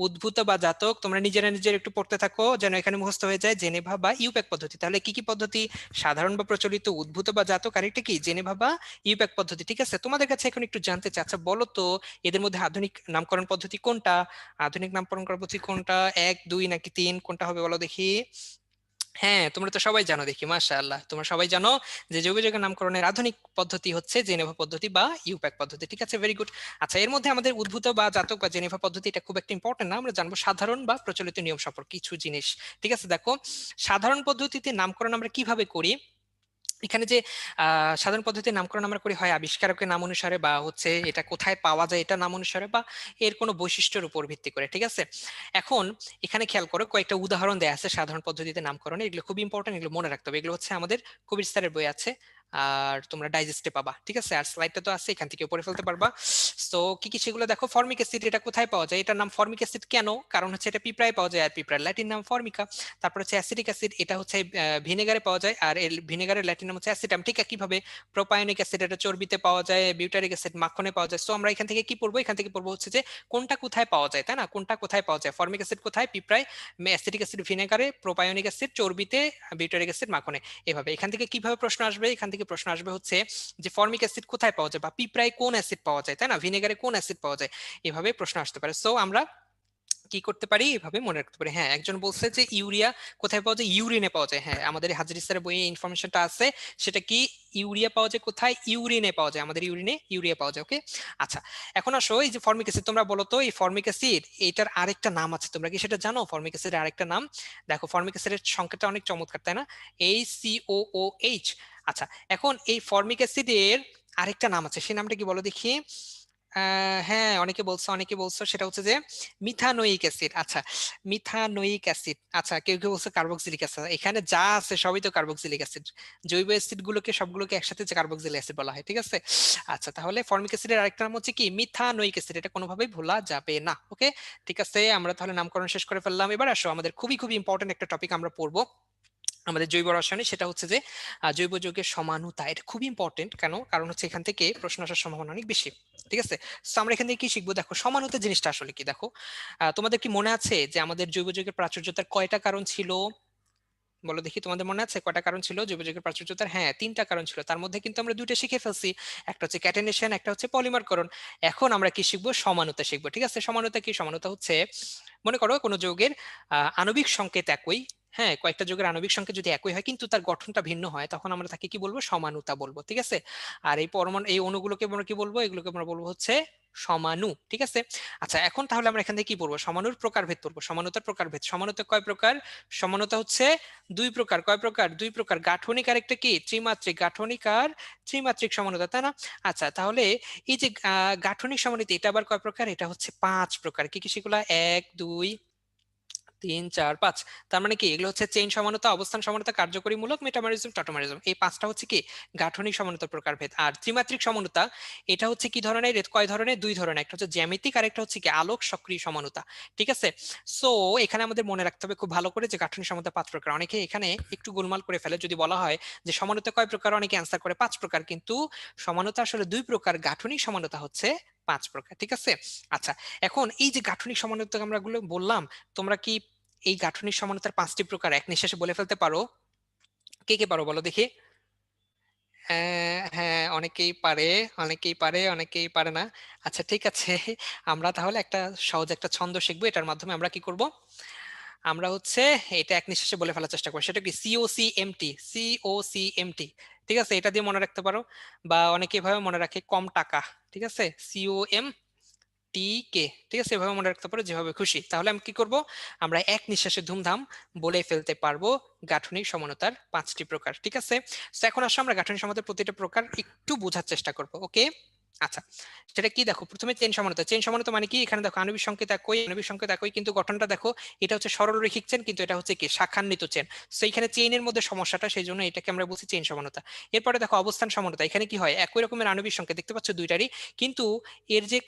উদ্ভূত বা জাতক। তোমরা নিজেরা নিজের একটু পড়তে থাকো যেন এখানে মুখস্থ হয়ে যায়। জেনেভা বা ইউপ্যাক পদ্ধতি। তাহলে কি কি পদ্ধতি? সাধারণ বা প্রচলিত, উদ্ভূত বা জাতক, আরেকটা কি জেনেভা বা ইউপ্যাক পদ্ধতি। ঠিক আছে, তোমাদের কাছে এখন একটু জানতে চাই, আচ্ছা বলো তো, এদের মধ্যে আধুনিক নামকরণ পদ্ধতি কোনটা? আধুনিক নামকরণ পদ্ধতি কোনটা, 1, 2 নাকি 3, কোনটা হবে বলো দেখি। হ্যাঁ, তোমরা তো সবাই জানো দেখি, মাশাআল্লাহ, তোমরা সবাই জানো যে জৈব যৌগের নামকরণের আধুনিক পদ্ধতি হচ্ছে জেনেভা পদ্ধতি বা ইউপ্যাক পদ্ধতি। ঠিক আছে, ভেরি গুড। আচ্ছা, এর মধ্যে আমাদের উদ্ভূত বা জাতক বা জেনেভা পদ্ধতি এটা খুব একটা ইম্পর্টেন্ট না, আমরা জানবো সাধারণ বা প্রচলিত নিয়ম সম্পর্কে কিছু জিনিস। ঠিক আছে, দেখো, সাধারণ পদ্ধতিতে নামকরণ আমরা কিভাবে করি। এখানে যে সাধারণ পদ্ধতির নামকরণ আমরা করি হয় আবিষ্কারকের নাম অনুসারে বা হচ্ছে এটা কোথায় পাওয়া যায় এটা নাম অনুসারে বা এর কোনো বৈশিষ্ট্যের উপর ভিত্তি করে, ঠিক আছে। এখন এখানে খেয়াল করো কয়েকটা উদাহরণ দেয়া আছে সাধারণ পদ্ধতিতে নামকরণে, এগুলো খুব ইম্পর্টেন্ট, এগুলো মনে রাখতে হবে। এগুলো হচ্ছে আমাদের কবির স্যারের বই আছে, আর তোমরা ডাইজেস্টে পাবা, ঠিক আছে। আর স্লাইডটা তো আছে, এখান থেকে পড়ে ফেলতে পারবা। তো কি কি সেগুলো দেখো। ফর্মিক অ্যাসিড এটা কোথায় পাওয়া যায়, এটার নাম ফর্মিক অ্যাসিড কেন, কারণ হচ্ছে এটা পিঁপড়ায় পাওয়া যায় আর পিঁপড়ার ল্যাটিন নাম ফর্মিকা। তারপর হচ্ছে অ্যাসিডিক অ্যাসিড, এটা হচ্ছে ভিনেগারে পাওয়া যায় আর এর ভিনেগারের ল্যাটিন নাম হচ্ছে অ্যাসিটাম। ঠিক একইভাবে প্রোপায়োনিক অ্যাসিড এটা চর্বিতে পাওয়া যায়, বিউটারিক অ্যাসিড মাখনে পাওয়া যায়। সো আমরা এখান থেকে কি পড়বো, এখান থেকে পড়বো হচ্ছে যে কোনটা কোথায় পাওয়া যায়, তাই না, কোনটা কোথায় পাওয়া যায়। ফর্মিক অ্যাসিড কোথায়, পিঁপড়ায়, অ্যাসিডিক অ্যাসিড ভিনেগারে, প্রোপায়োনিক অ্যাসিড চর্বিতে, বিউটারিক অ্যাসিড মাখনে। এভাবে এখান থেকে কিভাবে প্রশ্ন আসবে, এখান থেকে প্রশ্ন আসবে হচ্ছে যে ফর্মিক অ্যাসিড কোথায় পাওয়া যায় বা পিঁপড়ায় কোন অ্যাসিড পাওয়া যায়, তাই না, ভিনেগারে কোন অ্যাসিড পাওয়া যায়, এভাবে প্রশ্ন আসতে পারে। সো আমরা কি করতে পারি, এভাবে মনে রাখতে পারি। হ্যাঁ, একজন বলছে যে ইউরিয়া কোথায় পাওয়া যায়, ইউরিনে পাওয়া যায়। হ্যাঁ, আমাদের হাজির স্যারের বইয়ে ইনফরমেশনটা আছে, সেটা কি, ইউরিয়া পাওয়া যায় কোথায়, ইউরিনে পাওয়া যায়, আমাদের ইউরিনে ইউরিয়া পাওয়া যায়। ওকে, আচ্ছা। এখন আসো এই যে ফর্মিক অ্যাসিড, তোমরা বলো তো এই ফর্মিক অ্যাসিড এইটার আরেকটা নাম আছে, তোমরা কি সেটা জানো, ফর্মিক অ্যাসিডের আরেকটা নাম? দেখো ফর্মিক অ্যাসিডের সংখ্যাটা অনেক চমৎকার, তাই না, HCOOH। আচ্ছা, এখন এই ফর্মিক অ্যাসিডের আরেকটা নাম আছে, সেই নামটা কি বলো দেখি। হ্যাঁ, অনেকে বলছো সেটা হচ্ছে যে মিথানোয়িক অ্যাসিড। আচ্ছা, মিথানোয়িক অ্যাসিড, আচ্ছা, কেউ কেউ বলছে কার্বক্সিলিক অ্যাসিড। এখানে যা আছে সবই তো কার্বক্সিলিক অ্যাসিড, জৈব অ্যাসিড গুলোকে সবগুলোকে একসাথে যে কার্বক্সিলিক অ্যাসিড বলা হয়, ঠিক আছে। আচ্ছা, তাহলে ফর্মিক অ্যাসিডের আরেকটা নাম হচ্ছে কি, মিথানোয়িক অ্যাসিড, এটা কোনোভাবেই ভোলা যাবে না। ওকে, ঠিক আছে, আমরা তাহলে নামকরণ শেষ করে ফেললাম। এবার আসো আমাদের খুবই খুবই ইম্পর্টেন্ট একটা টপিক আমরা পড়বো আমাদের জৈব রসায়নে, সেটা হচ্ছে যে জৈব যৌগের সমানুতা। এটা খুব ইম্পর্টেন্ট, কেন, কারণ হচ্ছে এখান থেকে প্রশ্ন আসার সম্ভাবনা অনেক বেশি, ঠিক আছে। তো আমরা এখান থেকে কি শিখবো, দেখো সমানুতা জিনিসটা আসলে কি। দেখো তোমাদের কি মনে আছে যে আমাদের জৈব যৌগের প্রাচুর্যতার কয়টা কারণ ছিল, বলো দেখি, তোমাদের মনে আছে কয়টা কারণ ছিল জৈব যৌগের প্রাচুর্যতার? হ্যাঁ, তিনটা কারণ ছিল, তার মধ্যে কিন্তু আমরা দুইটা শিখে ফেলছি, একটা হচ্ছে ক্যাটেনেশন, একটা হচ্ছে পলিমারকরণ। এখন আমরা কি শিখবো, সমানুতা শিখবো, ঠিক আছে। সমানুতা কি, সমানুতা হচ্ছে মনে করো কোনো যৌগের আণবিক সংকেত একই, হ্যাঁ, কয়েকটা যৌগের আণবিক সংকেত যদি একই হয় কিন্তু তার গঠনটা ভিন্ন হয়, তখন আমরা তাকে কি বলবো, সমানুতা বলবো, ঠিক আছে। আর এই পরমাণু, এই অণুগুলোকে আমরা কি বলবো, এগুলোকে আমরা বলবো হচ্ছে সমাণু, ঠিক আছে। আচ্ছা, এখন তাহলে আমরা এখান থেকে কি পড়বো, সমাণুর প্রকারভেদ পড়বো, সমানুতার প্রকারভেদ। সমানুতা কয় প্রকার, সমানুতা হচ্ছে দুই প্রকার। কয় প্রকার, দুই প্রকার, গাঠনিক আর একটা কি, ত্রিমাত্রিক, গাঠনিক আর ত্রিমাত্রিক সমানুতা, তাই না। আচ্ছা, তাহলে এই যে গাঠনিক সমানুতা, এটা আবার কয় প্রকার, এটা হচ্ছে পাঁচ প্রকার। কি কি সেগুলা, এক, দুই, তিন, চার, পাঁচ। তার মানে কি, এগুলো হচ্ছে চেইন সমানুতা, অবস্থান সমানুতা, কার্যকরীমূলক, মেটামরিজম, টটোমারিজম। এই পাঁচটা হচ্ছে কি গাঠনিক সমানুতার প্রকারভেদ। আর ত্রিমাত্রিক সমানুতা, এটা হচ্ছে কি ধরনের, কয় ধরনের, দুই ধরনের, একটা হচ্ছে জ্যামিতিক আর একটা হচ্ছে কি আলোক সক্রিয় সমানুতা, ঠিক আছে। সো এখানে আমাদের মনে রাখতে হবে খুব ভালো করে যে গাঠনিক সমানুতা পাঁচ প্রকার। অনেকে এখানে একটু গোলমাল করে ফেলে, যদি বলা হয় যে সমানুতা কয় প্রকার, অনেকে অ্যান্সার করে পাঁচ প্রকার, কিন্তু সমানুতা আসলে দুই প্রকার, গাঠনিক সমানুতা হচ্ছে পাঁচ প্রকার, ঠিক আছে। আচ্ছা, এখন এই যে গাঠনিক সমানুতা আমরা গুলো বললাম, তোমরা কি এই গাঠনিক সমানুতার পাঁচটি প্রকার এক নিঃশ্বাসে বলে ফেলতে পারো? কে কে পারো বলো দেখি। হ্যাঁ, অনেকেই পারে, অনেকেই পারে, অনেকেই পারে না। আচ্ছা, ঠিক আছে, আমরা তাহলে একটা সহজ একটা ছন্দ শিখবো, এটার মাধ্যমে আমরা কি করব, আমরা হচ্ছে এটা এক নিঃশ্বাসে বলে ফেলার চেষ্টা করবো। সেটা কি, COCMT, COCMT, ঠিক আছে, এটা দিয়ে মনে রাখতে পারো। বা অনেকে এভাবে মনে রাখে কম টাকা, ঠিক আছে, COMTK, ঠিক আছে, এভাবে মনে রাখতে পারো যেভাবে খুশি। তাহলে আমি কি করব, আমরা এক নিঃশ্বাসে ধুমধাম বলে ফেলতে পারবো গাঠনিক সমানুতার পাঁচটি প্রকার, ঠিক আছে। তো এখন আসলে আমরা গাঠনিক সমানুতার প্রতিটা প্রকার একটু বোঝার চেষ্টা করব। ওকে, আচ্ছা, সেটা কি, দেখো প্রথমে চেন সমানুতা। চেন সমানুতা মানে কি, এখানে দেখো আণবিক সংকেত একই, আণবিক সংকেত একই, কিন্তু গঠনটা দেখো, এটা হচ্ছে সরল রৈখিক চেন, কিন্তু এটা হচ্ছে কি শাখান্বিত চেন। সো এখানে চেইনের মধ্যে সমস্যাটা, সেই জন্য এটাকে আমরা বলছি চেইন সমানুতা। এরপরে দেখো অবস্থান সমানুতা। এখানে কি হয়, একই রকমের আণবিক সংকেত দেখতে পাচ্ছ দুইটারই, কিন্তু এর যে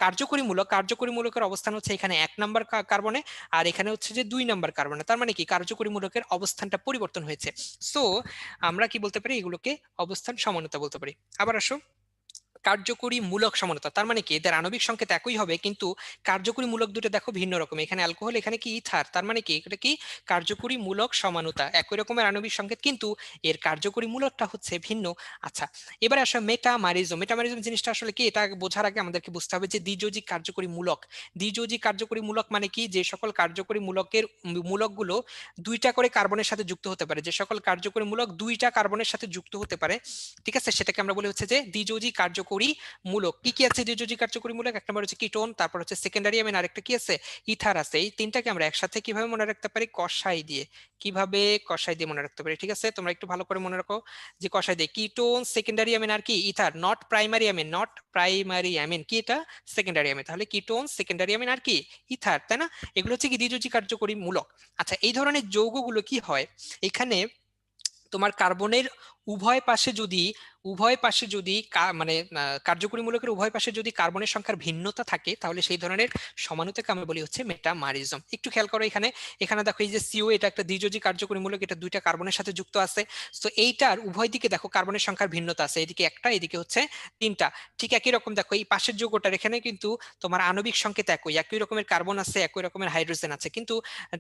কার্যকরী মূলক, কার্যকরী মূলকের অবস্থান হচ্ছে এখানে এক নাম্বার কার্বনে, আর এখানে হচ্ছে যে দুই নাম্বার কার্বনে। তার মানে কি, কার্যকরী মূলকের অবস্থানটা পরিবর্তন হয়েছে। সো আমরা কি বলতে পারি, এগুলোকে অবস্থান সমানুতা বলতে পারি। আবার আসো কার্যকরী মূলক সমানুতা। তার মানে কি, এদের আণবিক সংকেত একই হবে কিন্তু কার্যকরী মূলক দুটো দেখো ভিন্ন রকম, এখানে অ্যালকোহল, এখানে কি ইথার। তার মানে কি, এটা কি কার্যকরী মূলক সমানুতা, একই রকমের আণবিক সংকেত কিন্তু এর কার্যকরী মূলকটা হচ্ছে ভিন্ন। আচ্ছা, এবার আসো মেটামারিজম। মেটামারিজম জিনিসটা আসলে কি, এটা বোঝার আগে আমাদেরকে বুঝতে হবে যে দ্বিযোজিক কার্যকরী মূলক। দ্বিযোজিক কার্যকরী মূলক মানে কি, যে সকল কার্যকরী মূলকের মূলকগুলো দুইটা করে কার্বনের সাথে যুক্ত হতে পারে, যে সকল কার্যকরী মূলক দুইটা কার্বনের সাথে যুক্ত হতে পারে, ঠিক আছে, সেটাকে আমরা বলি হচ্ছে যে দ্বিযোজিক কার্যকরী কার্যকরী মূলক। কি কি আছে দ্বিযোজী কার্যকরী মূলক? এক নম্বর হচ্ছে কিটোন, তারপর হচ্ছে সেকেন্ডারি অ্যামিন, আরেকটা কি আছে? ইথার আছে। এই তিনটাকে আমরা একসাথে কিভাবে মনে রাখতে পারি? কষাই দিয়ে। কিভাবে? কষাই দিয়ে মনে রাখতে পারি। ঠিক আছে, তোমরা একটু ভালো করে মনে রাখো যে কষাই দিয়ে কিটোন, সেকেন্ডারি অ্যামিন আর কি ether, not primary amine, not primary amine, কি এটা? Secondary amine. তাহলে কিটোন, সেকেন্ডারি অ্যামিন আর কি ইথার, তাই না? এগুলো হচ্ছে কি দ্বিযোজী কার্যকরী মূলক। আচ্ছা, এই ধরনের যৌগগুলো কি হয়, এখানে তোমার কার্বনের উভয় পাশে যদি মানে কার্যকরী মূলকের উভয় পাশে যদি কার্বনের সংখ্যার ভিন্নতা থাকে, তাহলে সেই ধরনের সমাণুতাকে আমরা বলি হচ্ছে মেটামারিজম। একটু খেয়াল করো এখানে, এখানে দেখো এই যে সিও, এটা একটা দ্বিযোজী কার্যকরী মূলক, এটা দুইটা কার্বনের সাথে যুক্ত আছে। তো এইটার উভয় দিকে দেখো কার্বনের সংখ্যার ভিন্নতা আছে, এদিকে একটা, এদিকে হচ্ছে তিনটা। ঠিক একই রকম দেখো এই পাশের যৌগটার এখানে কিন্তু তোমার আণবিক সংকেত একই, একই রকমের কার্বন আছে, একই রকমের হাইড্রোজেন আছে, কিন্তু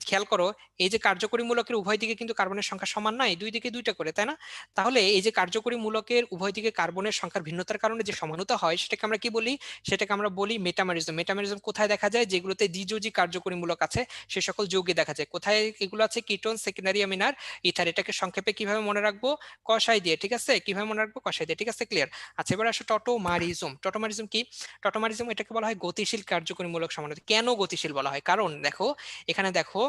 খেয়াল করো এই যে কার্যকরী মূলকের উভয় দিকে কিন্তু কার্বনের সংখ্যা সমান নয়, দুই দিকে দুইটা করে, তাই না? তাহলে এই যে কার্যকরী মূলকের উভয় দিকে কার্বনের সংখ্যার ভিন্নতার কারণে যে সমানুতা হয়, সেটাকে আমরা কি বলি? সেটাকে আমরা বলি মেটামেরিজম। মেটামেরিজম কোথায় দেখা যায়? যেগুলোতে দ্বিযোজী কার্যকরী মূলক আছে সে সকল যৌগে দেখা যায়। কোথায় এগুলো আছে? কিটোন, সেকেন্ডারি অ্যামিন আর ইথার। এটাকে সংক্ষেপে কিভাবে মনে রাখবো? কষাই দিয়ে। ঠিক আছে, কিভাবে মনে রাখবো? কষাই দিয়ে। ঠিক আছে, ক্লিয়ার। আচ্ছা, এবার আসো টটোমারিজম। টটোমারিজম কি? টটোমারিজম এটাকে বলা হয় গতিশীল কার্যকরী মূলক সমানুতা। কেন গতিশীল বলা হয়? কারণ দেখো এখানে দেখো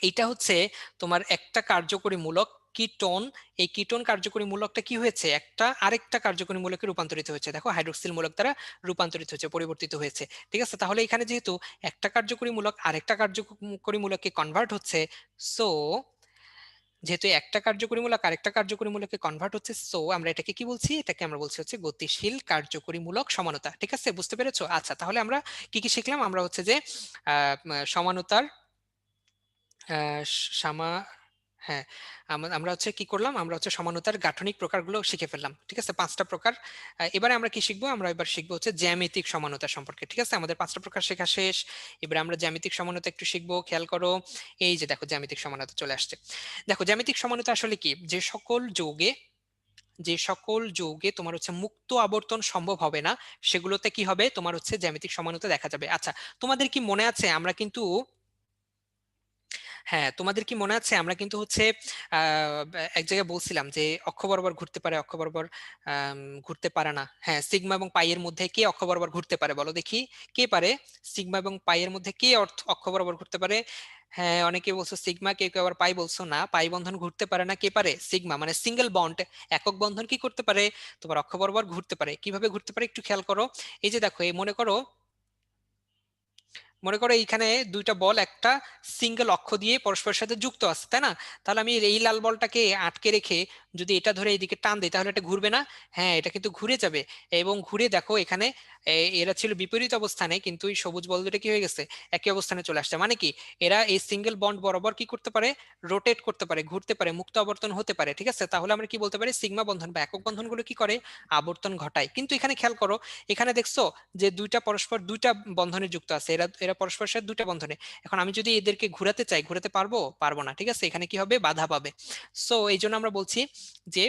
এইটা হচ্ছে তোমার একটা কার্যকরী মূলক কিটোন, এই কিটোন কার্যকরী মূলকটা কি হয়েছে? একটা আরেকটা কার্যকরী মূলকে রূপান্তরিত হয়েছে, দেখো হাইড্রোক্সিল মূলক দ্বারা রূপান্তরিত হয়েছে, পরিবর্তিত হয়েছে। ঠিক আছে, তাহলে এখানে যেহেতু একটা কার্যকরী মূলক আরেকটা কার্যকরী মূলকে কনভার্ট হচ্ছে, সো যেহেতু একটা কার্যকরী মূলক আরেকটা কার্যকরী মূলকে কনভার্ট হচ্ছে, সো আমরা এটাকে কি বলছি? এটাকে আমরা বলছি হচ্ছে গতিশীল কার্যকরী মূলক সমানতা। ঠিক আছে, বুঝতে পেরেছো? আচ্ছা, তাহলে আমরা কি কি শিখলাম? আমরা হচ্ছে যে সমানতার আহ, সামা হ্যাঁ, আমরা হচ্ছে কি করলাম? আমরা হচ্ছে সমানতার গাঠনিক প্রকারগুলো শিখে ফেললাম। ঠিক আছে, পাঁচটা প্রকার। এবারে আমরা কি শিখবো? আমরা এবার শিখবো হচ্ছে জ্যামিতিক সমানতা সম্পর্কে। ঠিক আছে, আমাদের পাঁচটা প্রকার শেখা শেষ। এবারে আমরা জ্যামিতিক সমানতা একটু শিখবো। খেয়াল করো, এই যে দেখো জ্যামিতিক সমানতা চলে আসছে। দেখো জ্যামিতিক সমানতা আসলে কি? যে সকল যৌগে তোমার হচ্ছে মুক্ত আবর্তন সম্ভব হবে না, সেগুলোতে কি হবে? তোমার হচ্ছে জ্যামিতিক সমানতা দেখা যাবে। আচ্ছা, তোমাদের কি মনে আছে আমরা কিন্তু হ্যাঁ, তোমাদের কি মনে আছে আমরা কিন্তু হচ্ছে এক জায়গায় বলছিলাম যে অক্ষ বরাবর ঘুরতে পারে, অক্ষ বরাবর আম, ঘুরতে পারে না। হ্যাঁ, সিগমা এবং পাই এর মধ্যে কে অক্ষ বরাবর ঘুরতে পারে বলো দেখি? কে পারে? সিগমা এবং পাই এর মধ্যে কে অক্ষ বরাবর ঘুরতে পারে? হ্যাঁ, অনেকে বলছো সিগমা, কেউ কেউ আবার পাই বলছো। না, পাই বন্ধন ঘুরতে পারে না, কে পারে? সিগমা, মানে সিঙ্গেল বন্ড, একক বন্ধন কি করতে পারে? তোমার অক্ষ বরাবর ঘুরতে পারে। কিভাবে ঘুরতে পারে একটু খেয়াল করো। এই যে দেখো, এই মনে করো এইখানে দুইটা বল একটা সিঙ্গেল অক্ষ দিয়ে পরস্পরের সাথে যুক্ত আছে, তাই না? তাহলে আমি এই লাল বলটাকে আটকে রেখে যদি এটা ধরে এইদিকে টান দিই, তাহলে এটা ঘুরবে না? হ্যাঁ, এটা কিন্তু ঘুরে যাবে। এবং ঘুরে দেখো এখানে এরা ছিল বিপরীত অবস্থানে, কিন্তু এই সবুজ বল দুটো কি হয়ে গেছে? একই অবস্থানে চলে আসছে। মানে কি? এরা এই সিঙ্গেল বন্ড বরাবর কি করতে পারে? রোটেট করতে পারে, ঘুরতে পারে, মুক্ত আবর্তন হতে পারে। ঠিক আছে, তাহলে আমরা কি বলতে পারি? সিগমা বন্ধন বা একক বন্ধনগুলো কি করে? আবর্তন ঘটায়। কিন্তু এখানে খেয়াল করো, এখানে দেখছো যে দুইটা পরস্পর দুইটা বন্ধনে যুক্ত আছে, এরা এরা পরস্পরের সাথে দুইটা বন্ধনে। এখন আমি যদি এদেরকে ঘোরাতে চাই, ঘোরাতে পারবো? পারবো না। ঠিক আছে, এখানে কি হবে? বাধা পাবে। সো এই জন্য আমরা বলছি যে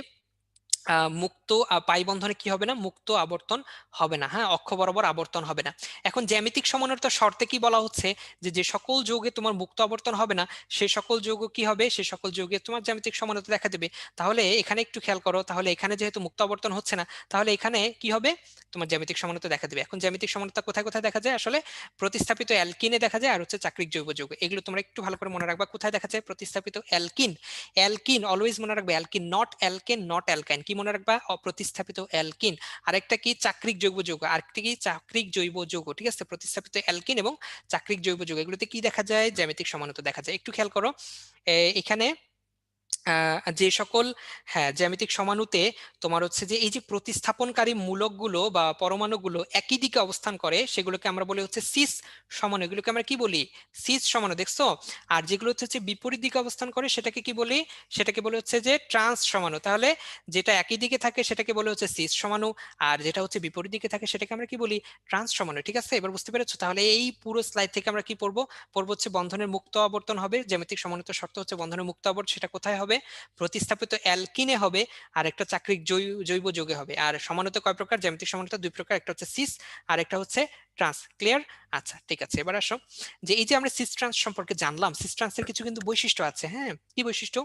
মুক্ত পাই বন্ধনে কি হবে না? মুক্ত আবর্তন হবে না। হ্যাঁ, অক্ষ বরাবর আবর্তন হবে না। এখন জ্যামিতিক সমানতার শর্তে কি বলা হচ্ছে? যে যে সকল যৌগে তোমার মুক্ত আবর্তন হবে না, সে সকল যৌগ কি হবে? সে সকল যৌগে তোমার জ্যামিতিক সমানতা দেখা দেবে। তাহলে এখানে একটু খেয়াল করো, তাহলে এখানে যেহেতু মুক্ত আবর্তন হচ্ছে না, তাহলে এখানে কি হবে? তোমার জ্যামিতিক সমানতা দেখা দেবে। এখন জ্যামিতিক সমানতা কোথায় কোথায় দেখা যায়? আসলে প্রতিস্থাপিত অ্যালকিনে দেখা যায়, আর হচ্ছে চাক্রিক জৈব যৌগ। এগুলো তোমরা একটু ভালো করে মনে রাখবা। কোথায় দেখা যায়? প্রতিস্থাপিত অ্যালকিন। অ্যালকিন অলওয়েজ মনে রাখবে, অ্যালকিন নট অ্যালকেন, নট অ্যালকাইন। কি মনে রাখবা? অপ্রতিস্থাপিত অ্যালকিন। আরেকটা কি? চাক্রিক জৈব যৌগ। আরেকটা কি? চাক্রিক জৈব যৌগ। ঠিক আছে, প্রতিস্থাপিত অ্যালকিন এবং চাক্রিক জৈব যৌগ, এগুলোতে কি দেখা যায়? জ্যামিতিক সমানতা দেখা যায়। একটু খেয়াল করো এখানে যে সকল, হ্যাঁ, জ্যামিতিক সমাণুতে তোমার হচ্ছে যে এই যে প্রতিস্থাপনকারী মূলকগুলো বা পরমাণুগুলো একই দিকে অবস্থান করে, সেগুলোকে আমরা বলি হচ্ছে সিস সমাণু। এগুলোকে আমরা কি বলি? সিস সমাণু, দেখছো? আর যেগুলো হচ্ছে বিপরীত দিকে অবস্থান করে সেটাকে কি বলি? সেটাকে বলে হচ্ছে যে ট্রান্স সমাণু। তাহলে যেটা একই দিকে থাকে সেটাকে বলে হচ্ছে সিস সমাণু, আর যেটা হচ্ছে বিপরীত দিকে থাকে সেটাকে আমরা কি বলি? ট্রান্স সমাণু। ঠিক আছে, এবার বুঝতে পেরেছো? তাহলে এই পুরো স্লাইড থেকে আমরা কি পড়বো? পড়বো হচ্ছে বন্ধনের মুক্ত আবর্তন হবে, জ্যামিতিক সমাণুতার শর্ত হচ্ছে বন্ধনের মুক্ত আবর্তন। সেটা কোথায় হবে? প্রতিস্থাপিত অ্যালকিনে হবে, আর একটা চাক্রিক জৈব যৌগে হবে। আর সমানতা কয় প্রকার? জ্যামিতিক সমানতা দুই প্রকার, একটা হচ্ছে সিস আর একটা হচ্ছে ট্রান্স। ক্লিয়ার? আচ্ছা, ঠিক আছে, এবার আসো যে এই যে আমরা সিস ট্রান্স সম্পর্কে জানলাম, সিস ট্রান্সের কিছু কিন্তু বৈশিষ্ট্য আছে। হ্যাঁ, কি বৈশিষ্ট্য?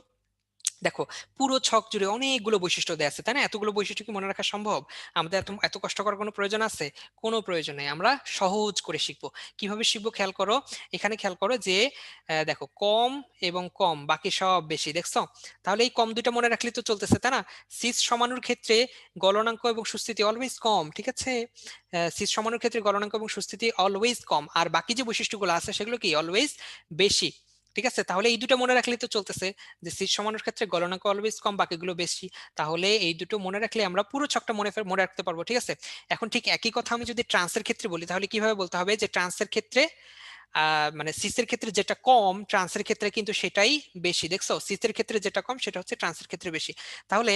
দেখো পুরো ছক জুড়ে অনেকগুলো বৈশিষ্ট্য দেওয়া আছে, তাই না? এতগুলো বৈশিষ্ট্য কি মনে রাখা সম্ভব? আমাদের এত এত কষ্ট করার কোনো প্রয়োজন আছে? কোনো প্রয়োজন নেই। আমরা সহজ করে শিখবো। কিভাবে শিখবো খেয়াল করো। এখানে খেয়াল করো যে দেখো কম এবং কম, বাকি সব বেশি, দেখছো? তাহলে এই কম দুইটা মনে রাখলে তো চলতেছে, তাই না? সিস সমানুর ক্ষেত্রে গলনাঙ্ক এবং সুস্থিতি অলওয়েজ কম, ঠিক আছে? সিস সমানুর ক্ষেত্রে গলনাঙ্ক এবং সুস্থিতি অলওয়েজ কম, আর বাকি যে বৈশিষ্ট্যগুলো আছে সেগুলো কি অলওয়েজ বেশি, ঠিক আছে? তাহলে এই দুটো মনে রাখলেই তো চলতেছে যে সিট সমানুর ক্ষেত্রে গলনাঙ্ক অলওয়েজ কম, বাকিগুলো বেশি। তাহলে এই দুটো মনে রাখলে আমরা পুরো ছকটা মনে রাখতে পারবো, ঠিক আছে? এখন ঠিক একই কথা আমি যদি ট্রান্সের ক্ষেত্রে বলি, তাহলে কিভাবে বলতে হবে যে ট্রান্সের ক্ষেত্রে মানে সিসের ক্ষেত্রে যেটা কম ট্রান্সের ক্ষেত্রে কিন্তু সেটাই বেশি, দেখছো? সিসের ক্ষেত্রে যেটা কম সেটা হচ্ছে ট্রান্সের ক্ষেত্রে বেশি। তাহলে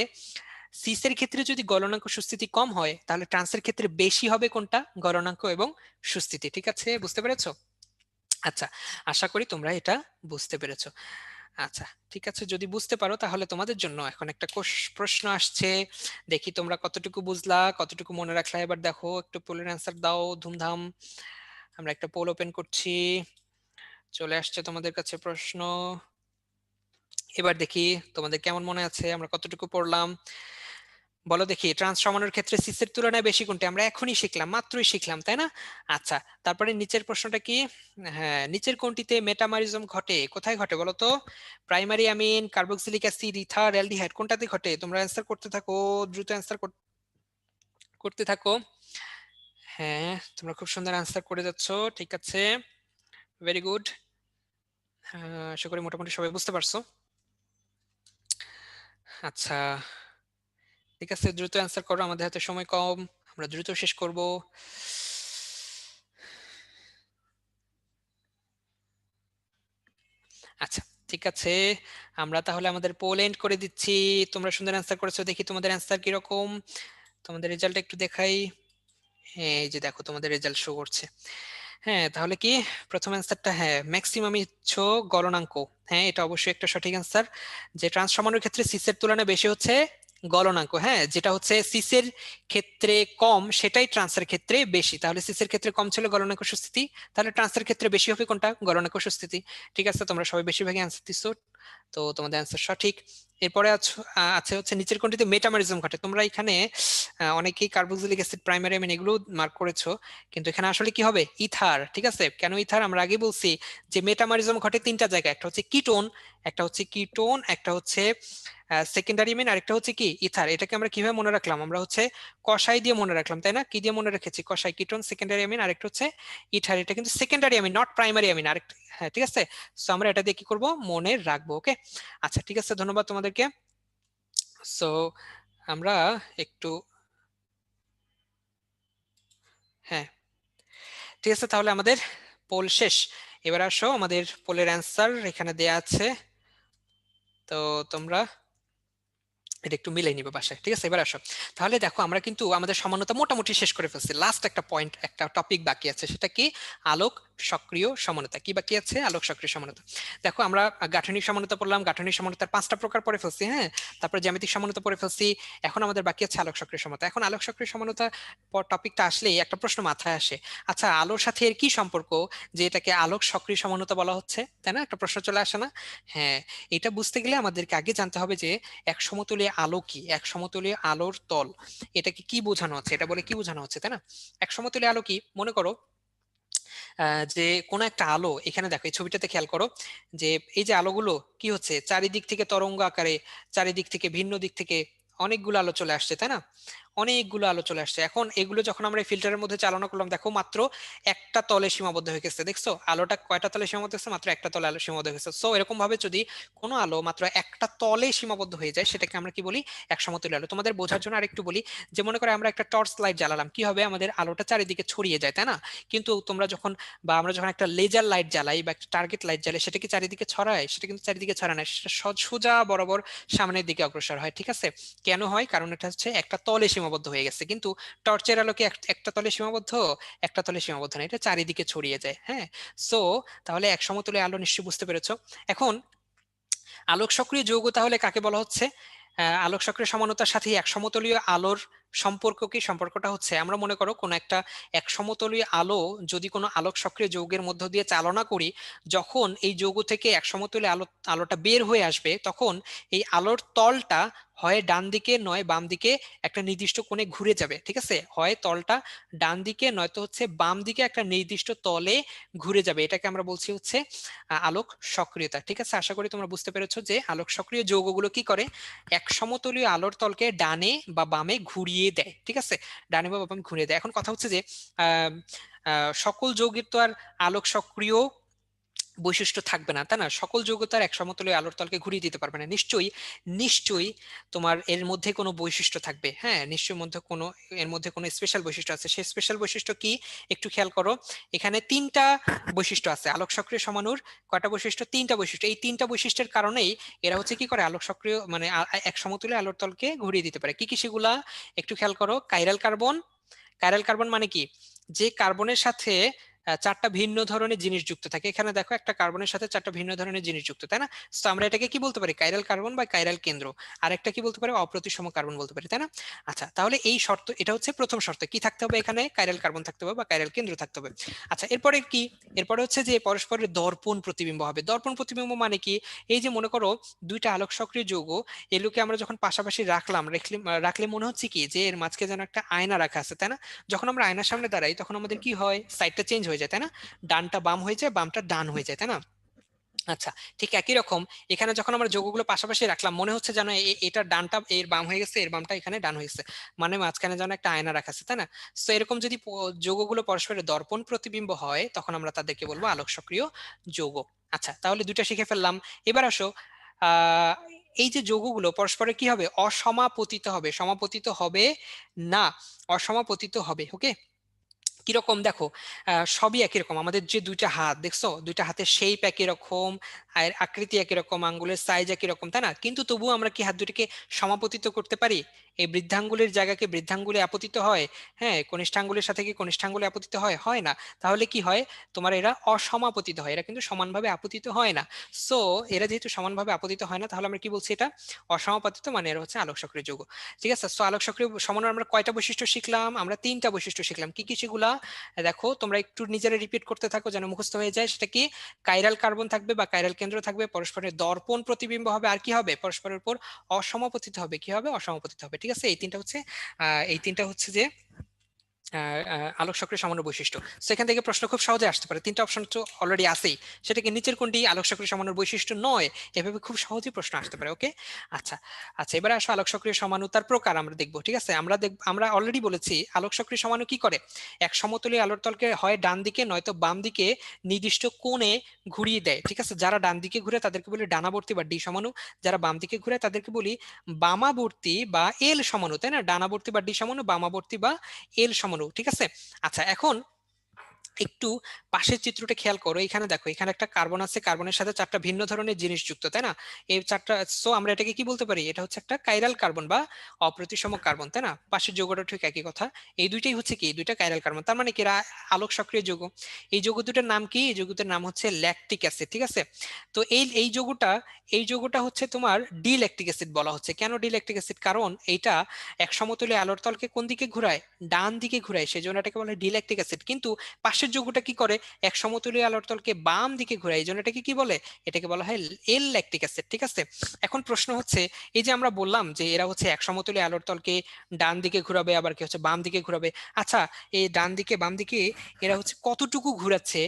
সিসের ক্ষেত্রে যদি গলনাঙ্ক সুস্থিতি কম হয়, তাহলে ট্রান্সের ক্ষেত্রে বেশি হবে কোনটা? গলনাঙ্ক এবং সুস্থিতি, ঠিক আছে? বুঝতে পেরেছো? আচ্ছা, আশা করি তোমরা এটা বুঝতে পেরেছো। আচ্ছা, ঠিক আছে, যদি বুঝতে পারো তাহলে তোমাদের জন্য এখন একটা প্রশ্ন আসছে। দেখি তোমরা কতটুকু বুঝলা, কতটুকু মনে রাখলা। এবার দেখো, একটু পোলের অ্যান্সার দাও ধুমধাম। আমরা একটা পোল ওপেন করছি, চলে আসছে তোমাদের কাছে প্রশ্ন। এবার দেখি তোমাদের কেমন মনে আছে, আমরা কতটুকু পড়লাম। বলো দেখি, ট্রান্স সমানুর ক্ষেত্রে সিসের তুলনায় বেশি কোনটি? আমরা এখনই শিখলাম, মাত্রই শিখলাম, তাই না? আচ্ছা, তারপরে নিচের প্রশ্নটা কি? হ্যাঁ, নিচের কোনটিতে মেটামারিজম ঘটে? কোথায় ঘটে বলো তো? Primary amine, carboxylic acid, ether, aldehyde, কোনটাতে ঘটে? তোমরা অ্যান্সার করতে থাকো, দ্রুত অ্যান্সার করতে থাকো। হ্যাঁ, তোমরা খুব সুন্দর অ্যান্সার করে যাচ্ছ, ঠিক আছে, ভেরি গুড। আশা করি মোটামুটি সবাই বুঝতে পারছো। আচ্ছা, ঠিক আছে, দ্রুত অ্যান্সার করো, আমাদের হাতে সময় কম, আমরা দ্রুত শেষ করব। আচ্ছা, ঠিক আছে, আমরা তাহলে আমাদের পোল এন্ড করে দিচ্ছি। তোমরা সুন্দর অ্যান্সার করেছো, দেখি তোমাদের অ্যান্সার কিরকম। তোমাদের রেজাল্ট একটু দেখাই। হ্যাঁ, এই যে দেখো তোমাদের রেজাল্ট শো করছে। হ্যাঁ, তাহলে কি প্রথম অ্যান্সারটা, হ্যাঁ ম্যাক্সিমাম ইচ্ছো গলনাঙ্ক। হ্যাঁ, এটা অবশ্যই একটা সঠিক অ্যান্সার, যে ট্রান্স সমানুর ক্ষেত্রে সিসের তুলনায় বেশি হচ্ছে গলনাঙ্ক। হ্যাঁ, যেটা হচ্ছে সিসের ক্ষেত্রে কম সেটাই ট্রান্সের ক্ষেত্রে বেশি। তাহলে সিসের ক্ষেত্রে কম ছিল গলনাঙ্ক সুস্থিতি, তাহলে ট্রান্সের ক্ষেত্রে বেশি হবে কোনটা? গলনাঙ্ক সুস্থিতি। ঠিক আছে, তোমরা সবাই বেশিরভাগই অ্যান্সার দিচ্ছো, তো তোমাদের অ্যান্সার সঠিক। এরপরে আছে হচ্ছে নিচের কোনটিতে মেটামরিজম ঘটে? তোমরা এখানে অনেকেই কার্বক্সিলিক অ্যাসিড, প্রাইমারি অ্যামিন এগুলো মার্ক করেছো, কিন্তু এখানে আসলে কি হবে? ইথার, ঠিক আছে? কেন ইথার? আমরা আগে বলছি যে মেটামরিজম ঘটে তিনটা জায়গায়, একটা হচ্ছে কিটোন, একটা হচ্ছে সেকেন্ডারি অ্যামিন, আরেকটা হচ্ছে কি ইথার। এটাকে আমরা কিভাবে মনে রাখলাম? আমরা হচ্ছে কষাই দিয়ে মনে রাখলাম, তাই না? কি দিয়ে মনে রেখেছি? কষাই, কিটোন, সেকেন্ডারি অ্যামিন, আরেকটা হচ্ছে ইথার। এটা কিন্তু secondary amine, not primary amine, আরেকটা। হ্যাঁ, ঠিক আছে, সো আমরা এটা দিয়ে কি করব? মনে রাখবো, ওকে? আচ্ছা, ঠিক আছে, ধন্যবাদ তোমাদেরকে। সো আমরা একটু, হ্যাঁ, ঠিক আছে, তাহলে আমাদের পোল শেষ। এবার আসো, আমাদের পোলের অ্যান্সার এখানে দেয়া আছে, তো তোমরা এটা একটু মিলাই নিবে বাসায়, ঠিক আছে? এবার আসো, তাহলে দেখো আমরা কিন্তু আমাদের সমানতা মোটামুটি শেষ করে ফেলছি। লাস্ট একটা পয়েন্ট, একটা টপিক বাকি আছে, সেটা কি? আলোক সক্রিয় সমানতা। কি বাকি আছে? আলোক সক্রিয় সমানতা। দেখো আমরা গাঠনিক সমানতা পড়লাম, গাঠনিক সমানতার 5টা প্রকার পড়ে ফেলছি, হ্যাঁ। তারপরে জ্যামিতিক সমানতা পড়ে ফেলছি। এখন আমাদের বাকি আছে আলোক সক্রিয় সমানতা। এখন আলোক সক্রিয় সমানতা টপিকটা আসলেই একটা প্রশ্ন মাথায় আসে, আচ্ছা আলোর সাথে এর কি সম্পর্ক যে এটাকে আলোক সক্রিয় সমানতা বলা হচ্ছে, তাই না? একটা প্রশ্ন চলে আসে না? হ্যাঁ, এটা বুঝতে গেলে আমাদেরকে আগে জানতে হবে যে এক সমতলীয় আলো কি, এক সমতলীয় আলোর তল, এটাকে কি বোঝানো হচ্ছে, এটা বলে কি বোঝানো হচ্ছে, তাই না? এক সমতলীয় আলো কি? মনে করো যে কোন একটা আলো, এখানে দেখো এই ছবিটাতে খেয়াল করো, যে এই যে আলোগুলো কি হচ্ছে, চারিদিক থেকে তরঙ্গ আকারে, চারিদিক থেকে ভিন্ন দিক থেকে অনেকগুলো আলো চলে আসছে, তাই না? অনেকগুলো আলো চলে আসছে। এখন এগুলো যখন আমরা ফিল্টারের মধ্যে চালনা করলাম, দেখো মাত্র একটা তলে সীমাবদ্ধ হয়ে গেছে, দেখছো? আলোটা কয়টা তলে সীমাবদ্ধ হয়েছে? মাত্র একটা তলে আলো সীমাবদ্ধ হয়ে গেছে। সো এরকম ভাবে যদি কোনো আলো মাত্র একটা তলে সীমাবদ্ধ হয়ে যায়, সেটাকে আমরা কি বলি? এক সমতলীয় আলো। তোমাদের বোঝার জন্য আরেকটু বলি, যে মনে করে আমরা একটা টর্চ লাইট জ্বালালাম, কি হবে? আমাদের আলোটা চারিদিকে ছড়িয়ে যায়, তাই না? কিন্তু তোমরা যখন, বা আমরা যখন একটা লেজার লাইট জ্বালাই বা একটা টার্গেট লাইট জ্বালাই, সেটা কি চারিদিকে ছড়ায়? সেটা কিন্তু চারিদিকে ছড়ায় না, সেটা সোজা বরাবর সামনের দিকে অগ্রসর হয়, ঠিক আছে? কেন হয়? কারণ এটা হচ্ছে একটা তলে সীমাবদ্ধ হয়ে গেছে। কিন্তু টর্চের আলোকে একটা তলে সীমাবদ্ধ, একটা তলে সীমাবদ্ধ না, এটা চারিদিকে ছড়িয়ে যায়, হ্যাঁ। সো তাহলে এক সমতলে আলো, নিশ্চয়ই বুঝতে পেরেছো। এখন আলোক সক্রিয় যৌগ তাহলে কাকে বলা হচ্ছে? আলোক সক্রিয় সমানতার সাথে এক সমতলীয় আলোর সম্পর্ক কি? সম্পর্কটা হচ্ছে, আমরা মনে করো কোনো একটা এক সমতলীয় আলো যদি কোনো আলোক সক্রিয় যৌগের মধ্য দিয়ে চালনা করি, যখন এই যৌগ থেকে এক সমতলীয় আলোটা বের হয়ে আসবে, তখন এই আলোর তলটা হয় ডান দিকে নয় বাম দিকে একটা নির্দিষ্ট কোণে ঘুরে যাবে। ঠিক আছে, হয় তলটা ডান দিকে নয়তো হচ্ছে বাম দিকে একটা নির্দিষ্ট তলে ঘুরে যাবে। এটাকে আমরা বলছি হচ্ছে আলোক সক্রিয়তা। ঠিক আছে, আশা করি তোমরা বুঝতে পেরেছো যে আলোক সক্রিয় যৌগগুলো কি করে, এক সমতলীয় আলোর তলকে ডানে বা বামে ঘুরিয়ে দেয়। ঠিক আছে, ডানে বা বামে ঘুরিয়ে দেয়। এখন কথা হচ্ছে যে আহ সকল যৌগের তো আর আলোক সক্রিয় বৈশিষ্ট্য থাকবে না, তাই না? সকল যৌগ তার এক সমতলীয় আলোর তলকে ঘুরিয়ে দিতে পারবে না। নিশ্চয়ই নিশ্চয়ই তোমার এর মধ্যে কোনো বৈশিষ্ট্য থাকবে। হ্যাঁ, নিশ্চয়ই মধ্যে কোনো, এর মধ্যে কোনো স্পেশাল বৈশিষ্ট্য আছে। সেই স্পেশাল বৈশিষ্ট্য কি একটু খেয়াল করো। এখানে তিনটা বৈশিষ্ট্য আছে। আলোক সক্রিয় সমাণুর কয়টা বৈশিষ্ট্য? তিনটা বৈশিষ্ট্য। এই তিনটা বৈশিষ্ট্যের কারণেই এরা হচ্ছে কি করে, আলোক সক্রিয় মানে এক সমতলীয় আলোর তলকে ঘুরিয়ে দিতে পারে। কি কি সেগুলা একটু খেয়াল করো। Chiral carbon. কাইরাল কার্বন মানে কি? যে কার্বনের সাথে চারটা ভিন্ন ধরনের জিনিস যুক্ত থাকে। এখানে দেখো একটা কার্বনের সাথে চারটা ভিন্ন ধরনের জিনিস যুক্ত, তাই না? তো আমরা এটাকে কি বলতে পারি? কাইরাল কার্বন বা কাইরাল কেন্দ্র। আর একটা কি বলতে পারি? অপ্রতিসম কার্বন বলতে পারি, তাই না? আচ্ছা, তাহলে এই শর্ত, এটা হচ্ছে প্রথম শর্ত। কি থাকতে হবে এখানে? কাইরাল কার্বন থাকতে হবে বা কাইরাল কেন্দ্র থাকতে হবে। আচ্ছা, এরপরে কি? এরপরে হচ্ছে যে পরস্পরের দর্পণ প্রতিবিম্ব হবে। দর্পণ প্রতিবিম্ব মানে কি? এই যে মনে করো দুইটা আলোক সক্রিয় যৌগ, এগুলোকে আমরা যখন পাশাপাশি রাখলে মনে হচ্ছে কি যে এর মাঝখানে যেন একটা আয়না রাখা আছে, তাই না? যখন আমরা আয়নার সামনে দাঁড়াই তখন আমাদের কি হয়? সাইডটা চেঞ্জ হয়ে যায়, তাই না? ডানটা বাম হয়ে যায়, বামটা ডান হয়ে যায়, তাই না? আচ্ছা, ঠিক একই রকম এখানে যখন আমরা যৌগগুলো পাশাপাশি রাখলাম, মনে হচ্ছে যেন এটা ডানটা এর বাম হয়ে গেছে, এর বামটা এখানে ডান হয়ে গেছে, মানে মাঝখানে যেন একটা আয়না রাখা আছে, তাই না? তো এরকম যদি যৌগগুলো পরস্পরের দর্পণ প্রতিবিম্ব হয়, তখন আমরা তাদেরকে বলবো আলোক সক্রিয় যৌগ। আচ্ছা, তাহলে দুইটা শিখে ফেললাম। এবার আসো, আহ এই যে যৌগগুলো পরস্পরে কি হবে? অসমাপতিত হবে। সমাপতিত হবে না, অসমাপতিত হবে। ওকে, কিরকম দেখো, সবই একই রকম। আমাদের যে দুইটা হাত দেখছো, দুইটা হাতের শেপ একই রকম, আর আকৃতি একই রকম, আঙ্গুলের সাইজ একই রকম, তাই না? কিন্তু তবুও আমরা কি হাত দুটিকে সমাপতিত করতে পারি? এই বৃদ্ধাঙ্গুলের জায়গাকে বৃদ্ধাঙ্গুলে আপতিত হয়, হ্যাঁ, কনিষ্ঠাঙ্গুলের সাথে কি কনিষ্ঠাঙ্গুলে আপতিত হয়? হয় না। তাহলে কি হয়? তোমার এরা অসমাপতিত হয়, এরা কিন্তু সমানভাবে আপতিত হয় না। সো এরা যেহেতু সমানভাবে আপতিত হয় না, তাহলে আমরা কি বলছি? এটা অসমাপতিত, মানে এরা হচ্ছে আলোক সক্রিয় যৌগ। ঠিক আছে, সো আলোক সক্রিয় সমাণুর আমরা কয়টা বৈশিষ্ট্য শিখলাম? আমরা তিনটা বৈশিষ্ট্য শিখলাম। কি কি সেগুলা? দেখো তোমরা একটু নিজেরা রিপিট করতে থাকো যেন মুখস্থ হয়ে যায়। সেটা কি? কাইরাল কার্বন থাকবে বা কাইরাল কেন্দ্র থাকবে, পরস্পরের দর্পণ প্রতিবিম্ব হবে, আর কি হবে? পরস্পরের উপর অসমাপতিত হবে। কি হবে? অসমাপতিত হবে। ঠিক আছে, এই তিনটা হচ্ছে যে আলোক সক্রিয় সামান্য বৈশিষ্ট্য। সেখান থেকে প্রশ্ন খুব সহজে আসতে পারে। তিনটা অপশন তো অলরেডি আছেই, সেটাকে নিচের কোনটি আলোক সক্রিয় সামান্য বৈশিষ্ট্য নয়, এভাবে খুব সহজেই প্রশ্ন আসতে পারে। ওকে, আচ্ছা। আচ্ছা, এবারে আসো আলোক সক্রিয় সমাণু তার প্রকার আমরা দেখবো। ঠিক আছে, আমরা অলরেডি বলেছি আলোক সক্রিয় সমাণু কি করে। এক সমতলীয় আলোর তলকে হয় ডান দিকে নয়তো বাম দিকে নির্দিষ্ট কোণে ঘুরিয়ে দেয়। ঠিক আছে, যারা ডান দিকে ঘুরে তাদেরকে বলি ডানাবর্তী বা ডি সমাণু, যারা বাম দিকে ঘুরে তাদেরকে বলি বামাবর্তী বা এল সমাণু, তাই না? ডানাবর্তী বা ডি সমাণু, বামাবর্তী বা এল সমাণু। ঠিক আছে, আচ্ছা, এখন একটু পাশের চিত্রটা খেয়াল করো। এখানে দেখো, এখানে একটা কার্বন আছে, কার্বনের সাথে চারটা ভিন্ন ধরনের জিনিস যুক্ত, তাই না? এই চারটা, সো আমরা এটাকে কি বলতে পারি? এটা হচ্ছে একটা কাইরাল কার্বন বা অপ্রতিসম কার্বন, তাই না? পাশের যৌগটা ঠিক একই কথা। এই দুইটাই হচ্ছে কি? দুইটা কাইরাল কার্বন, তার মানে কি এরা আলোক সক্রিয় যৌগ। এই যৌগ দুটার নাম কি? এই যৌগটার নাম হচ্ছে ল্যাকটিক অ্যাসিড। ঠিক আছে, তো এই যৌগটা হচ্ছে তোমার ডি ল্যাকটিক অ্যাসিড বলা হচ্ছে। কেন ডি ল্যাকটিক অ্যাসিড? কারণ এইটা এক সমতলীয় আলোর তলকে কোন দিকে ঘুরায়? ডান দিকে ঘুরায়, সেই জন্য এটাকে বলে ডি ল্যাকটিক অ্যাসিড। কিন্তু পাশের যৌগটা কি করে? এক সমতলীয় আলোর তলকে বাম দিকে ঘোরায়, এই জন্য এটাকে কি বলে? এটাকে বলা হয় এল ল্যাকটিক অ্যাসিড। ঠিক আছে, এখন প্রশ্ন হচ্ছে, এই যে আমরা বললাম যে এরা হচ্ছে এক সমতলীয় আলোর তলকে ডান দিকে ঘুরাবে, আবার কি হচ্ছে বাম দিকে ঘুরাবে। আচ্ছা, এই ডান দিকে বাম দিকে এরা হচ্ছে কতটুকু ঘুরাচ্ছে,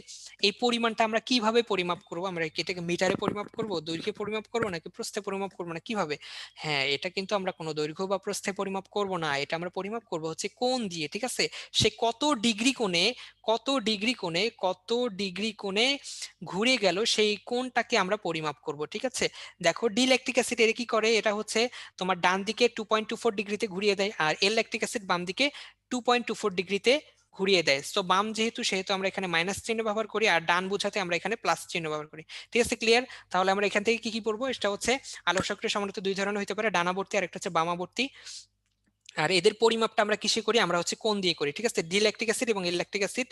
এই পরিমাণটা আমরা কিভাবে পরিমাপ করব? আমরা কি এটাকে মিটারে পরিমাপ করব, দৈর্ঘ্যে পরিমাপ করব, নাকি প্রস্থে পরিমাপ করব, না কিভাবে? হ্যাঁ, এটা কিন্তু আমরা কোনো দৈর্ঘ্য বা প্রস্থে পরিমাপ করব না, এটা আমরা পরিমাপ করব হচ্ছে কোণ দিয়ে। ঠিক আছে, সে কত ডিগ্রি কোণে ঘুরে গেল, সেই কোণটাকে আমরা পরিমাপ করব। ঠিক আছে, দেখো ডি ল্যাকটিক অ্যাসিড এর কি করে? এটা হচ্ছে তোমার ডান দিকে 2.24 ডিগ্রিতে ঘুরিয়ে দেয়, আর এল ল্যাকটিক অ্যাসিড বাম দিকে 2.24 ডিগ্রিতে ঘুরিয়ে দেয়। তো বাম যেহেতু, সেহেতু আমরা এখানে মাইনাস চিহ্ন ব্যবহার করি, আর ডান বোঝাতে আমরা এখানে প্লাস চিহ্ন ব্যবহার করি। ঠিক আছে, ক্লিয়ার? তাহলে আমরা এখান থেকে কি কি পড়বো? এটা হচ্ছে আলোক সক্রিয় সমাণু দুই ধরনের হতে পারে, ডানাবর্তী আর একটা হচ্ছে বামাবর্তী। আর এদের পরিমাপটা আমরা কিসে করি, আমরা হচ্ছে কোণ দিয়ে করি, ঠিক আছে। ডি ল্যাকটিক অ্যাসিড এবং এল ল্যাকটিক অ্যাসিড,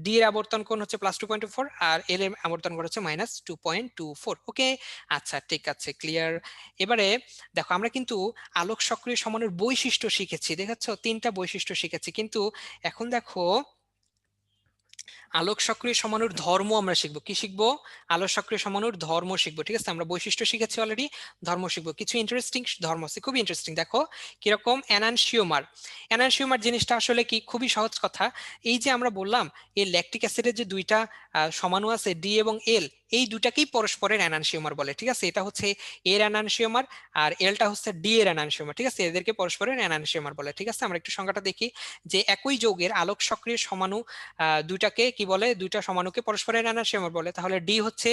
ডি এর আবর্তন কোণ হচ্ছে +2.24 আর এল এর আবর্তন কোণ হচ্ছে -2.24। ওকে, আচ্ছা ঠিক আছে, ক্লিয়ার। এবারে দেখো আমরা কিন্তু আলোক সক্রিয় সমাণুর বৈশিষ্ট্য শিখেছি, দেখাচ্ছ 3টা বৈশিষ্ট্য শিখেছি, কিন্তু এখন দেখো আলোক সক্রিয় সমাণুর ধর্ম আমরা শিখবো। কি শিখবো? আলোক সক্রিয় সমাণুর ধর্ম শিখবো, ঠিক আছে। আমরা বৈশিষ্ট্য শিখেছি অলরেডি, ধর্ম শিখবো। কিছু ইন্টারেস্টিং ধর্ম আছে, খুবই ইন্টারেস্টিং। দেখো কিরকম, এনানসিওমার। এনানসিওমার জিনিসটা আসলে কি, খুবই সহজ কথা। এই যে আমরা বললাম এই ল্যাকটিক অ্যাসিডের যে দুইটা সমাণু আছে ডি এবং এল, এই দুটাকেই পরস্পরের এনানসিওমার বলে, ঠিক আছে। এটা হচ্ছে এর এনানসিওমার আর এলটা হচ্ছে ডি এর এনানসিওমার, ঠিক আছে। এদেরকে পরস্পরের এনানসিওমার বলে, ঠিক আছে। আমরা একটু সংজ্ঞাটা দেখি, যে একই যৌগের আলোক সক্রিয় সমাণু দুইটাকে কি বলে, দুইটা সমাণুকে পরস্পরের এনানসিওমার বলে। তাহলে ডি হচ্ছে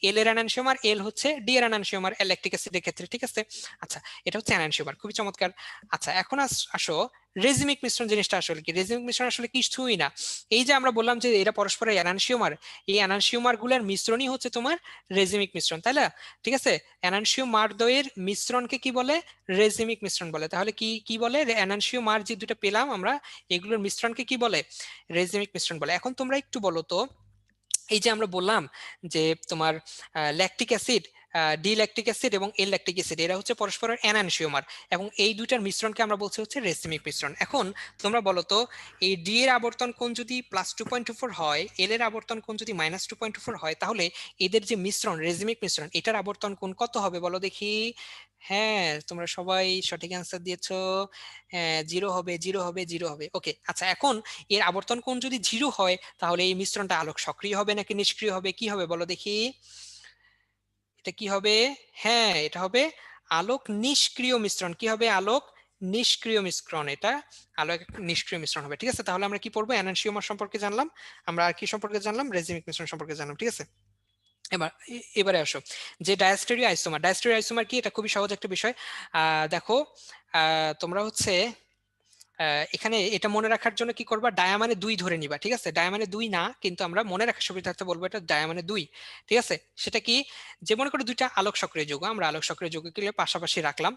এল এর এনানসিওমার, এল হচ্ছে ডি এর এনানসিওমার ল্যাকটিক অ্যাসিডের ক্ষেত্রে, ঠিক আছে। আচ্ছা, এটা হচ্ছে এনানসিওমার, খুবই চমৎকার। আচ্ছা, এখন আসো রেজিমিক মিশ্রণ জিনিসটা আসলে কি। রেজিমিক মিশ্রণ আসলে কিছুই না। এই যে আমরা বললাম যে এরা পরস্পরের এনানসিওমার, এই এনানসিওমার গুলোর মিশ্রণই হচ্ছে তোমার রেজিমিক মিশ্রণ, তাই না? ঠিক আছে, এনানসিওমার দ্বয়ের মিশ্রণকে কি বলে? রেজিমিক মিশ্রণ বলে। তাহলে কি কি বলে? এনানসিওমার যে দুটো পেলাম আমরা, এগুলোর মিশ্রণকে কি বলে? রেজিমিক মিশ্রণ বলে। এখন তোমরা একটু বলো তো, এই যে আমরা বললাম যে তোমার lactic acid, D lactic acid এবং এল ল্যাকটিক অ্যাসিড, এরা হচ্ছে পরস্পরের এনানসিওমার, এবং এই দুইটার মিশ্রণকে আমরা বলছি হচ্ছে রেসিমিক মিশ্রণ। এখন তোমরা বলো তো, এই ডি এর আবর্তন কোণ যদি +2.24 হয়, এল এর আবর্তন কোণ যদি -2.24 হয়, তাহলে এদের যে মিশ্রণ, রেজিমিক মিশ্রণ, এটার আবর্তন কোণ কত হবে বলো দেখি? হ্যাঁ, তোমরা সবাই সঠিক অ্যান্সার দিয়েছো। হ্যাঁ, 0 হবে, 0 হবে, 0 হবে। ওকে, আচ্ছা, এখন এর আবর্তন কোণ যদি 0 হয়, তাহলে এই মিশ্রণটা আলোক সক্রিয় হবে নাকি নিষ্ক্রিয় হবে, কি হবে বলো দেখি? এটা কি হবে? হ্যাঁ, এটা হবে আলোক নিষ্ক্রিয় মিশ্রণ। কি হবে? আলোক নিষ্ক্রিয় মিশ্রণ। এটা আলোক নিষ্ক্রিয় মিশ্রণ হবে, ঠিক আছে। তাহলে আমরা কি পড়বো? এনানসিওমার সম্পর্কে জানলাম, আমরা আর কি সম্পর্কে জানলাম? রেজিমিক মিশ্রণ সম্পর্কে জানলাম, ঠিক আছে। এবারে আসো, যে ডায়াস্টেরিও আইসোমার। ডায়াস্টেরিও আইসোমার কি? এটা খুবই সহজ একটা বিষয়। দেখো, তোমরা হচ্ছে এখানে এটা মনে রাখার জন্য কি করবা, ডায়ামানে 2 ধরে নিবা, ঠিক আছে। ডায়ামানে 2 না, কিন্তু আমরা মনে রাখার সুবিধার্থে বলবো এটা ডায়ামানে 2, ঠিক আছে। সেটা কি, যে মনে করো দুইটা আলোক সক্রিয় যৌগ, আমরা আলোক সক্রিয় যৌগকে পাশাপাশি রাখলাম।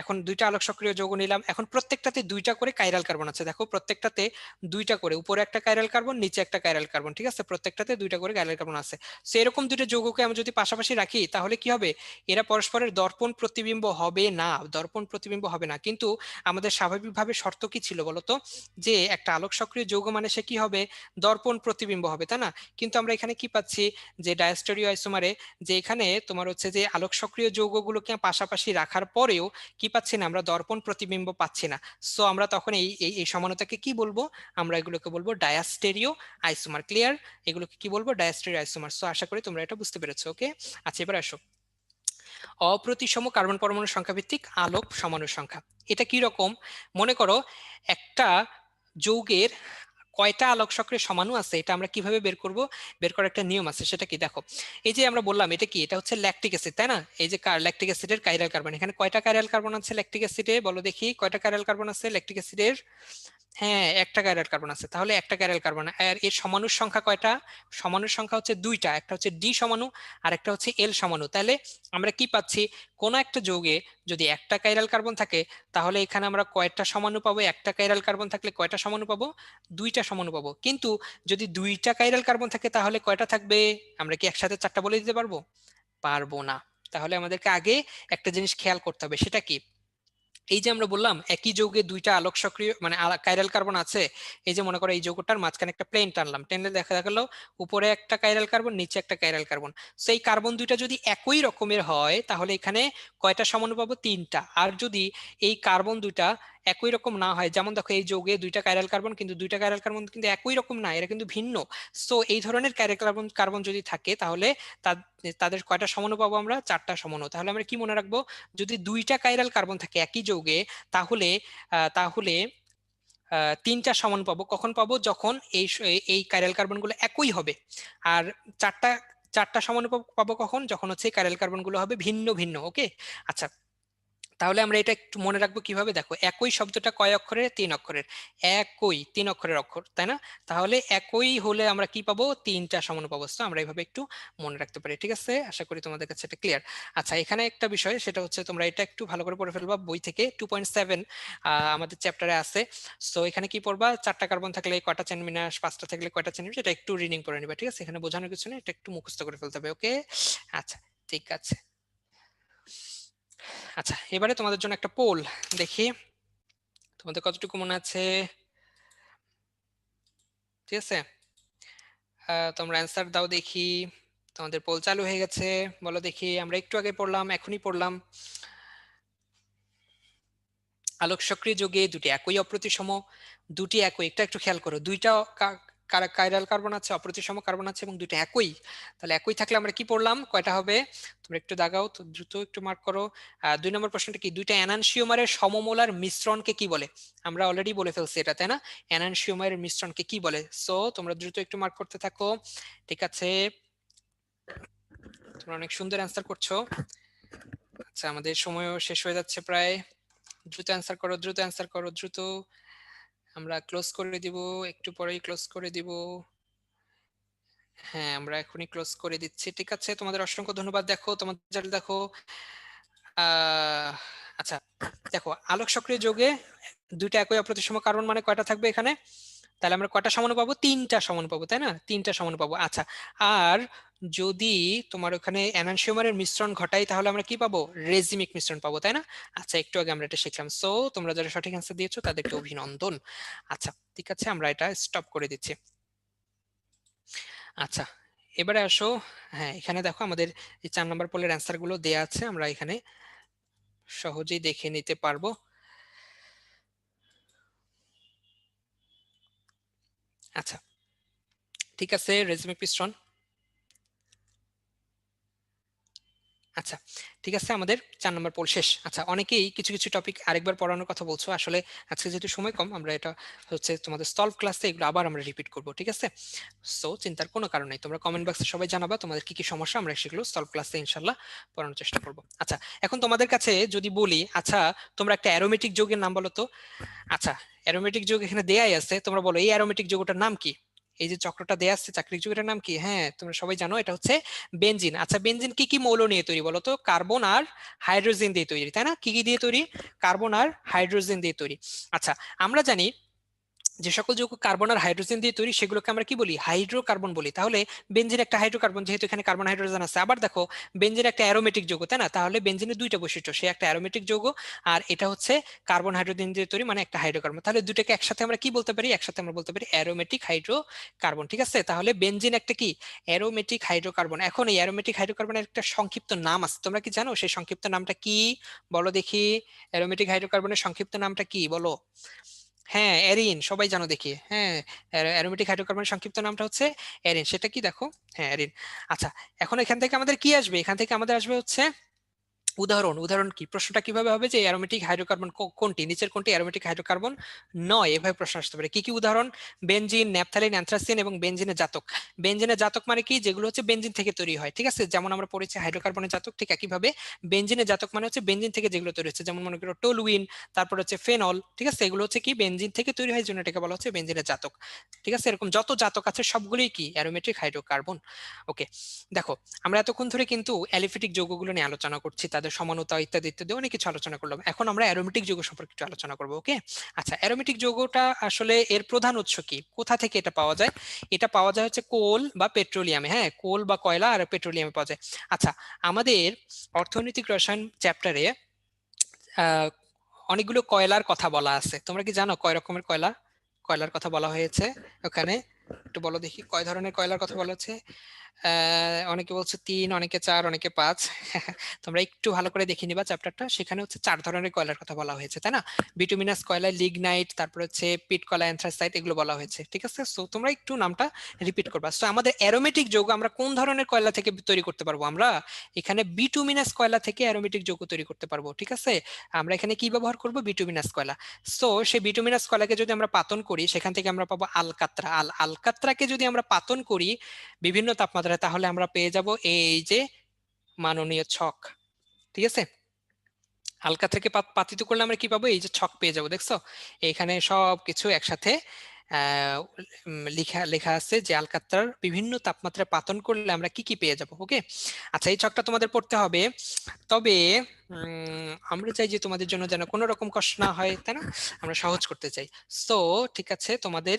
এখন দুইটা আলোক সক্রিয় যৌগ নিলাম, এখন প্রত্যেকটাতে দুইটা করে কাইরাল কার্বন আছে। দেখো প্রত্যেকটাতে দুইটা করে, উপরে একটা কাইরাল কার্বন, নিচে একটা কাইরাল কার্বন, ঠিক আছে। প্রত্যেকটাতে দুইটা করে কাইরাল কার্বন আছে। সো এরকম দুইটা যৌগকে আমরা যদি পাশাপাশি রাখি, তাহলে কি হবে? এরা পরস্পরের দর্পণ প্রতিবিম্ব হবে না, দর্পণ প্রতিবিম্ব হবে না। কিন্তু আমাদের স্বাভাবিকভাবে শর্ত কি ছিল বলতো, যে একটা আলোক সক্রিয় যৌগ মানে সে কি হবে? দর্পণ প্রতিবিম্ব হবে, তাই না? কিন্তু আমরা এখানে কি পাচ্ছি, যে ডায়াস্টেরিও আইসোমারে, যে এখানে তোমার হচ্ছে যে আলোক সক্রিয় যৌগগুলোকে পাশাপাশি রাখার পরেও কি পাচ্ছি না, আমরা দর্পণ প্রতিবিম্ব পাচ্ছি না। সো আমরা তখন এই এই এই সমানতাকে কি বলবো? আমরা এগুলোকে বলবো ডায়াস্টেরিও আইসোমার। ক্লিয়ার? এগুলোকে কি বলবো? ডায়াস্টেরিও আইসোমার। সো আশা করি তোমরা এটা বুঝতে পেরেছো। ওকে, আচ্ছা, এবার আসো, অপ্রতিসম কার্বন পরমাণুর সংখ্যা ভিত্তিক আলোক সমাণু সংখ্যা। এটা কি রকম? মনে করো একটা যৌগের কয়টা আলোক সক্রিয় সমাণু আছে, এটা আমরা কিভাবে বের করব? বের করার একটা নিয়ম আছে, সেটা কি দেখো। এই যে আমরা বললাম এটা কি, এটা হচ্ছে ল্যাকটিক অ্যাসিড, তাই না? এই যে ল্যাকটিক অ্যাসিডের কাইরাল কার্বন, এখানে কয়টা কাইরাল কার্বন আছে ল্যাকটিক অ্যাসিডে বলো দেখি? কয়টা কাইরাল কার্বন আছে ল্যাকটিক অ্যাসিডের? হ্যাঁ, একটা কাইরাল কার্বন আছে। তাহলে একটা কাইরাল কার্বন, আর এর সমাণুর সংখ্যা কয়টা? সমাণুর সংখ্যা হচ্ছে দুইটা, একটা হচ্ছে ডি সমাণু আর একটা হচ্ছে এল সমাণু। তাহলে আমরা কি পাচ্ছি, কোন একটা যৌগে যদি একটা কাইরাল কার্বন থাকে, তাহলে এখানে আমরা কয়টা সমাণু পাবো? একটা কাইরাল কার্বন থাকলে কয়টা সমাণু পাবো? দুইটা সমাণু পাবো। কিন্তু যদি দুইটা কাইরাল কার্বন থাকে, তাহলে কয়টা থাকবে? আমরা কি একসাথে 4টা বলে দিতে পারবো? পারবো না। তাহলে আমাদেরকে আগে একটা জিনিস খেয়াল করতে হবে, সেটা কি? এই যে আমরা বললাম একই যৌগে দুইটা আলোক সক্রিয় মানে কাইরাল কার্বন আছে। এই যে মনে করো এই যৌগটার মাঝখানে একটা প্লেন টানলাম, টেনলে দেখা গেল উপরে একটা কাইরাল কার্বন, নিচে একটা কাইরাল কার্বন। সো এই কার্বন দুইটা যদি একই রকমের হয়, তাহলে এখানে কয়টা সমাণু পাবো? 3টা। আর যদি এই কার্বন দুইটা একই রকম না হয়, যেমন দেখো এই যৌগে দুইটা কাইরাল কার্বন, কিন্তু দুইটা কাইরাল কার্বন কিন্তু একই রকম না, এরা কিন্তু ভিন্ন। সো এই ধরনের কাইরাল কার্বন কার্বন যদি থাকে, তাহলে তাদের কয়টা সমাণু পাবো? আমরা 4টা সমাণু। তাহলে আমরা কি মনে রাখবো? যদি দুইটা কাইরাল কার্বন থাকে একই যৌগে, তাহলে তাহলে 3টা সমান পাবো। কখন পাবো? যখন এই এই কাইরাল কার্বন গুলো একই হবে। আর চারটা চারটা সমান পাবো কখন? যখন হচ্ছে কাইরাল কার্বন গুলো হবে ভিন্ন ভিন্ন। ওকে, আচ্ছা, তাহলে আমরা এটা একটু মনে রাখবো কিভাবে, দেখো একই শব্দটা কয় অক্ষরের, 3 অক্ষরের, একই 3 অক্ষরের অক্ষর, তাই না? তাহলে একই হলে আমরা কি পাবো, 3টা সমানুপাবস্থ অবস্থা, আমরা এইভাবে একটু মনে রাখতে পারি। ঠিক আছে, আশা করি তোমাদের কাছে এটা ক্লিয়ার। আচ্ছা, এখানে একটা বিষয়, সেটা হচ্ছে তোমরা এটা একটু ভালো করে পড়ে ফেলবা, বই থেকে 2.7 আমাদের চ্যাপ্টারে আছে। সো এখানে কি পড়বা, 4টা কার্বন থাকলে কয়টা চেন বিন্যাস, 5টা থাকলে কয়টা চেন বিন্যাস, এটা একটু রিডিং করে নিবা। ঠিক আছে, এখানে বোঝানোর কিছু নেই, এটা একটু মুখস্থ করে ফেলতে হবে। ওকে, আচ্ছা, ঠিক আছে। আচ্ছা, এবারে তোমাদের জন্য একটা পোল, দেখি তোমাদের কতটুকু মনে আছে। ঠিক আছে, তোমরা অ্যান্সার দাও দেখি। তোমাদের পোল চালু হয়ে গেছে, বলো দেখি। আমরা একটু আগে পড়লাম, এখনই পড়লাম। আলোক সক্রিয় যৌগে দুটি একই অপ্রতিসম, দুটি একই, একটা একটু খেয়াল করো, দুইটা কাইরাল কার্বন আছে, অপ্রতিসম কার্বন আছে, এবং দুটো একই। তাহলে একই থাকলে আমরা কি পড়লাম, কয়টা হবে? তোমরা একটু দাগাও তো, দ্রুত একটু মার্ক করো। 2 নম্বর প্রশ্নটা কি, দুইটা এনানসিওমারের সমমোলার মিশ্রণকে কি বলে? আমরা অলরেডি বলে ফেলছি এটা, তাই না? এনানসিওমারের মিশ্রণকে কি বলে? সো তোমরা দ্রুত একটু মার্ক করতে থাকো। ঠিক আছে, তোমরা অনেক সুন্দর অ্যান্সার করছো। আচ্ছা, আমাদের সময়ও শেষ হয়ে যাচ্ছে প্রায়। দ্রুত অ্যান্সার করো, দ্রুত অ্যান্সার করো, দ্রুত। আমরা ক্লোজ করে দিব, একটু পরেই ক্লোজ করে দিব। হ্যাঁ, আমরা এখনই ক্লোজ করে দিচ্ছি। ঠিক আছে, তোমাদের অসংখ্য ধন্যবাদ। দেখো তোমাদের, দেখো আচ্ছা, দেখো আলোক সক্রিয় যৌগে দুইটা একই অপ্রতিসম কার্বন মানে কয়টা থাকবে এখানে? তাহলে আমরা কয়টা সমাণু পাবো? 3টা সমাণু পাবো, তাই না? 3টা সমাণু পাবো। আচ্ছা, আর যদি তোমার ওখানে এনানসিওমারের মিশ্রণ ঘটাই তাহলে আমরা কি পাবো? রেজিমিক মিশ্রণ পাবো, তাই না? আচ্ছা, একটু আগে আমরা এটা শিখলাম। সো তোমরা যারা সঠিক অ্যান্সার দিয়েছো তাদেরকে অভিনন্দন। আচ্ছা, ঠিক আছে, আমরা এটা স্টপ করে দিচ্ছি। আচ্ছা, এবারে আসো। হ্যাঁ, এখানে দেখো আমাদের এই 4 নম্বর পোলের অ্যান্সার গুলো দেয়া আছে, আমরা এখানে সহজেই দেখে নিতে পারবো। আচ্ছা, ঠিক আছে, রেজিমিক মিশ্রণ। আচ্ছা, ঠিক আছে, আমাদের 4 নম্বর পোল শেষ। আচ্ছা, অনেকেই কিছু কিছু টপিক আরেকবার পড়ানোর কথা বলছো, আসলে আজকে যেহেতু সময় কম, আমরা এটা হচ্ছে তোমাদের সলভ ক্লাসে এগুলো আবার আমরা রিপিট করব। ঠিক আছে, সো চিন্তার কোনো কারণ নেই, তোমরা কমেন্ট বক্সে সবাই জানাবা তোমাদের কি কি সমস্যা, আমরা সেগুলো সলভ ক্লাসে ইনশাল্লাহ পড়ানোর চেষ্টা করব। আচ্ছা, এখন তোমাদের কাছে যদি বলি, আচ্ছা তোমরা একটা অ্যারোমেটিক যৌগের নাম বলো তো। আচ্ছা, অ্যারোমেটিক যৌগ এখানে দেয়াই আছে, তোমরা বলো এই অ্যারোমেটিক যৌগটার নাম কি? এই যে চক্রটা দেয়া আছে, চাকরিক যৌগের নাম কি? হ্যাঁ, তোমরা সবাই জানো, এটা হচ্ছে বেনজিন। আচ্ছা, বেনজিন কি কি মৌল নিয়ে তৈরি বলো তো? কার্বন আর হাইড্রোজেন দিয়ে তৈরি, তাই না? কি কি দিয়ে তৈরি? কার্বন আর হাইড্রোজেন দিয়ে তৈরি। আচ্ছা, আমরা জানি যে সকল যৌগ কার্বন আর হাইড্রোজেন দিয়ে তৈরি সেগুলোকে আমরা কি বলি? হাইড্রোকার্বন বলি। তাহলে বেনজিন একটা হাইড্রোকার্বন, যেহেতু এখানে কার্বন হাইড্রোজেন আছে। আবার দেখো, বেনজিন একটা অ্যারোমেটিক যৌগ, তাই না? তাহলে বেনজিনের দুইটা বৈশিষ্ট্য, সে একটা অ্যারোমেটিক যৌগ আর এটা হচ্ছে কার্বন হাইড্রোজেন দিয়ে তৈরি, মানে একটা হাইড্রোকার্বন। তাহলে দুটাকে একসাথে আমরা কি বলতে পারি? একসাথে আমরা বলতে পারি অ্যারোমেটিক হাইড্রোকার্বন। ঠিক আছে, তাহলে বেনজিন একটা কি? Aromatic hydrocarbon. এখন এই অ্যারোমেটিক হাইড্রোকার্বনের একটা সংক্ষিপ্ত নাম আছে, তোমরা কি জানো সেই সংক্ষিপ্ত নামটা কি? বলো দেখি, অ্যারোমেটিক হাইড্রোকার্বনের সংক্ষিপ্ত নামটা কি বলো? হ্যাঁ, এরিন, সবাই জানো দেখি। হ্যাঁ, অ্যারোমেটিক হাইড্রোকার্বনের সংক্ষিপ্ত নামটা হচ্ছে এরিন। সেটা কি দেখো? হ্যাঁ, এরিন। আচ্ছা, এখন এখান থেকে আমাদের কি আসবে? এখান থেকে আমাদের আসবে হচ্ছে উদাহরণ। উদাহরণ কি? প্রশ্নটা কিভাবে হবে যে অ্যারোমেটিক হাইড্রোকার্বন কোনটি, নিচের কোনটি অ্যারোমেটিক হাইড্রোকার্বন নয়? এভাবে প্রশ্ন আসতে পারে। কি কি উদাহরণ? বেনজিন, ন্যাপথালিন, অ্যানথ্রাসিন এবং বেনজিনের জাতক। বেনজিনের জাতক মানে কি? যেগুলো হচ্ছে বেনজিন থেকে তৈরি হয়। ঠিক আছে, যেমন আমরা পড়েছি হাইড্রোকার্বনের জাতক, ঠিক একইভাবে বেনজিনের জাতক মানে হচ্ছে বেনজিন থেকে যেগুলো তৈরি হচ্ছে, যেমন মনে করো টলুইন, তারপর হচ্ছে ফেনল। ঠিক আছে, এগুলো হচ্ছে কি? বেনজিন থেকে তৈরি হয়, জন্য এটাকে বলা হচ্ছে বেনজিনের জাতক। ঠিক আছে, এরকম যত জাতক আছে সবগুলোই কি? Aromatic hydrocarbon. ওকে, দেখো আমরা এতক্ষণ ধরে কিন্তু অ্যালিফিটিক যৌগগুলো নিয়ে আলোচনা করছি, তাদের সমানতা ইত্যাদি ইত্যাদি অনেক কিছু আলোচনা করলাম। এখন আমরা অ্যারোমেটিক যৌগ সম্পর্কে একটু আলোচনা করবো। ওকে, আচ্ছা, অ্যারোমেটিক যৌগটা আসলে এর প্রধান উৎস কি? কোথা থেকে এটা পাওয়া যায়? এটা পাওয়া যায় হচ্ছে কোল বা পেট্রোলিয়ামে। হ্যাঁ, কোল বা কয়লা আর পেট্রোলিয়ামে পাওয়া যায়। আচ্ছা, আমাদের অর্থনৈতিক রসায়ন চ্যাপ্টারে আহ অনেকগুলো কয়লার কথা বলা আছে। তোমরা কি জানো কয় রকমের কয়লার কথা বলা হয়েছে ওখানে? একটু বলো দেখি, কয় ধরনের কয়লার কথা বলা হচ্ছে? অনেকে বলছে 3, অনেকে 4, অনেকে 5। তোমরা একটু ভালো করে দেখে নিবা চ্যাপ্টারটা, সেখানে হচ্ছে 4 ধরনের কয়লার কথা বলা হয়েছে, তাই না? বিটুমিনাস কয়লা, লিগনাইট, তারপর হচ্ছে পিট কয়লা, অ্যানথ্রাসাইট, এগুলো বলা হয়েছে। ঠিক আছে, সো তোমরা একটু নামটা রিপিট করবা। সো আমাদের অ্যারোমেটিক যৌগ আমরা কোন ধরনের কয়লা থেকে তৈরি করতে পারবো? আমরা এখানে বিটুমিনাস কয়লা থেকে অ্যারোমেটিক যৌগ তৈরি করতে পারবো। ঠিক আছে, আমরা এখানে কি ব্যবহার করব? বিটুমিনাস কয়লা। সো সেই বিটুমিনাস কয়লাকে যদি আমরা পাতন করি, সেখান থেকে আমরা পাবো আলকাত্রা। আলকাত্রাকে যদি আমরা পাতন করি বিভিন্ন তাপমাত্রায়, তাহলে আমরা পেয়ে যাব এই যে মাননীয় ছক। ঠিক আছে, আলকা থেকে পাতিত করলে আমরা কি পাবো, এই যে ছক পেয়ে যাবো, দেখছো এখানে সব কিছু একসাথে লেখা লেখা আছে যে আলকাত্রার বিভিন্ন তাপমাত্রায় পাতন করলে আমরা কি কি পেয়ে যাব। ওকে, আচ্ছা এই ছকটা তোমাদের পড়তে হবে। তবে আমরা চাই যে তোমাদের জন্য যেন কোনো রকম কষ্ট না হয়, তাই না, আমরা সহজ করতে চাই। সো ঠিক আছে, তোমাদের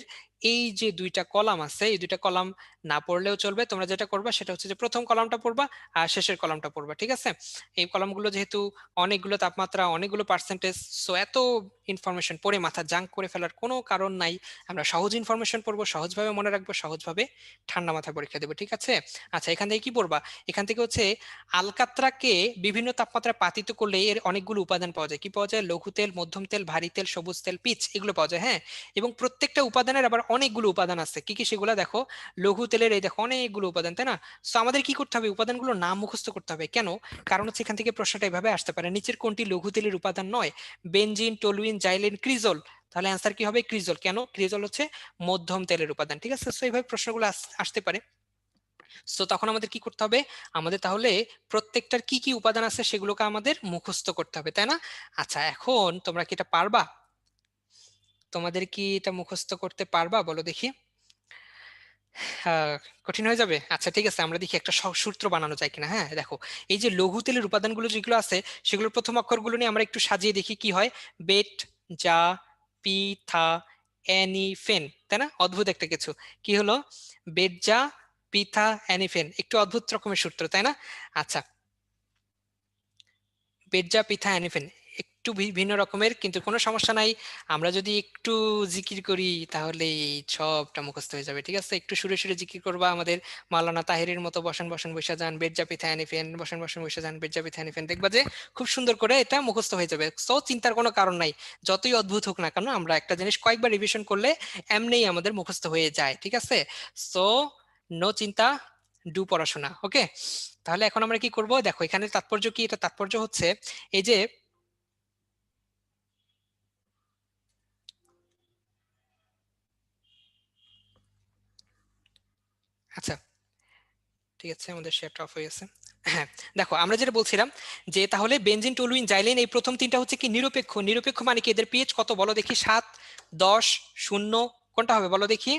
এই যে দুইটা কলাম আছে, এই দুইটা কলাম না পড়লেও চলবে। তোমরা যেটা করবা সেটা হচ্ছে যে প্রথম কলামটা পড়বা আর শেষের কলামটা পড়বা, ঠিক আছে। এই কলামগুলো যেহেতু অনেকগুলো তাপমাত্রা, অনেকগুলো পার্সেন্টেজ, সো এত ইনফরমেশন পড়ে মাথা জাঙ্ক করে ফেলার কোনো কারণ নাই। আমরা সহজ ইনফরমেশন পড়বো, সহজভাবে মনে রাখবো, সহজভাবে ঠান্ডা মাথায় পরীক্ষা দেবো, ঠিক আছে। আচ্ছা এখান থেকে কি পড়বা, এখান থেকে হচ্ছে আলকাত্রাকে বিভিন্ন তাপমাত্রায় পাতিত করলে এর অনেকগুলো উপাদান পাওয়া যায়। কি পাওয়া যায়, লঘু তেল, মধ্যম তেল, ভারী তেল, সবুজ তেল, পিচ, এগুলো পাওয়া যায়। হ্যাঁ, এবং প্রত্যেকটা উপাদানের আবার অনেকগুলো উপাদান আছে। কি কি সেগুলো দেখো, লঘু তেলের এই দেখো অনেকগুলো উপাদান, তাই না। সো আমাদের কি করতে হবে, উপাদানগুলোর নাম মুখস্থ করতে হবে। কেন, কারণ হচ্ছে এখান থেকে প্রশ্নটা এভাবে আসতে পারে, নিচের কোনটি লঘু তেলের উপাদান নয়, বেনজিন, টলুইন, জাইলিন, ক্রিজল। তাহলে অ্যান্সার কি হবে, ক্রিজল। কেন, ক্রিজল হচ্ছে মধ্যম তেলের উপাদান, ঠিক আছে। সো এইভাবে প্রশ্নগুলো আসতে পারে। সো তখন আমাদের কি করতে হবে, আমাদের তাহলে প্রত্যেকটার কি কি উপাদান আছে সেগুলোকে আমাদের মুখস্থ করতে হবে, তাই না। আচ্ছা এখন তোমরা কি এটা পারবা, তোমাদের কি এটা মুখস্থ করতে পারবা বলো দেখি। আহ, কঠিন হয়ে যাবে। আচ্ছা ঠিক আছে, আমরা দেখি একটা সূত্র বানানো যায় কিনা। হ্যাঁ দেখো, এই যে লঘু তেলের উপাদানগুলো যেগুলো আছে সেগুলোর প্রথম অক্ষরগুলো নিয়ে আমরা একটু সাজিয়ে দেখি কি হয়। বেট, জা, পি, থা, অ্যানিফেন, তাই না, অদ্ভুত একটা কিছু। কি হলো, বেটজা, পিথা, অ্যানিফেন, একটু অদ্ভুত রকমের সূত্র, তাই না। আচ্ছা, পেটজা, পিঠা, অ্যানিফেন, একটু ভিন্ন রকমের, কিন্তু কোনো সমস্যা নাই। আমরা যদি একটু জিকির করি তাহলে এই সবটা মুখস্থ হয়ে যাবে, ঠিক আছে। একটু সুরে সুরে জিকির করবা, আমাদের মাওলানা তাহেরের মতো, বসেন বসেন বৈশা যান বেটজা পিঠা অ্যানিফেন, বসেন বসেন বৈশা যান বেটজা পিঠা অ্যানিফেন, দেখবা যে খুব সুন্দর করে এটা মুখস্থ হয়ে যাবে। সো চিন্তার কোনো কারণ নাই, যতই অদ্ভুত হোক না কেন আমরা একটা জিনিস কয়েকবার রিভিশন করলে এমনিই আমাদের মুখস্থ হয়ে যায়, ঠিক আছে। সো নো চিন্তা, ডু পড়াশোনা। ওকে, তাহলে এখন আমরা কি করব, দেখো এখানে তাৎপর্য কি, এটা তাৎপর্য হচ্ছে এই যে, আচ্ছা ঠিক আছে, আমাদের শেয়ারটা অফ হয়ে গেছে। হ্যাঁ দেখো, আমরা যেটা বলছিলাম যে তাহলে বেনজিন, টলুইন, জাইলিন এই প্রথম তিনটা হচ্ছে কি নিরপেক্ষ। নিরপেক্ষ মানে কি, এদের পিএইচ কত বলো দেখি, 7, 10, 0, কোনটা হবে বলো দেখি।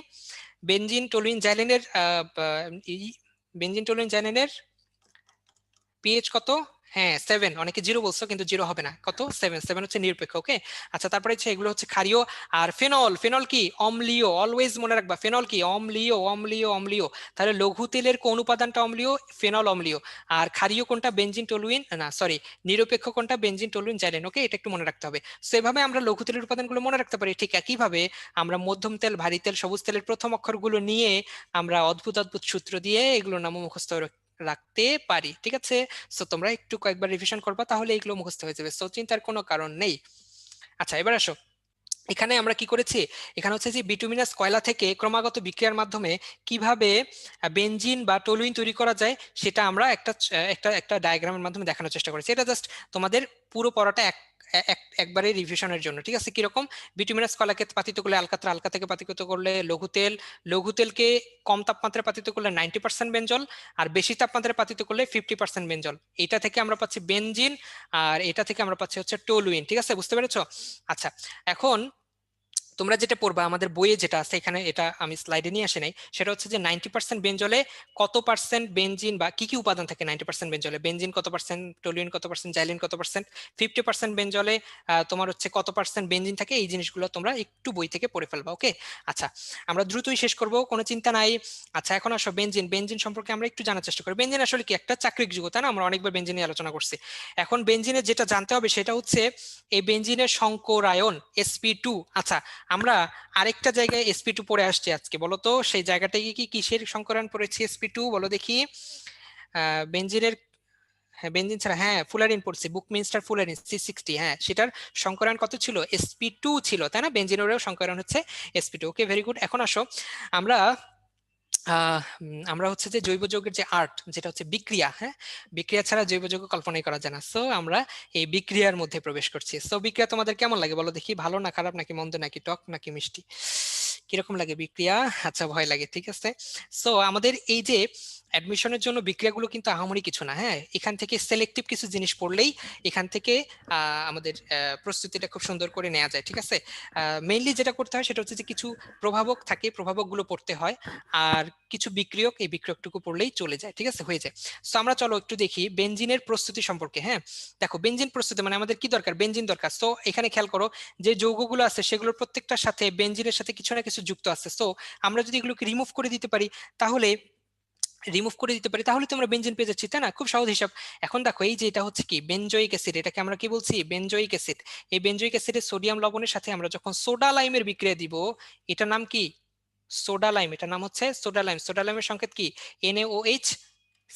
বেনজিন, টলুইন, জাইলিনের বেনজিন, টলুইন, জাইলিনের পিএইচ কত, হ্যাঁ 7, অনেকে 0 বলছো কিন্তু 0 হবে না, কত 7, 7 হচ্ছে নিরপেক্ষ। ওকে, আচ্ছা তারপরে হচ্ছে এগুলো হচ্ছে ক্ষারীয়। আর ফেনল, ফেনল কি অম্লীয়, অলওয়েজ মনে রাখবা ফেনল কি অম্লীয়, অম্লীয়, অম্লীয়। তাহলে লঘু তেলের কোন উপাদানটা অম্লীয়, ফেনল অম্লীয়। আর ক্ষারীয় কোনটা, বেনজিন, টলুইন, না সরি নিরপেক্ষ কোনটা, বেনজিন, টলুইন, জাইলিন। ওকে, এটা একটু মনে রাখতে হবে। সো এভাবে আমরা লঘু তেলের উপাদানগুলো মনে রাখতে পারি। ঠিক একইভাবে আমরা মধ্যম তেল, ভারী তেল, সবুজ তেলের প্রথম অক্ষরগুলো নিয়ে আমরা অদ্ভুত অদ্ভুত সূত্র দিয়ে এগুলোর নাম মুখস্থ রাখতে পারি, ঠিক আছে। সো তোমরা একটু কয়েকবার রিভিশন করবা, তাহলে এগুলো মুখস্থ হয়ে যাবে। সো চিন্তার কোনো কারণ নেই। আচ্ছা এবার আসো, এখানে আমরা কি করেছি, এখানে হচ্ছে যে বিটুমিনাস কয়লা থেকে ক্রমাগত বিক্রিয়ার মাধ্যমে কিভাবে বেনজিন বা টলুইন তৈরি করা যায় সেটা আমরা একটা একটা একটা ডায়াগ্রামের মাধ্যমে দেখানোর চেষ্টা করেছি। এটা জাস্ট তোমাদের পুরো পড়াটা একবারে রিভিশনের জন্য, ঠিক আছে। কিরকম, বিটুমিনাস কয়লাকে পাতিত করলে আলকাত্রা, আলকা থেকে পাতিত করলে লঘু তেল, লঘু তেলকে কম তাপমাত্রায় পাতিত করলে 90% বেনজল, আর বেশি তাপমাত্রায় পাতিত করলে 50% বেনজল। এটা থেকে আমরা পাচ্ছি বেনজিন, আর এটা থেকে আমরা পাচ্ছি হচ্ছে টলুইন, ঠিক আছে, বুঝতে পেরেছো। আচ্ছা এখন তোমরা যেটা পড়বা আমাদের বইয়ে যেটা আছে এখানে, এটা আমি স্লাইডে নিয়ে আসি নাই, সেটা হচ্ছে যে 90% বেনজলে কত পার্সেন্ট বেনজিন বা কি কি উপাদান থাকে 90% বেনজলে, বেনজিন কত পার্সেন্ট, টলুইন কত পার্সেন্ট, জাইলিন কত পার্সেন্ট, 50% বেনজলে তোমার হচ্ছে কত পার্সেন্ট বেনজিন থাকে, এই জিনিসগুলো তোমরা একটু বই থেকে পড়ে ফেলবা। ওকে, আচ্ছা আমরা দ্রুতই শেষ করব, কোনো চিন্তা নাই। আচ্ছা এখন আসো বেনজিন, বেনজিন সম্পর্কে আমরা একটু জানার চেষ্টা করি। বেনজিন আসলে কি, একটা চাকরিক যুগ, তাই না, আমরা অনেকবার বেনজিন নিয়ে আলোচনা করছি। এখন বেনজিনের যেটা জানতে হবে সেটা হচ্ছে এই বেনজিনের সংকরায়ন sp2। আচ্ছা আমরা আরেকটা জায়গায় sp2 পড়ে আসছি আজকে, বলো তো সেই জায়গাটা কি কিসের সংকরণ পড়েছি sp2 বলো দেখি। বেনজিনের, হ্যাঁ বেনজিন ছাড়া, হ্যাঁ ফুলারিন পড়ছি, বুকমিনস্টার ফুলারিন C60, হ্যাঁ সেটার সংকরণ কত ছিল, sp2 ছিল, তাই না। বেনজিনেরও সংকরণ হচ্ছে sp2। Okay very good. এখন আসো আমরা আমরা হচ্ছে যে জৈব যৌগের যে আর্ট, যেটা হচ্ছে বিক্রিয়া, হ্যাঁ বিক্রিয়া ছাড়া জৈব যৌগ কল্পনাই করা যায় না। সো আমরা এই বিক্রিয়ার মধ্যে প্রবেশ করছি। সো বিক্রিয়া তোমাদের কেমন লাগে বলো দেখি, ভালো না খারাপ, নাকি মন্দ, নাকি টক, নাকি মিষ্টি, কিরকম লাগে বিক্রিয়া? আচ্ছা, ভয় লাগে, ঠিক আছে। সো আমাদের এই যে অ্যাডমিশনের জন্য বিক্রিয়াগুলো কিন্তু আহামরি কিছু না, হ্যাঁ, এখান থেকে সিলেক্টিভ কিছু জিনিস পড়লেই এখান থেকে আমাদের প্রস্তুতিটা খুব সুন্দর করে নেওয়া যায়, ঠিক আছে। মেইনলি যেটা করতে হয় সেটা হচ্ছে যে কিছু প্রভাবক থাকে, প্রভাবকগুলো পড়তে হয়, আর কিছু বিক্রিয়ক, এই বিক্রিয়কটুকু পড়লেই চলে যায়, ঠিক আছে, হয়ে যায়। সো আমরা চলো একটু দেখি বেনজিনের প্রস্তুতি সম্পর্কে। হ্যাঁ, দেখো বেনজিন প্রস্তুতি মানে আমাদের কি দরকার, বেনজিন দরকার। সো এখানে খেয়াল করো যে যৌগগুলো আছে সেগুলোর প্রত্যেকটার সাথে বেনজিনের সাথে কিছু না কিছু যুক্ত আছে। সো আমরা যদি এগুলোকে রিমুভ করে দিতে পারি, তাহলে তো আমরা বেনজিন পেয়ে যাচ্ছি, তাই না? খুব সহজ হিসাব। এখন দেখো এই যে এটা হচ্ছে কি বেনজয়িক অ্যাসিড, এটাকে আমরা কি বলছি, বেনজয়িক অ্যাসিড। এই বেনজয়িক অ্যাসিডের সোডিয়াম লবণের সাথে আমরা যখন সোডা লাইমের বিক্রিয়া দিব, এটার নাম কি, সোডা লাইম, এটার নাম হচ্ছে সোডা লাইম। সোডা লাইমের সংকেত কি, NaOH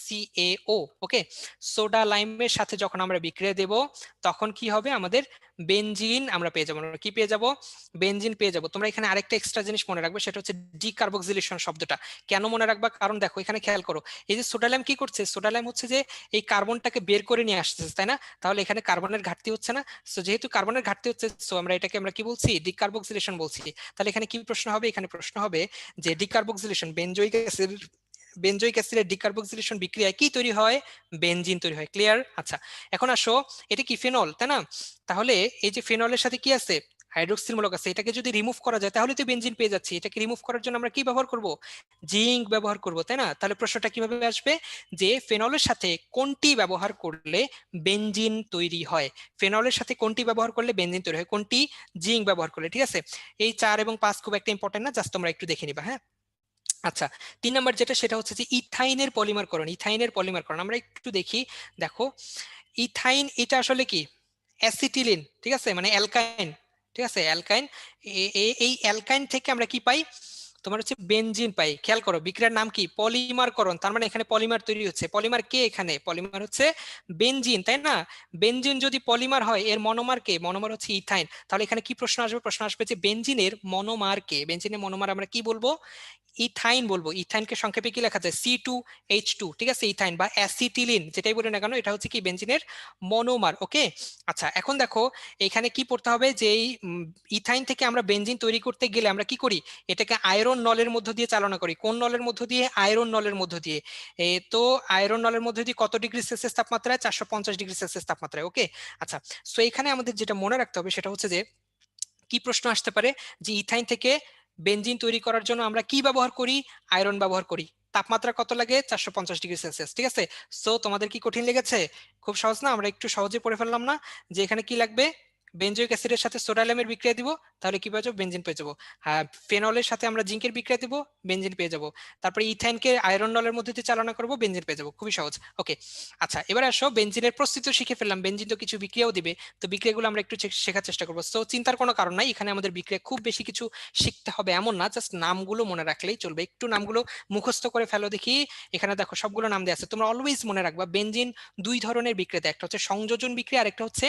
CaO। ওকে, সোডা লাইমের সাথে যখন আমরা বিক্রিয়া দেব তখন কি হবে, আমাদের বেনজিন আমরা পেয়ে যাবো। আমরা কি পেয়ে যাব, বেনজিন পেয়ে যাব। তোমরা এখানে আরেকটা এক্সট্রা জিনিস মনে রাখবে, সেটা হচ্ছে ডিকার্বক্সিলেশন শব্দটা। কেন মনে রাখবা, কারণ দেখো এখানে খেয়াল করো, এই যে সোডা লাইম কি করছে, সোডা লাইম হচ্ছে যে এই কার্বনটাকে বের করে নিয়ে আসতেছে, তাই না? তাহলে এখানে কার্বনের ঘাটতি হচ্ছে না। সো যেহেতু কার্বনের ঘাটতি হচ্ছে, সো আমরা এটাকে আমরা কি বলছি, ডিকার্বক্সিলেশন বলছি। তাহলে এখানে কি প্রশ্ন হবে, এখানে প্রশ্ন হবে যে ডিকার্বক্সিলেশন, বেনজয়িক অ্যাসিডের ডিকার্বক্সিলেশন বিক্রিয়ায় কি তৈরি হয়, বেনজিন তৈরি হয়। ক্লিয়ার? আচ্ছা, এখন আসো, এটা কি ফেনল, তাই না? তাহলে এই যে ফেনলের সাথে কি আছে, হাইড্রোক্সিল মূলক আছে। এটাকে যদি রিমুভ করা যায় তাহলে তো বেনজিন পেয়ে যাচ্ছি। এটাকে রিমুভ করার জন্য আমরা কি ব্যবহার করব, জিঙ্ক ব্যবহার করব, তাই না? তাহলে প্রশ্নটা কিভাবে আসবে, যে ফেনলের সাথে কোনটি ব্যবহার করলে বেনজিন তৈরি হয়, ফেনলের সাথে কোনটি ব্যবহার করলে বেনজিন তৈরি হয়, কোনটি, জিঙ্ক ব্যবহার করলে, ঠিক আছে। এই 4 এবং 5 খুব একটা ইম্পর্টেন্ট না, জাস্ট তোমরা একটু দেখে নিবা, হ্যাঁ। আচ্ছা, 3 নাম্বার যেটা, সেটা হচ্ছে যে ইথাইনের পলিমারকরণ। ইথাইনের পলিমারকরণ আমরা একটু দেখি। দেখো ইথাইন এটা আসলে কি, অ্যাসিটিলিন, ঠিক আছে, মানে অ্যালকাইন, ঠিক আছে, অ্যালকাইন। এই অ্যালকাইন থেকে আমরা কি পাই, তোমার হচ্ছে বেনজিন পাই। খেয়াল করো বিক্রিয়ার নাম কি, পলিমারকরণ। তার মানে এখানে পলিমার তৈরি হচ্ছে। পলিমার কে, এখানে পলিমার হচ্ছে বেনজিন, তাই না? বেনজিন যদি পলিমার হয়, এর মনোমার কে, মনোমার হচ্ছে ইথাইন। তাহলে এখানে কি প্রশ্ন আসবে, প্রশ্ন আসবে যে বেনজিনের মনোমার কে, বেনজিনের মনোমার আমরা কি বলবো, ইথাইন বলবো। ইথাইনকে সংক্ষেপে কি লেখা যায়, C2H2, ঠিক আছে, ইথাইন বা অ্যাসিটিলিন যেটাই বলে না কেন, এটা হচ্ছে কি বেনজিনের মনোমার। ওকে, আচ্ছা, এখন দেখো এখানে কি পড়তে হবে, যে এই ইথাইন থেকে আমরা বেনজিন তৈরি করতে গেলে আমরা কি করি, এটাকে আয়রন নলের মধ্য দিয়ে চালনা করি। কোন নলের মধ্য দিয়ে, আয়রন নলের মধ্য দিয়ে। তো আয়রন নলের মধ্য দিয়ে কত ডিগ্রি সেলসিয়াস তাপমাত্রায়, 450 ডিগ্রি সেলসিয়াস তাপমাত্রায়। ওকে, আচ্ছা, সো এখানে আমাদের যেটা মনে রাখতে হবে সেটা হচ্ছে যে কি প্রশ্ন আসতে পারে, যে ইথাইন থেকে বেনজিন তৈরি করার জন্য আমরা কি ব্যবহার করি, আয়রন ব্যবহার করি। তাপমাত্রা কত লাগে, 450 ডিগ্রি সেলসিয়াস, ঠিক আছে। সো তোমাদের কি কঠিন লেগেছে, খুব সহজ না, আমরা একটু সহজে পড়ে ফেললাম না, যে এখানে কি লাগবে, বেনজোইক অ্যাসিডের সাথে সোডালিয়ামের বিক্রিয়া দিব, তাহলে কি পেয়ে যাবো, বেনজিন পেয়ে যাবো। হ্যাঁ, ফেনলের সাথে আমরা জিঙ্কের বিক্রিয়া দিব, বেনজিন পেয়ে যাবো। তারপরে ইথাইনকে আয়রন নলের মধ্যে দিয়ে চালনা করবো, বেনজিন পেয়ে যাবো, খুবই সহজ। ওকে, আচ্ছা, এবার আসো বেনজিনের প্রস্তুতি শিখে ফেললাম, বেনজিন তো কিছু বিক্রিয়াও দিবে, তো বিক্রিয়াগুলো আমরা একটু শেখার চেষ্টা করবো। তো চিন্তার কোনো কারণ নাই, এখানে আমাদের বিক্রিয়া খুব বেশি কিছু শিখতে হবে এমন না, জাস্ট নামগুলো মনে রাখলেই চলবে। একটু নামগুলো মুখস্থ করে ফেলো দেখি। এখানে দেখো সবগুলো নাম দেওয়া আছে, তোমরা অলওয়েজ মনে রাখবা বেনজিন দুই ধরনের বিক্রিয়া দেয়, একটা হচ্ছে সংযোজন বিক্রিয়া, আরেকটা হচ্ছে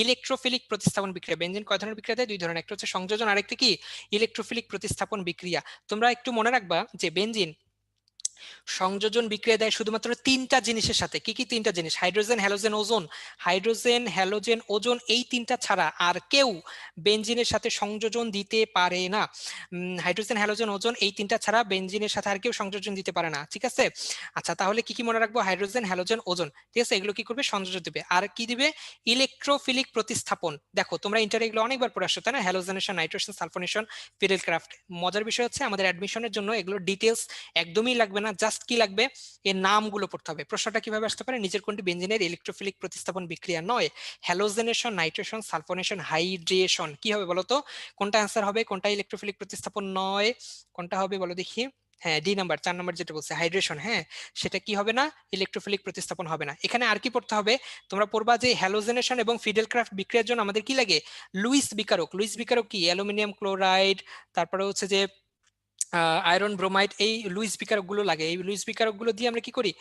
ইলেকট্রোফিলিক প্রতিস্থাপন বিক্রিয়া। বেনজিন কয় ধরনের বিক্রিয়া দেয়, দুই ধরনের, একটা হচ্ছে সংযোজন, আরেকটা কি, ইলেকট্রোফিলিক প্রতিস্থাপন বিক্রিয়া। তোমরা একটু মনে রাখবা যে বেনজিন সংযোজন বিক্রিয়া দেয় শুধুমাত্র তিনটা জিনিসের সাথে। কি কি তিনটা জিনিস, hydrogen, halogen, ozone. Hydrogen, halogen, ozone, এই তিনটা ছাড়া আর কেউ বেনজিনের সাথে সংযোজন দিতে পারে না। হাইড্রোজেন, হ্যালোজেন, ওজোন, এই তিনটা ছাড়া বেনজিনের সাথে আর কেউ সংযোজন দিতে পারে না, ঠিক আছে। আচ্ছা, তাহলে কি কি মনে রাখবো, হাইড্রোজেন, হ্যালোজেন, ওজোন, ঠিক আছে, এগুলো কি করবে, সংযোজন দিবে। আর কি দিবে, ইলেকট্রোফিলিক প্রতিস্থাপন। দেখো তোমরা ইন্টারে এগুলো অনেকবার পড়ে আসছো, তাই না, halogenation, nitrogen, sulphonation, Friedel craft. মজার বিষয় হচ্ছে আমাদের অ্যাডমিশনের জন্য এগুলো ডিটেলস একদমই লাগবে না, জাস্ট কি লাগবে, এর নামগুলো পড়তে হবে। প্রশ্নটা কিভাবে আসতে পারে, নিচের কোনটি বেনজিনের ইলেকট্রোফিলিক প্রতিস্থাপন বিক্রিয়া নয়, হ্যালোজেনেশন, নাইট্রেশন, সালফোনেশন, হাইড্রেশন। কি হবে বলো তো, কোনটা অ্যান্সার হবে, কোনটা ইলেকট্রোফিলিক প্রতিস্থাপন নয়, কোনটা হবে বলো দেখি। হ্যাঁ, ডি নাম্বার, 4 নাম্বার যেটা বলছে হাইড্রেশন, হ্যাঁ, সেটা কি হবে না, ইলেকট্রোফিলিক প্রতিস্থাপন হবে না। এখানে আর কি পড়তে হবে, তোমরা পড়বা যে হ্যালোজেনেশন এবং ফিডেল ক্রাফট বিক্রিয়ার জন্য আমাদের কি লাগে, লুইস বিকারক। লুইস বিকারক কি, অ্যালুমিনিয়াম ক্লোরাইড, তারপরে হচ্ছে যে আয়রন ব্রোমাইড, এই লুইস বিকারক গুলো লাগে। এই লুইস বিকারক গুলো দিয়ে আমরা কি করি,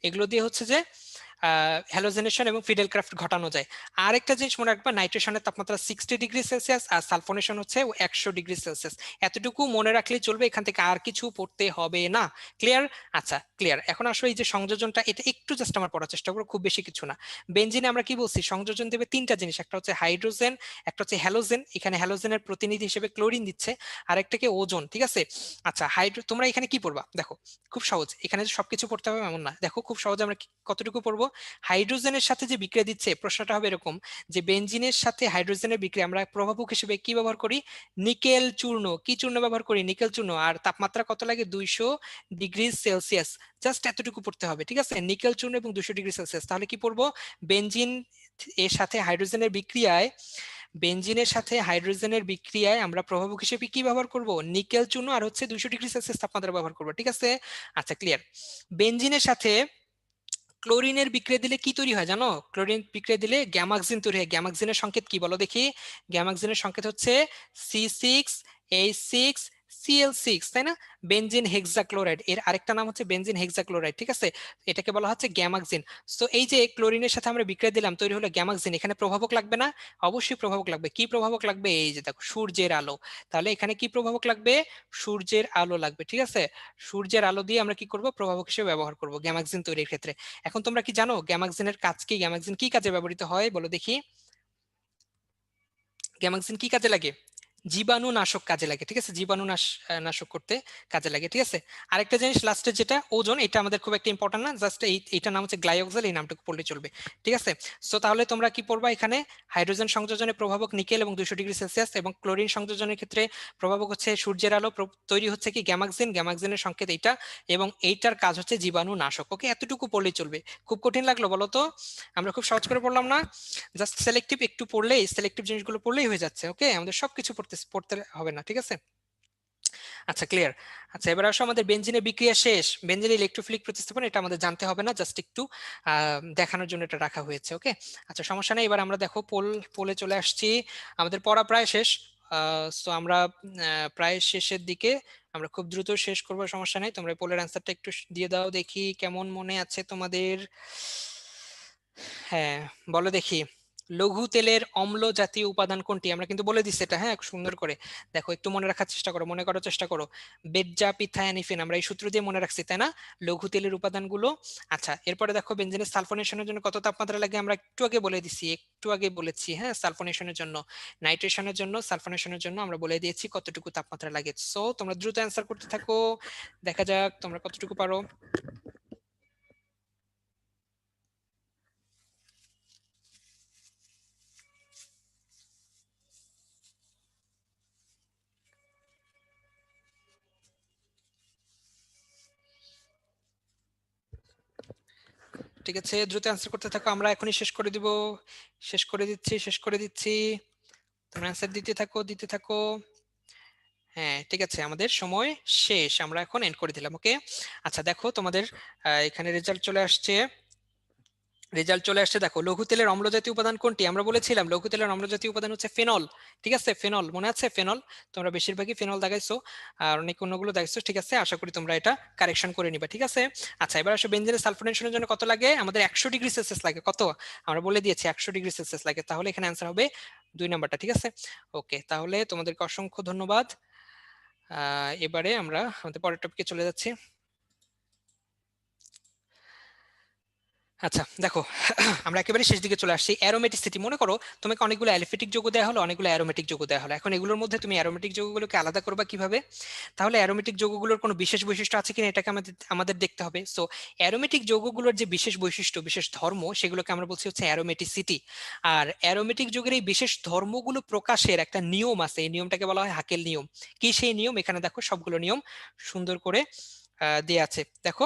এগুলো দিয়ে হচ্ছে যে হ্যালোজেনেশন এবং ফিডেল ক্রাফট ঘটানো যায়। আরেকটা জিনিস মনে রাখবা, নাইট্রেশনের তাপমাত্রা 60°C আর সালফোনেশন হচ্ছে 100°C। এতটুকু মনে রাখলেই চলবে, এখান থেকে আর কিছু পড়তে হবে না। ক্লিয়ার? আচ্ছা ক্লিয়ার। এখন আসো এই যে সংযোজনটা, এটা একটু জাস্ট আমার পড়ার চেষ্টা করো, খুব বেশি কিছু না। বেনজিনে আমরা কি বলছি, সংযোজন দেবে তিনটা জিনিস, একটা হচ্ছে হাইড্রোজেন, একটা হচ্ছে হ্যালোজেন, এখানে হ্যালোজেনের প্রতিনিধি হিসেবে ক্লোরিন দিচ্ছে, আর একটাকে ওজোন। ঠিক আছে? আচ্ছা তোমরা এখানে কি পড়বা দেখো, খুব সহজ, এখানে যে সবকিছু পড়তে হবে এমন না, দেখো খুব সহজে আমরা কতটুকু পড়বো। হাইড্রোজেনের সাথে যে বিক্রিয়া দিচ্ছে, প্রশ্নটা হবে এরকম যে বেনজিনের সাথে হাইড্রোজেনের বিক্রিয়া আমরা প্রভাবক হিসেবে কি ব্যবহার করি, নিকেল চূর্ণ। কি চূর্ণ ব্যবহার করি? নিকেল চূর্ণ। আর তাপমাত্রা কত লাগে? 200°C। জাস্ট এতটুকু পড়তে হবে। ঠিক আছে? নিকেল চূর্ণ এবং 200°C। তাহলে কি পড়বো, বেনজিন এর সাথে হাইড্রোজেনের বিক্রিয়ায়, বেনজিনের সাথে হাইড্রোজেনের বিক্রিয়ায় আমরা প্রভাবক হিসেবে কি ব্যবহার করব, নিকেল চূর্ণ আর হচ্ছে 200°C তাপমাত্রা ব্যবহার করব। ঠিক আছে? আচ্ছা ক্লিয়ার। বেনজিনের সাথে ক্লোরিনের বিক্রিয়া দিলে কি তৈরি হয় জানো? ক্লোরিন বিক্রিয়া দিলে গ্যামাক্সিন তৈরি হয়। গ্যামাক্সিনের সংকেত কি বলো দেখি? গ্যামাক্সিনের সংকেত হচ্ছে C6H6Cl6, তাই না? বেনজিন হেক্সাক্লোরাইড, এর আরেকটা নাম হচ্ছে বেনজিন হেক্সাক্লোরাইড। ঠিক আছে? এটাকে বলা হচ্ছে গ্যামাক্সিন। তো এই যে ক্লোরিনের সাথে আমরা বিক্রিয়া দিলাম, তৈরি হলো গ্যামাক্সিন। এখানে প্রভাবক লাগবে না? অবশ্যই প্রভাবক লাগবে। কি প্রভাবক লাগবে? এই যে দেখো, সূর্যের আলো। তাহলে এখানে কি প্রভাবক লাগবে? সূর্যের আলো লাগবে। ঠিক আছে? সূর্যের আলো দিয়ে আমরা কি করব, প্রভাবক হিসেবে ব্যবহার করব গ্যামাক্সিন তৈরির ক্ষেত্রে। এখন তোমরা কি জানো গ্যামাক্সিনের কাজ কি? গ্যামাক্সিন কি কাজে ব্যবহৃত হয় বলো দেখি? গ্যামাক্সিন কি কাজে লাগে? জীবাণু নাশক কাজে লাগে। ঠিক আছে? জীবাণু নাশক করতে কাজে লাগে। ঠিক আছে? আরেকটা জিনিস লাস্টে যেটা ওজোন, এটা আমাদের খুব একটা ইম্পর্টেন্ট না, জাস্ট এইটার নাম হচ্ছে গ্লাইওক্সাল, এই নামটুকু পড়লে চলবে। ঠিক আছে? সো তাহলে তোমরা কি পড়বা এখানে, হাইড্রোজেন সংযোজনে প্রভাবক নিকেল এবং 200°C, এবং ক্লোরিন সংযোজনের ক্ষেত্রে প্রভাবক হচ্ছে সূর্যের আলো, তৈরি হচ্ছে কি গ্যামাক্সিন, গ্যামাক্সিনের সংকেত এইটা, এবং এইটার কাজ হচ্ছে জীবাণু নাশক। ওকে, এতটুকু পড়লেই চলবে। খুব কঠিন লাগলো বলো তো? আমরা খুব সহজ করে পড়লাম না? জাস্ট সিলেক্টিভ একটু পড়লেই, সিলেক্টিভ জিনিসগুলো পড়লেই হয়ে যাচ্ছে। ওকে, আমাদের সবকিছু পড়তে হবে না। ঠিক আছে? আচ্ছা ক্লিয়ার। আচ্ছা এবার আসো, আমাদের বেনজিনের বিক্রিয়া শেষ, বেনজিনের ইলেকট্রোফিলিক প্রতিস্থাপন, এটা আমাদের জানতে হবে না, জাস্ট একটু দেখানোর জন্য এটা রাখা হয়েছে। ওকে, আচ্ছা সমস্যা নেই। এবার আমরা দেখো পোলে চলে আসছি, আমাদের পড়া প্রায় শেষ। সো আমরা প্রায় শেষের দিকে, আমরা খুব দ্রুত শেষ করবো, সমস্যা নেই। তোমরা পোলের অ্যান্সারটা একটু দিয়ে দাও দেখি, কেমন মনে আছে তোমাদের? হ্যাঁ, বলো দেখি। লঘু তেলের অম্ল জাতীয় উপাদান কোনটি? আমরা কিন্তু বলে দিচ্ছি এটা, হ্যাঁ, সুন্দর করে দেখো, একটু মনে রাখার চেষ্টা করো, মনে করার চেষ্টা করো। বেজ্জাপিথায়ানিফিন, আমরা এই সূত্র দিয়ে মনে রাখছি, তাই না? লঘু তেলের উপাদানগুলো। আচ্ছা এরপরে দেখো, বেনজিনের সালফোনেশনের জন্য কত তাপমাত্রা লাগে আমরা একটু আগে বলে দিচ্ছি, একটু আগে বলেছি, হ্যাঁ, সালফোনেশনের জন্য, নাইট্রেশনের জন্য, সালফোনেশনের জন্য আমরা বলে দিয়েছি কতটুকু তাপমাত্রা লাগে। সো তোমরা দ্রুত অ্যান্সার করতে থাকো, দেখা যাক তোমরা কতটুকু পারো। ঠিক আছে, দ্রুত অ্যান্সার করতে থাকো, আমরা এখনই শেষ করে দিব। শেষ করে দিচ্ছি, শেষ করে দিচ্ছি, তোমরা অ্যান্সার দিতে থাকো, দিতে থাকো। হ্যাঁ ঠিক আছে, আমাদের সময় শেষ, আমরা এখন এন্ড করে দিলাম। ওকে, আচ্ছা দেখো তোমাদের এখানে রেজাল্ট চলে আসছে, রেজাল্ট চলে আসছে। দেখো, লঘু তেলের অম্ল জাতীয় উপাদান কোনটি? আমরা বলেছিলাম লঘু তেলের অম্ল জাতীয় উপাদান হচ্ছে ফেনল। ঠিক আছে, ফেনল, মনে আছে ফেনল? তোমরা বেশিরভাগই ফেনল দাগাইছো, আর অনেক অন্যগুলো দাগাইছো। ঠিক আছে, আশা করি তোমরা এটা কারেকশন করে নিবা। ঠিক আছে? আচ্ছা এবার আসো, বেনজিনের সালফোনেশনের জন্য কত লাগে? আমাদের 100°C লাগে। কত? আমরা বলে দিয়েছি 100°C লাগে, তাহলে এখানে অ্যান্সার হবে 2 নাম্বারটা। ঠিক আছে? ওকে, তাহলে তোমাদেরকে অসংখ্য ধন্যবাদ। এবারে আমরা আমাদের পরের টপিকে চলে যাচ্ছি। আচ্ছা দেখো, আমরা একেবারে শেষ দিকে চলে আসছি। অ্যারোমেটিসিটি, মনে করো তোমাকে অনেকগুলো অ্যালিফেটিক যৌগ দেওয়া হলো, অনেকগুলো অ্যারোমেটিক যৌগ দেওয়া হলো। এখন এগুলোর মধ্যে তুমি অ্যারোমেটিক যৌগগুলোকে আলাদা করবা কিভাবে? তাহলে অ্যারোমেটিক যৌগগুলোর কোনো বিশেষ বৈশিষ্ট্য আছে কিনা এটাকে আমাদের আমাদের দেখতে হবে। সো অ্যারোমেটিক যৌগগুলোর যে বিশেষ বৈশিষ্ট্য, বিশেষ ধর্ম, সেগুলোকে আমরা বলছি হচ্ছে অ্যারোমেটিসিটি। আর অ্যারোমেটিক যৌগের এই বিশেষ ধর্মগুলো প্রকাশের একটা নিয়ম আছে, এই নিয়মটাকে বলা হয় হাকেল নিয়ম। কি সেই নিয়ম? এখানে দেখো সবগুলো নিয়ম সুন্দর করে দেয়া আছে। দেখো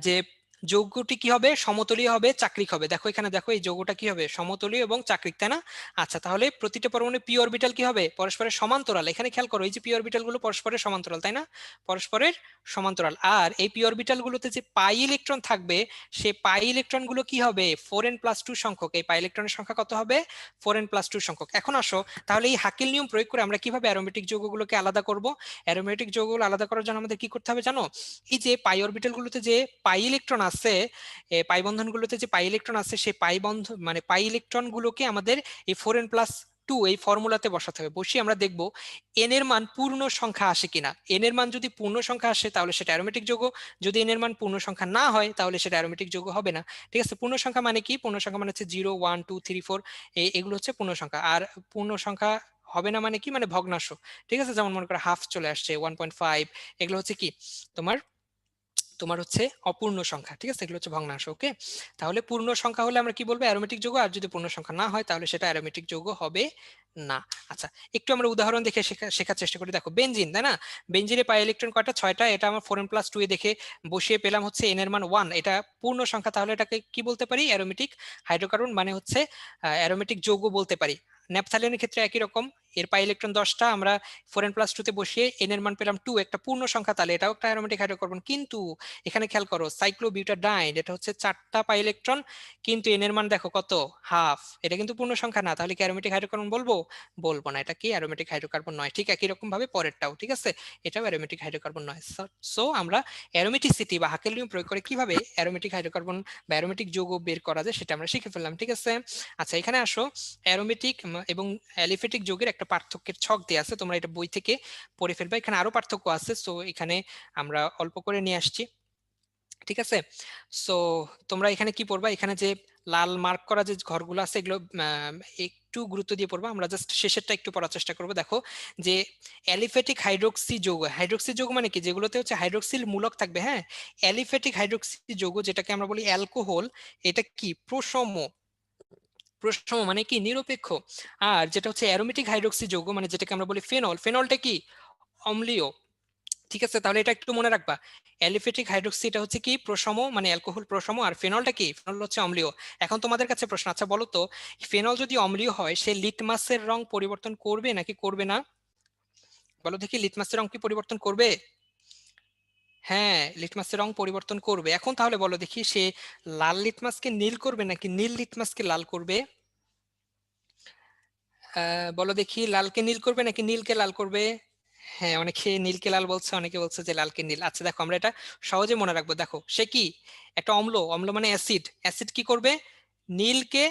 যে যৌগটি কি হবে, সমতলীয় হবে, চাকরিক হবে। দেখো এখানে দেখো, এই যৌগটা কি হবে, সমতলীয় এবং চাকরিক, তাই না? আচ্ছা তাহলে প্রতিটা পরমাণু পি অরবিটাল কি হবে, পরস্পরের সমান্তরাল। এখানে খেয়াল করো, এই যে পি অরবিটাল গুলো পরস্পরের সমান্তরাল, তাই না? পরস্পরের সমান্তরাল। আর এই পি অরবিটাল গুলোতে যে পাই ইলেকট্রন থাকবে, সেই পাই ইলেকট্রন গুলো কি হবে, 4n+2 সংখ্যক। এই পাই ইলেকট্রনের সংখ্যা কত হবে, 4n+2 সংখ্যক। এখন আসো, তাহলে এই হাকেল নিয়ম প্রয়োগ করে আমরা কিভাবে অ্যারোমেটিক যৌগগুলোকে আলাদা করব? অ্যারোমেটিক যৌগগুলো আলাদা করার জন্য আমাদের কি করতে হবে জানো? এই যে পাই অরবিটাল গুলোতে যে পাই ইলেকট্রন আছে, আছে, পাই বন্ধনগুলোতে যে পাই ইলেকট্রন আছে সেই পাই বন্ধন মানে পাই ইলেকট্রন গুলোকে আমাদের এই 4n+2 এই ফর্মুলাতে বসাতে হবে। বসিয়ে আমরা দেখব এন এর মান পূর্ণ সংখ্যা আসে কিনা। এন এর মান যদি পূর্ণ সংখ্যা আসে তাহলে সেটা অ্যারোমেটিক যৌগ, যদি এন এর মান পূর্ণ সংখ্যা না হয় তাহলে সেটা অ্যারোমেটিক যৌগ হবে না। ঠিক আছে, পূর্ণ সংখ্যা মানে কি? পূর্ণ সংখ্যা মানে হচ্ছে 0 1 2 3 4, এগুলো হচ্ছে পূর্ণ সংখ্যা। আর পূর্ণ সংখ্যা হবে না মানে কি? মানে ভগ্নাংশ। ঠিক আছে, যেমন মনে করো হাফ চলে আসছে, 1.5, এগুলো হচ্ছে কি তোমার তোমার হচ্ছে অপূর্ণ সংখ্যা। ঠিক আছে, এগুলো হচ্ছে ভগ্নাংশ। ওকে, তাহলে পূর্ণ সংখ্যা হলে আমরা কি বলবো? অ্যারোমেটিক যৌগ। আর যদি পূর্ণ সংখ্যা না হয় তাহলে সেটা অ্যারোমেটিক যৌগ হবে না। আচ্ছা, একটু আমরা উদাহরণ দেখে শেখার চেষ্টা করি। দেখো বেনজিন, তাই না? বেনজিনে পাই ইলেকট্রন কয়টা? 6টা। এটা আমার 4n+2 এ দেখে বসিয়ে পেলাম হচ্ছে এন এর মান 1। এটা পূর্ণ সংখ্যা, তাহলে এটাকে কি বলতে পারি? অ্যারোমেটিক হাইড্রোকার্বন, মানে হচ্ছে অ্যারোমেটিক যৌগ বলতে পারি। ন্যাপথালিনের ক্ষেত্রে একই রকম, এর পাই ইলেকট্রন 10টা, আমরা 4n+2 তে বসিয়ে এন এর মান পেলাম 2, একটা পূর্ণ সংখ্যা, তাহলে এটাও একটা অ্যারোমেটিক হাইড্রোকার্বন। কিন্তু এখানে খেয়াল করো, সাইক্লোবিউটাডাইন এটা হচ্ছে 4টা পাই ইলেকট্রন, কিন্তু এন এর মান দেখো কত? হাফ। এটা কিন্তু পূর্ণ সংখ্যা না, তাহলে কি অ্যারোমেটিক হাইড্রোকার্বন বলবো? বলবো না, এটা কি অ্যারোমেটিক হাইড্রোকার্বন নয়। ঠিক একই রকম ভাবে পরেরটাও, ঠিক আছে, এটাও অ্যারোমেটিক হাইড্রোকার্বন নয়। সো আমরা অ্যারোমেটিসিটি বা হাকেল নিয়ম প্রয়োগ করে কিভাবে অ্যারোমেটিক হাইড্রোকার্বন বা অ্যারোমেটিক যৌগ বের করা যায় সেটা আমরা শিখে ফেললাম। ঠিক আছে, আচ্ছা এখানে আসো, অ্যারোমেটিক এবং অ্যালিফেটিক যৌগের একটা পার্থক্যের ছক দেওয়া আছে, তোমরা এটা বই থেকে পড়ে ফেলবে। এখানে আরো পার্থক্য আছে, সো এখানে আমরা অল্প করে নিয়ে আসছি। ঠিক আছে, সো তোমরা এখানে কি পড়বা? এখানে যে লাল মার্ক করা যে ঘরগুলো আছে এগুলো একটু গুরুত্ব দিয়ে পড়বা। আমরা জাস্ট শেষেরটা একটু পড়ার চেষ্টা করব। দেখো যে অ্যালিফেটিক হাইড্রোক্সি যৌগ, হাইড্রোক্সি যৌগ মানে কি? যেগুলোতে হচ্ছে হাইড্রোক্সিল মূলক থাকবে। হ্যাঁ, অ্যালিফেটিক হাইড্রোক্সি যৌগ যেটাকে আমরা বলি অ্যালকোহল, এটা কি প্রসম। প্রসম মানে কি? নিরপেক্ষ। আর যেটা হচ্ছে অ্যারোমেটিক হাইড্রোক্সি যৌগ মানে যেটাকে আমরা বলি ফেনল, ফেনলটা কি? অম্লীয়। ঠিক আছে, তাহলে এটা একটু মনে রাখবা। অ্যালিফেটিক হাইড্রোক্সি এটা হচ্ছে কি? প্রশম, মানে অ্যালকোহল প্রশম। আর ফেনলটা কি? ফেনল হচ্ছে অম্লীয়। এখন তোমাদের কাছে প্রশ্ন, আচ্ছা বলো তো, ফেনল যদি অম্লীয় হয় সে লিটমাসের রং পরিবর্তন করবে নাকি করবে না? বলো দেখি, লিটমাসের রং কি পরিবর্তন করবে? হ্যাঁ, লিটমাসের রং পরিবর্তন করবে। এখন তাহলে বলো দেখি, সে লাল লিটমাসকে নীল করবে নাকি নীল লিটমাসকে লাল করবে? বলো দেখি, লালকে নীল করবে নাকি নীলকে লাল করবে? হ্যাঁ, অনেকে নীলকে লাল বলছে, অনেকে বলছে যে লালকে নীল। আচ্ছা দেখো, আমরা এটা সহজে মনে রাখবো। দেখো সে কি? একটা অম্ল, অম্ল মানে অ্যাসিড, অ্যাসিড কি করবে? নীলকে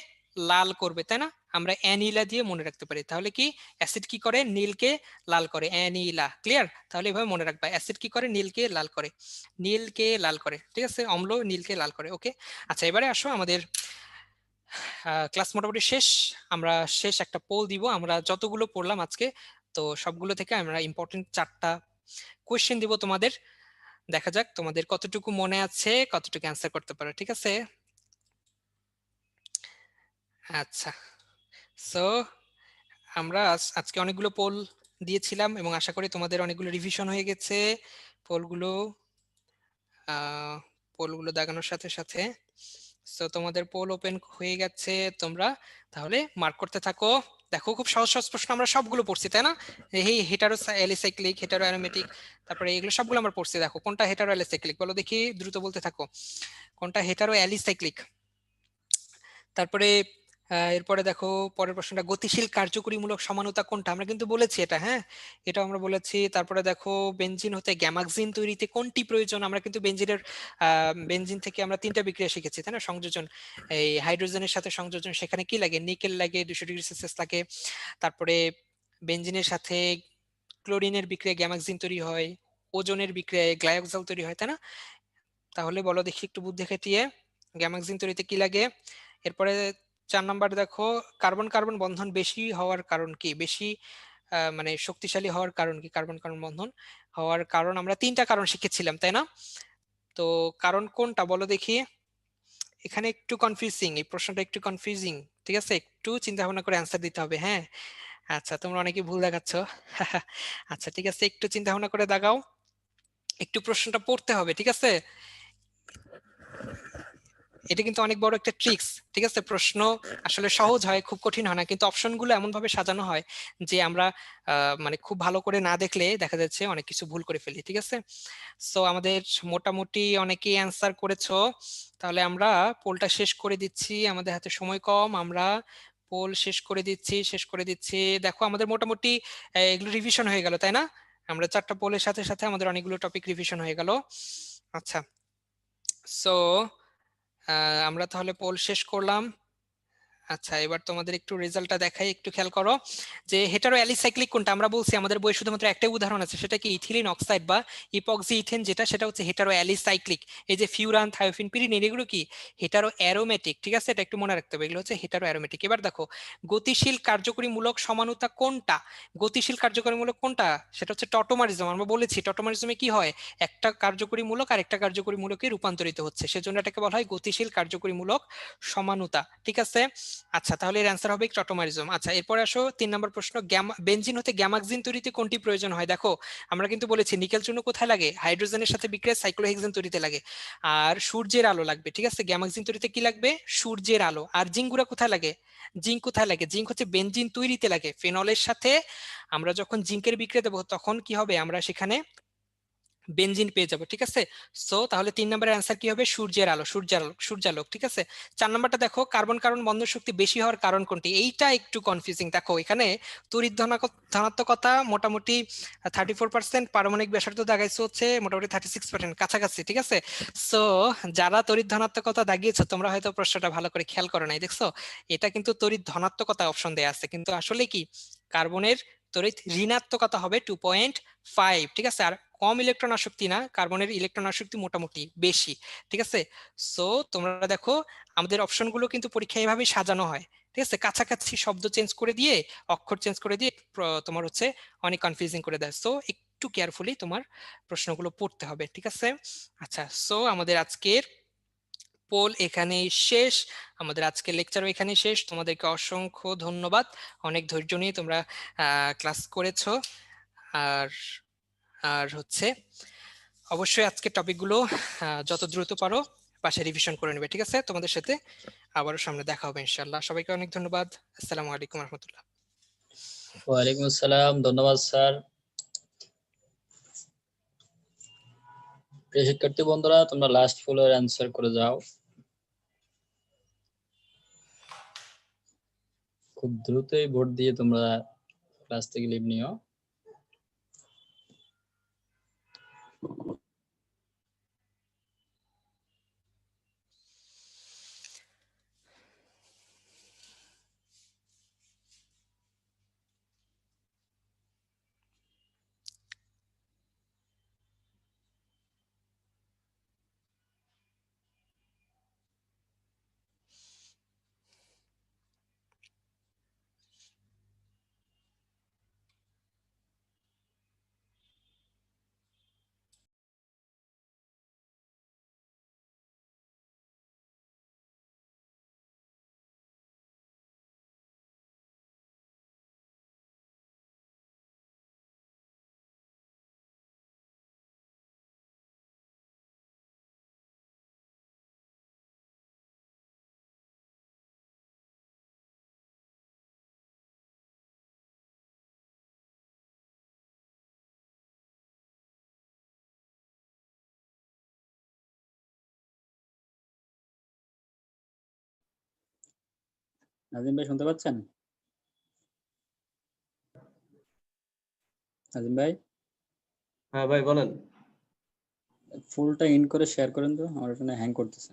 লাল করবে, তাই না? আমরা অ্যানিলা দিয়ে মনে রাখতে পারি। তাহলে কি অ্যাসিড কি করে? নীলকে লাল করে, অ্যানিলা। ক্লিয়ার? তাহলে এভাবে মনে রাখবা, অ্যাসিড কি করে? নীলকে লাল করে, নীলকে লাল করে। ঠিক আছে, অম্ল নীলকে লাল করে। ওকে, আচ্ছা এবারে আসো, আমাদের ক্লাস মোটামুটি শেষ। আমরা শেষ একটা পোল দিব। আমরা যতগুলো পড়লাম আজকে, তো সবগুলো থেকে আমরা ইম্পর্টেন্ট 4টা কোয়েশ্চেন দিব তোমাদের। দেখা যাক তোমাদের কতটুকু মনে আছে, কতটুকু অ্যান্সার করতে পারো। ঠিক আছে, আচ্ছা। সো আমরা আজকে অনেকগুলো পোল দিয়েছিলাম এবং আশা করি তোমাদের অনেকগুলো রিভিশন হয়ে গেছে পোলগুলো। পোলগুলো দাগানোর সাথে সাথে তো তোমাদের পোল ওপেন হয়ে গেছে। তোমরা তাহলে মার্ক করতে থাকো। দেখো খুব সহজ সহজ প্রশ্ন আমরা সবগুলো পড়ছি, তাই না? এই হেটারো অ্যালিসাইক্লিক, হেটারো অ্যারোমেটিক, তারপরে এগুলো সবগুলো আমরা পড়ছি। দেখো কোনটা হেটারো অ্যালিসাইক্লিক বলো দেখি, দ্রুত বলতে থাকো। কোনটা হেটারো অ্যালিসাইক্লিক? তারপরে এরপরে দেখো পরের প্রশ্নটা, গতিশীল কার্যকরীমূলক সমানুতা কোনটা? আমরা কিন্তু বলেছি এটা, হ্যাঁ, এটা আমরা বলেছি। তারপরে দেখো বেনজিন হতে গ্যামাক্সিন তৈরিতে কোনটি প্রয়োজন? আমরা কিন্তু বেনজিনের বেনজিন থেকে আমরা 3টা বিক্রিয়া শিখেছি, তাই না? সংযোজন, এই হাইড্রোজেনের সাথে সংযোজন, সেখানে কি লাগে? নিকেল লাগে, 200°C লাগে। তারপরে বেনজিনের সাথে ক্লোরিনের বিক্রিয়া গ্যামাক্সিন তৈরি হয়, ওজনের বিক্রিয়ায় গ্লাইকোজেল তৈরি হয়, তাই না? তাহলে বলো দেখি একটু বুদ্ধি খাটিয়ে, গ্যামাক্সিন তৈরিতে কি লাগে? এরপরে 4 নাম্বার দেখো, কার্বন কার্বন বন্ধন বেশি হওয়ার কারণ কি? বেশি মানে শক্তিশালী হওয়ার কারণ কি? কার্বন কার্বন বন্ধন হওয়ার কারণ আমরা 3টা কারণ শিখেছিলাম, তাই না? তো কারণ কোনটা বলো দেখি? এখানে একটু কনফিউজিং, এই প্রশ্নটা একটু কনফিউজিং। ঠিক আছে, একটু চিন্তা ভাবনা করে অ্যান্সার দিতে হবে। হ্যাঁ, আচ্ছা তোমরা অনেকে ভুল দেখাচ্ছ। আচ্ছা ঠিক আছে, একটু চিন্তা ভাবনা করে দাগাও, একটু প্রশ্নটা পড়তে হবে। ঠিক আছে, এটা কিন্তু অনেক বড় একটা ট্রিক্স। ঠিক আছে, প্রশ্ন আসলে সহজ হয়, খুব কঠিন হয় না, কিন্তু অপশনগুলো এমন ভাবে সাজানো হয় যে আমরা মানে খুব ভালো করে না দেখলে দেখা যাচ্ছে অনেক কিছু ভুল করে ফেলি। ঠিক আছে, সো আমাদের মোটামুটি অনেকেই অ্যান্সার করেছো। তাহলে আমরা পোলটা শেষ করে দিচ্ছি, আমাদের হাতে সময় কম, আমরা পোল শেষ করে দিচ্ছি, শেষ করে দিচ্ছি। দেখো আমাদের মোটামুটি এগুলো রিভিশন হয়ে গেল, তাই না? আমরা 4টা পোলের সাথে সাথে আমাদের অনেকগুলো টপিক রিভিশন হয়ে গেল। আচ্ছা, সো আমরা তাহলে পোল শেষ করলাম। আচ্ছা, এবার তোমাদের একটু রেজাল্টটা দেখাই, একটু খেয়াল করো যে হেটারো অ্যালিসাইক্লিক কোনটা। আমরা বলছি আমাদের বইয়ে শুধুমাত্র একটাই উদাহরণ আছে, সেটা কি ইথিলিন অক্সাইড বা ইপক্সি ইথেন, যেটা সেটা হচ্ছে হেটারো অ্যালিসাইক্লিক। এই যে ফিউরান, থায়োফিন, পিরিনিন এগুলো কি হেটারো অ্যারোমেটিক। ঠিক আছে, এটা একটু মনে রাখতে হবে, এগুলো হচ্ছে হেটারো অ্যারোমেটিক। এবার দেখো গতিশীল কার্যকরীমূলক সমানুতা কোনটা। গতিশীল কার্যকরীমূলক কোনটা, সেটা হচ্ছে টটোমারিজম। আমরা বলেছি টটোমারিজমে কি হয়, একটা কার্যকরীমূলক আর একটা কার্যকরীমূলকে রূপান্তরিত হচ্ছে, সেজন্য এটাকে বলা হয় গতিশীল কার্যকরীমূলক সমানুতা। ঠিক আছে, আচ্ছা তাহলে এর অ্যান্সার হবে টটোমারিজম। আচ্ছা এরপরে আসো 3 নম্বর প্রশ্ন, বেনজিন হতে গ্যামাক্সিন তৈরিতে কোনটি প্রয়োজন হয়। দেখো আমরা কিন্তু বলেছি নিকেল চূর্ণ কোথায় লাগে, হাইড্রোজেনের সাথে বিক্রিয়া সাইক্লোহেক্সেন তৈরিতে লাগে। আর সূর্যের আলো লাগবে। ঠিক আছে, গ্যামাক্সিন তৈরিতে কি লাগবে, সূর্যের আলো। আর জিঙ্ক গুঁড়া কোথায় লাগে, জিঙ্ক কোথায় লাগে, জিঙ্ক হচ্ছে বেনজিন তৈরিতে লাগে। ফেনলের সাথে আমরা যখন জিঙ্কের বিক্রিয়া দেবো তখন কি হবে, আমরা সেখানে বেনজিন পেয়ে যাবো। ঠিক আছে, সো তাহলে 3 নম্বরের অ্যান্সার কি হবে, সূর্যের আলো, সূর্যালোক, সূর্যালোক। ঠিক আছে, 4 নম্বরটা দেখো কার্বন কার্বন বন্ধন শক্তি বেশি হওয়ার কারণ কোনটি। এইটা একটু কনফিউজিং। দেখো এখানে তড়িৎ ধনাত্মকতা মোটামুটি 34%, পারমাণবিক ব্যাসার্ধ দাগাইছে হচ্ছে মোটামুটি 36%, কাছাকাছি। ঠিক আছে, সো যারা তড়িৎ ধনাত্মকতা দাগিয়েছো তোমরা হয়তো প্রশ্নটা ভালো করে খেয়াল করো নাই। দেখছো এটা কিন্তু তড়িৎ ধনাত্মকতা অপশন দেয়া আছে, কিন্তু আসলে কি কার্বনের তড়িৎ ঋণাত্মকতা হবে 2.5। ঠিক আছে, আর কম ইলেকট্রন আসক্তি না, কার্বনের ইলেকট্রন আসক্তি মোটামুটি বেশি। ঠিক আছে, সো তোমরা দেখো আমাদের অপশনগুলো কিন্তু পরীক্ষায় এভাবেই সাজানো হয়। ঠিক আছে, কাছাকাছি শব্দ চেঞ্জ করে দিয়ে, অক্ষর চেঞ্জ করে দিয়ে তোমার হচ্ছে অনেক কনফিউজিং করে দেয়। সো একটু কেয়ারফুলি তোমার প্রশ্নগুলো পড়তে হবে। ঠিক আছে, আচ্ছা সো আমাদের আজকের পোল এখানেই শেষ, আমাদের আজকের লেকচারও এখানেই শেষ। তোমাদেরকে অসংখ্য ধন্যবাদ, অনেক ধৈর্য নিয়ে তোমরা ক্লাস করেছো। আর আর হচ্ছে অবশ্যই আজকের টপিকগুলো যত দ্রুত পারো পাশে রিভিশন করে নেবে। ঠিক আছে, তোমাদের সাথে আবারও সামনে দেখা হবে ইনশাআল্লাহ। সবাইকে অনেক ধন্যবাদ। আসসালামু আলাইকুম রহমতুল্লাহ। ওয়ালাইকুম আসসালাম, ধন্যবাদ স্যার। প্রিয় শিক্ষার্থী বন্ধুরা, তোমরা লাস্ট ফুলের অ্যান্সার করে যাও। খুব দ্রুতই ভোট দিয়ে তোমরা ক্লাস থেকে লিভ নিও। নাজিম ভাই শুনতে পাচ্ছেন? নাজিম ভাই, হ্যাঁ ভাই বলেন। ফুলটা ইন করে শেয়ার করেন তো, আমার এখানে হ্যাং করতেছে।